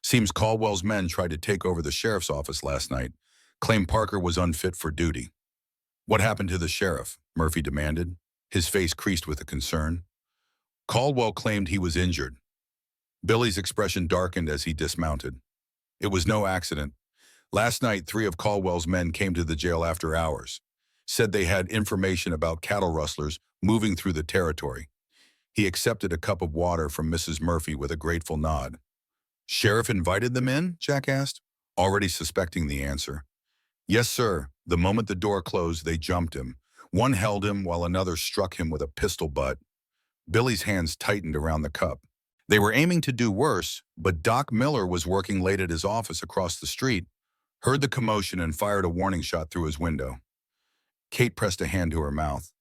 Seems Caldwell's men tried to take over the sheriff's office last night, claimed Parker was unfit for duty. What happened to the sheriff? Murphy demanded, his face creased with concern. Caldwell claimed he was injured. Billy's expression darkened as he dismounted. It was no accident. Last night, 3 of Caldwell's men came to the jail after hours, said they had information about cattle rustlers moving through the territory. He accepted a cup of water from Mrs. Murphy with a grateful nod. Sheriff invited them in? Jack asked, already suspecting the answer. Yes, sir. The moment the door closed, they jumped him. One held him while another struck him with a pistol butt. Billy's hands tightened around the cup. They were aiming to do worse, but Doc Miller was working late at his office across the street, heard the commotion and fired a warning shot through his window. Kate pressed a hand to her mouth.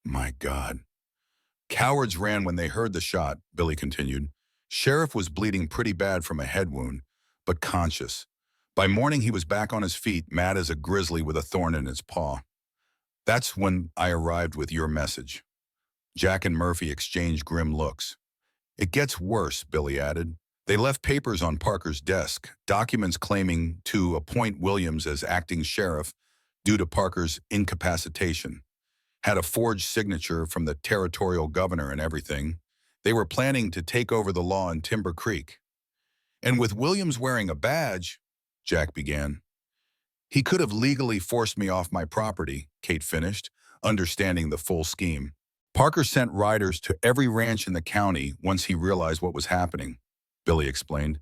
My God. Cowards ran when they heard the shot, Billy continued. Sheriff was bleeding pretty bad from a head wound, but conscious. By morning, he was back on his feet, mad as a grizzly with a thorn in its paw. That's when I arrived with your message. Jack and Murphy exchanged grim looks. It gets worse, Billy added. They left papers on Parker's desk, documents claiming to appoint Williams as acting sheriff due to Parker's incapacitation. Had a forged signature from the territorial governor and everything. They were planning to take over the law in Timber Creek. And with Williams wearing a badge, Jack began. He could have legally forced me off my property, Kate finished, understanding the full scheme. Parker sent riders to every ranch in the county once he realized what was happening, Billy explained.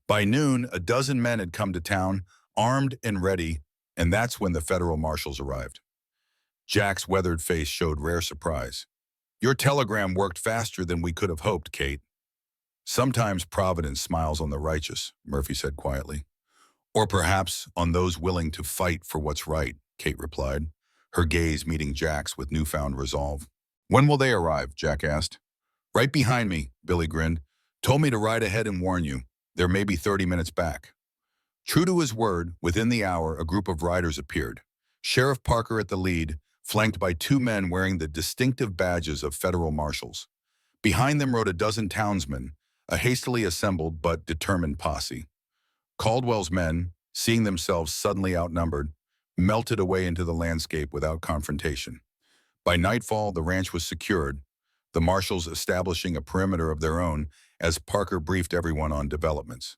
By noon, a dozen men had come to town, armed and ready, and that's when the federal marshals arrived. Jack's weathered face showed rare surprise. Your telegram worked faster than we could have hoped, Kate. Sometimes Providence smiles on the righteous, Murphy said quietly. Or perhaps on those willing to fight for what's right, Kate replied, her gaze meeting Jack's with newfound resolve. When will they arrive? Jack asked. Right behind me, Billy grinned. Told me to ride ahead and warn you. There may be 30 minutes back. True to his word, within the hour, a group of riders appeared. Sheriff Parker at the lead, flanked by two men wearing the distinctive badges of federal marshals. Behind them rode a dozen townsmen, a hastily assembled but determined posse. Caldwell's men, seeing themselves suddenly outnumbered, melted away into the landscape without confrontation. By nightfall, the ranch was secured, the marshals establishing a perimeter of their own as Parker briefed everyone on developments.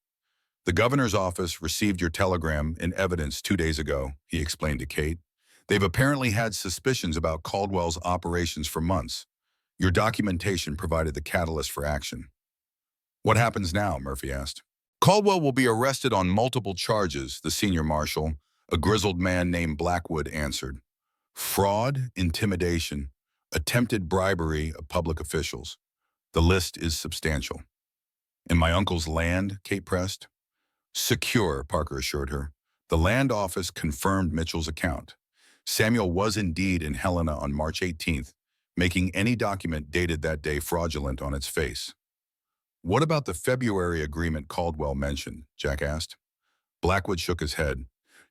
The governor's office received your telegram in evidence 2 days ago, he explained to Kate. They've apparently had suspicions about Caldwell's operations for months. Your documentation provided the catalyst for action. What happens now? Murphy asked. Caldwell will be arrested on multiple charges, the senior marshal, a grizzled man named Blackwood, answered. Fraud, intimidation, attempted bribery of public officials. The list is substantial. And my uncle's land? Kate pressed. Secure, Parker assured her. The land office confirmed Mitchell's account. Samuel was indeed in Helena on March 18th, making any document dated that day fraudulent on its face. What about the February agreement Caldwell mentioned? Jack asked. Blackwood shook his head.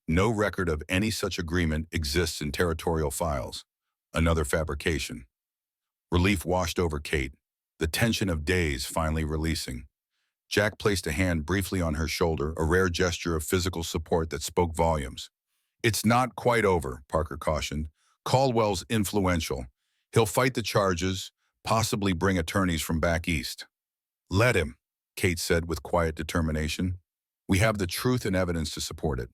No record of any such agreement exists in territorial files. Another fabrication. Relief washed over Kate, the tension of days finally releasing. Jack placed a hand briefly on her shoulder, a rare gesture of physical support that spoke volumes. It's not quite over, Parker cautioned. Caldwell's influential. He'll fight the charges, possibly bring attorneys from back east. Let him, Kate said with quiet determination. We have the truth and evidence to support it.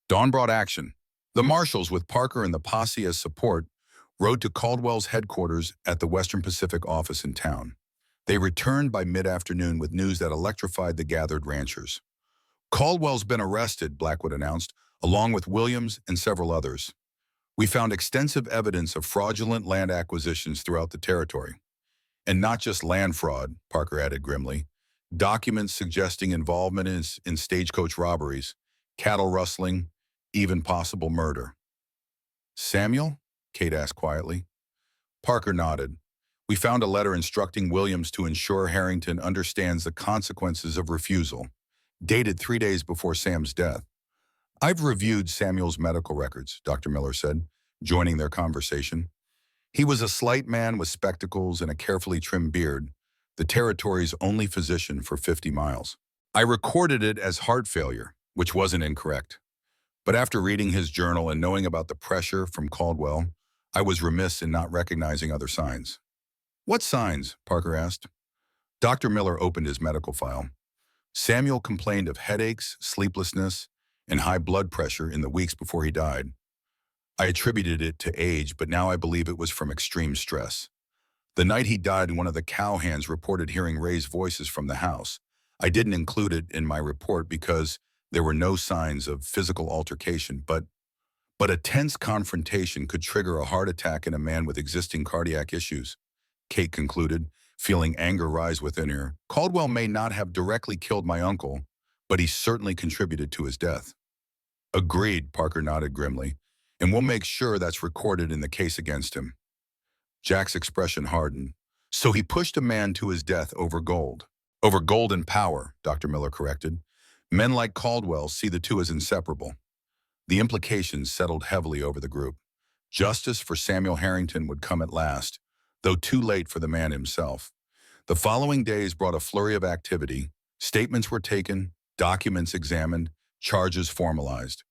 Dawn brought action. The marshals, with Parker and the posse as support, rode to Caldwell's headquarters at the Western Pacific office in town. They returned by mid-afternoon with news that electrified the gathered ranchers. Caldwell's been arrested, Blackwood announced, along with Williams and several others. We found extensive evidence of fraudulent land acquisitions throughout the territory. And not just land fraud, Parker added grimly. Documents suggesting involvement in stagecoach robberies, cattle rustling, even possible murder. Samuel? Kate asked quietly. Parker nodded. We found a letter instructing Williams to ensure Harrington understands the consequences of refusal, dated 3 days before Sam's death. I've reviewed Samuel's medical records, Dr. Miller said, joining their conversation. He was a slight man with spectacles and a carefully trimmed beard, the territory's only physician for 50 miles. I recorded it as heart failure, which wasn't incorrect. But after reading his journal and knowing about the pressure from Caldwell, I was remiss in not recognizing other signs. What signs? Parker asked. Dr. Miller opened his medical file. Samuel complained of headaches, sleeplessness, and high blood pressure in the weeks before he died. I attributed it to age, but now I believe it was from extreme stress. The night he died, one of the cowhands reported hearing raised voices from the house. I didn't include it in my report because There were no signs of physical altercation, but a tense confrontation could trigger a heart attack in a man with existing cardiac issues. Kate concluded, feeling anger rise within her. Caldwell may not have directly killed my uncle, but he certainly contributed to his death. Agreed, Parker nodded grimly, and we'll make sure that's recorded in the case against him. Jack's expression hardened. So he pushed a man to his death over gold. Over gold and power, Dr. Miller corrected. Men like Caldwell see the two as inseparable. The implications settled heavily over the group. Justice for Samuel Harrington would come at last, though too late for the man himself. The following days brought a flurry of activity. Statements were taken, documents examined, charges formalized.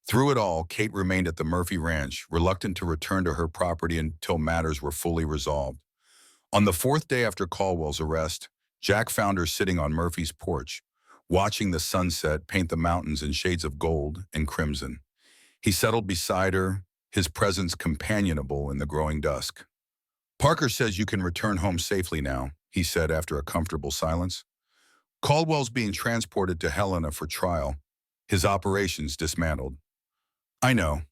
Through it all, Kate remained at the Murphy Ranch, reluctant to return to her property until matters were fully resolved. On the fourth day after Caldwell's arrest, Jack found her sitting on Murphy's porch, watching the sunset paint the mountains in shades of gold and crimson. He settled beside her, his presence companionable in the growing dusk. Parker says you can return home safely now, he said after a comfortable silence. Caldwell's being transported to Helena for trial, his operations dismantled. I know.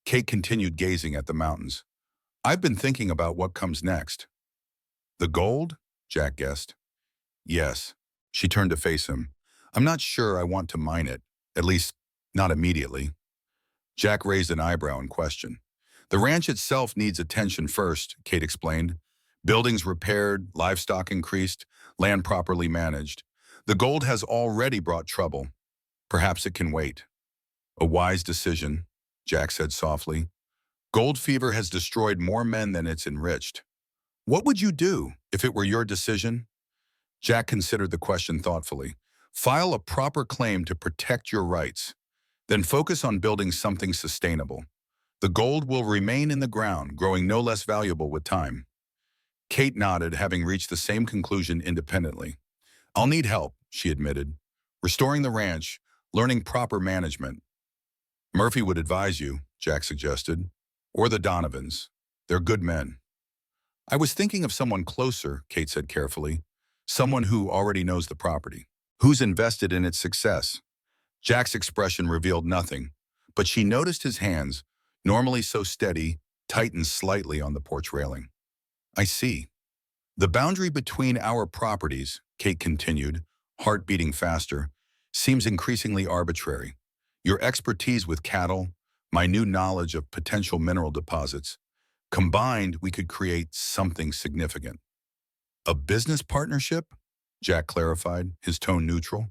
Kate continued gazing at the mountains. I've been thinking about what comes next. The gold? Jack guessed. Yes. She turned to face him. I'm not sure I want to mine it, at least not immediately. Jack raised an eyebrow in question. The ranch itself needs attention first, Kate explained. Buildings repaired, livestock increased, land properly managed. The gold has already brought trouble. Perhaps it can wait. A wise decision, Jack said softly. Gold fever has destroyed more men than it's enriched. What would you do if it were your decision? Jack considered the question thoughtfully. File a proper claim to protect your rights. Then focus on building something sustainable. The gold will remain in the ground, growing no less valuable with time. Kate nodded, having reached the same conclusion independently. I'll need help, she admitted. Restoring the ranch, learning proper management. Murphy would advise you, Jack suggested. Or the Donovans. They're good men. I was thinking of someone closer, Kate said carefully. Someone who already knows the property. Who's invested in its success? Jack's expression revealed nothing, but she noticed his hands, normally so steady, tightened slightly on the porch railing. I see. The boundary between our properties, Kate continued, heart beating faster, seems increasingly arbitrary. Your expertise with cattle, my new knowledge of potential mineral deposits, combined, we could create something significant. A business partnership? Jack clarified, his tone neutral.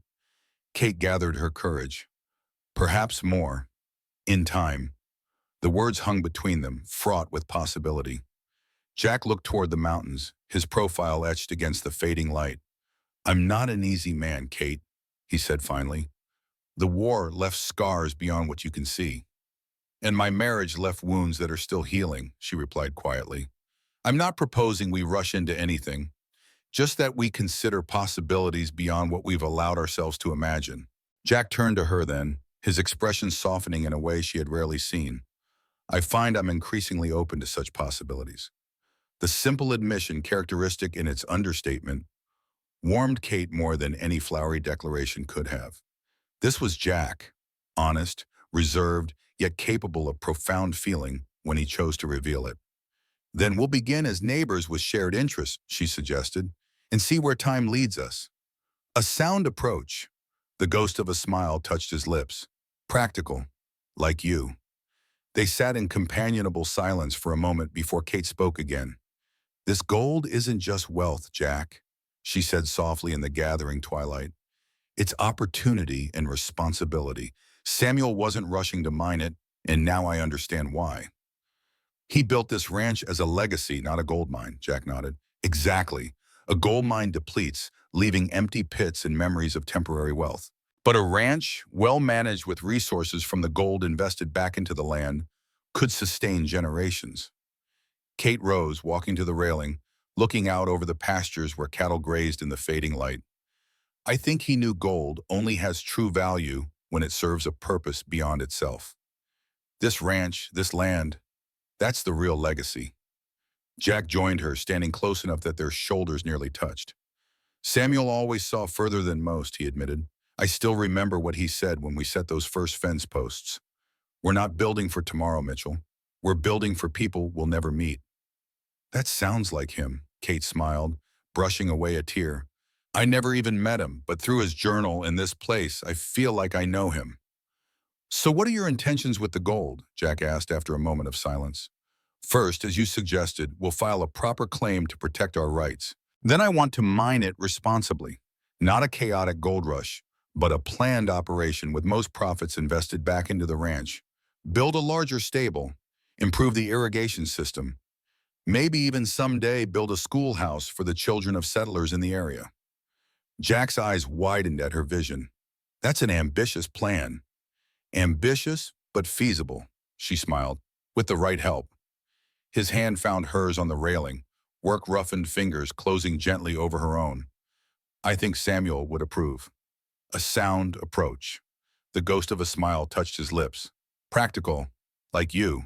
Kate gathered her courage. Perhaps more. In time. The words hung between them, fraught with possibility. Jack looked toward the mountains, his profile etched against the fading light. I'm not an easy man, Kate, he said finally. The war left scars beyond what you can see. And my marriage left wounds that are still healing, she replied quietly. I'm not proposing we rush into anything, just that we consider possibilities beyond what we've allowed ourselves to imagine. Jack turned to her then, his expression softening in a way she had rarely seen. I find I'm increasingly open to such possibilities. The simple admission, characteristic in its understatement, warmed Kate more than any flowery declaration could have. This was Jack, honest, reserved, yet capable of profound feeling when he chose to reveal it. Then we'll begin as neighbors with shared interests, she suggested, and see where time leads us. A sound approach. The ghost of a smile touched his lips. Practical, like you. They sat in companionable silence for a moment before Kate spoke again. This gold isn't just wealth, Jack, she said softly in the gathering twilight. It's opportunity and responsibility. Samuel wasn't rushing to mine it, and now I understand why. He built this ranch as a legacy, not a gold mine, Jack nodded. Exactly. A gold mine depletes, leaving empty pits and memories of temporary wealth. But a ranch, well managed with resources from the gold invested back into the land, could sustain generations. Kate rose, walking to the railing, looking out over the pastures where cattle grazed in the fading light. I think he knew gold only has true value when it serves a purpose beyond itself. This ranch, this land, that's the real legacy. Jack joined her, standing close enough that their shoulders nearly touched. Samuel always saw further than most, he admitted. I still remember what he said when we set those first fence posts. We're not building for tomorrow, Mitchell. We're building for people we'll never meet. That sounds like him, Kate smiled, brushing away a tear. I never even met him, but through his journal and this place, I feel like I know him. So what are your intentions with the gold? Jack asked after a moment of silence. First, as you suggested, we'll file a proper claim to protect our rights. Then I want to mine it responsibly. Not a chaotic gold rush, but a planned operation with most profits invested back into the ranch. Build a larger stable, improve the irrigation system, maybe even someday build a schoolhouse for the children of settlers in the area. Jack's eyes widened at her vision. That's an ambitious plan. Ambitious, but feasible, she smiled, with the right help. His hand found hers on the railing, work-roughened fingers closing gently over her own. I think Samuel would approve. A sound approach. The ghost of a smile touched his lips. Practical, like you.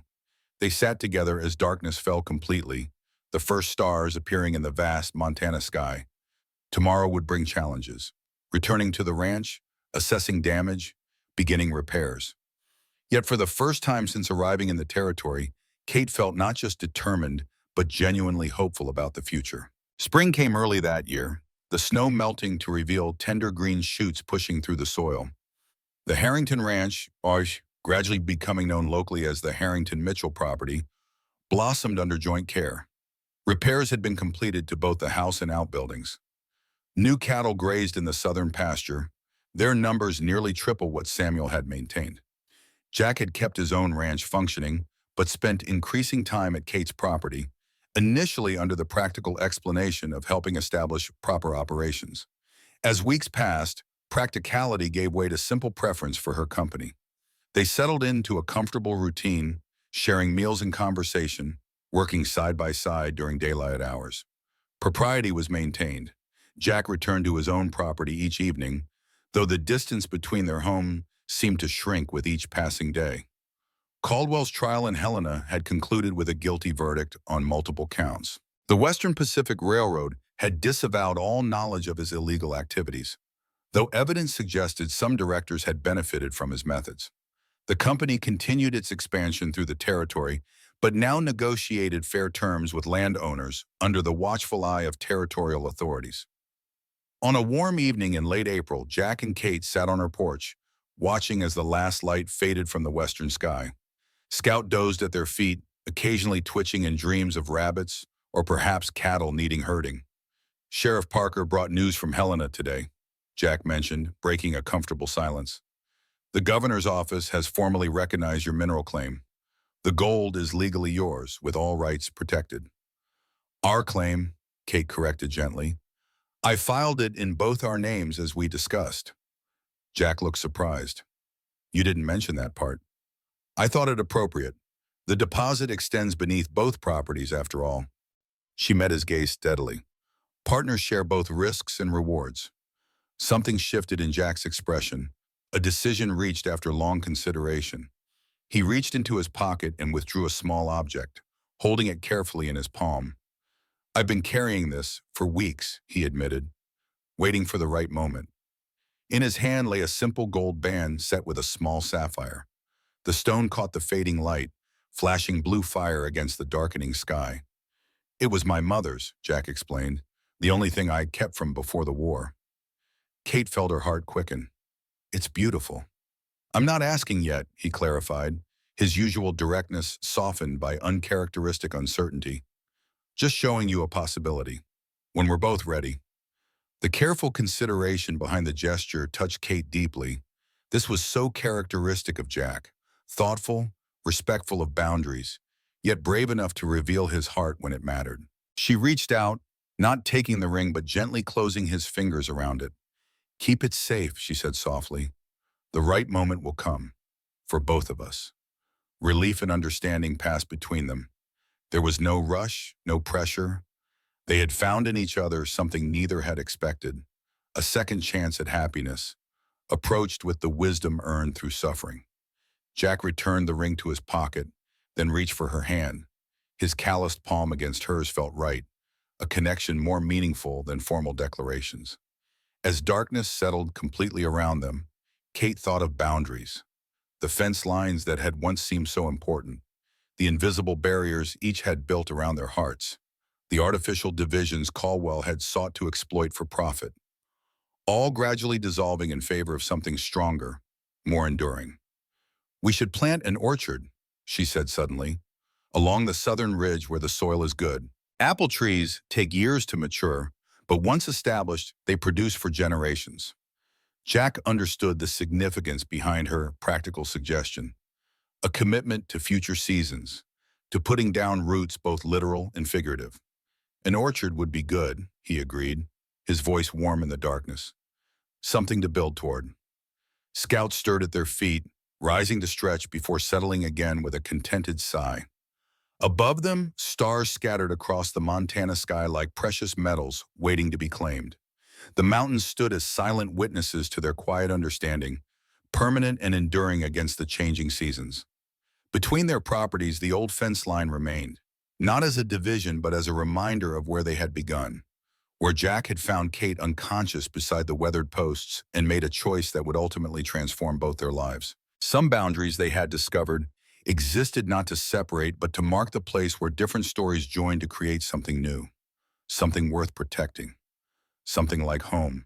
They sat together as darkness fell completely, the first stars appearing in the vast Montana sky. Tomorrow would bring challenges. Returning to the ranch, assessing damage, beginning repairs. Yet for the first time since arriving in the territory, Kate felt not just determined, but genuinely hopeful about the future. Spring came early that year, the snow melting to reveal tender green shoots pushing through the soil. The Harrington Ranch, or gradually becoming known locally as the Harrington Mitchell property, blossomed under joint care. Repairs had been completed to both the house and outbuildings. New cattle grazed in the southern pasture, their numbers nearly triple what Samuel had maintained. Jack had kept his own ranch functioning, but spent increasing time at Kate's property, initially under the practical explanation of helping establish proper operations. As weeks passed, practicality gave way to simple preference for her company. They settled into a comfortable routine, sharing meals and conversation, working side by side during daylight hours. Propriety was maintained. Jack returned to his own property each evening, though the distance between their home seemed to shrink with each passing day. Caldwell's trial in Helena had concluded with a guilty verdict on multiple counts. The Western Pacific Railroad had disavowed all knowledge of his illegal activities, though evidence suggested some directors had benefited from his methods. The company continued its expansion through the territory, but now negotiated fair terms with landowners under the watchful eye of territorial authorities. On a warm evening in late April, Jack and Kate sat on her porch, watching as the last light faded from the western sky. Scout dozed at their feet, occasionally twitching in dreams of rabbits or perhaps cattle needing herding. Sheriff Parker brought news from Helena today, Jack mentioned, breaking a comfortable silence. The governor's office has formally recognized your mineral claim. The gold is legally yours, with all rights protected. Our claim, Kate corrected gently. I filed it in both our names as we discussed. Jack looked surprised. You didn't mention that part. I thought it appropriate. The deposit extends beneath both properties, after all. She met his gaze steadily. Partners share both risks and rewards. Something shifted in Jack's expression, a decision reached after long consideration. He reached into his pocket and withdrew a small object, holding it carefully in his palm. I've been carrying this for weeks, he admitted, waiting for the right moment. In his hand lay a simple gold band set with a small sapphire. The stone caught the fading light, flashing blue fire against the darkening sky. It was my mother's, Jack explained, the only thing I kept from before the war. Kate felt her heart quicken. It's beautiful. I'm not asking yet, he clarified, his usual directness softened by uncharacteristic uncertainty. Just showing you a possibility. When we're both ready. The careful consideration behind the gesture touched Kate deeply. This was so characteristic of Jack. Thoughtful, respectful of boundaries, yet brave enough to reveal his heart when it mattered. She reached out, not taking the ring but gently closing his fingers around it. Keep it safe, she said softly. The right moment will come, for both of us. Relief and understanding passed between them. There was no rush, no pressure. They had found in each other something neither had expected, a second chance at happiness, approached with the wisdom earned through suffering. Jack returned the ring to his pocket, then reached for her hand. His calloused palm against hers felt right, a connection more meaningful than formal declarations. As darkness settled completely around them, Kate thought of boundaries, the fence lines that had once seemed so important, the invisible barriers each had built around their hearts, the artificial divisions Caldwell had sought to exploit for profit, all gradually dissolving in favor of something stronger, more enduring. "We should plant an orchard," she said suddenly, "along the southern ridge where the soil is good. Apple trees take years to mature, but once established, they produce for generations." Jack understood the significance behind her practical suggestion, a commitment to future seasons, to putting down roots both literal and figurative. An orchard would be good, he agreed, his voice warm in the darkness. Something to build toward. Scouts stirred at their feet, rising to stretch before settling again with a contented sigh. Above them, stars scattered across the Montana sky like precious metals waiting to be claimed. The mountains stood as silent witnesses to their quiet understanding, permanent and enduring against the changing seasons. Between their properties, the old fence line remained, not as a division but as a reminder of where they had begun, where Jack had found Kate unconscious beside the weathered posts and made a choice that would ultimately transform both their lives. Some boundaries, they had discovered, existed not to separate but to mark the place where different stories joined to create something new, something worth protecting, something like home.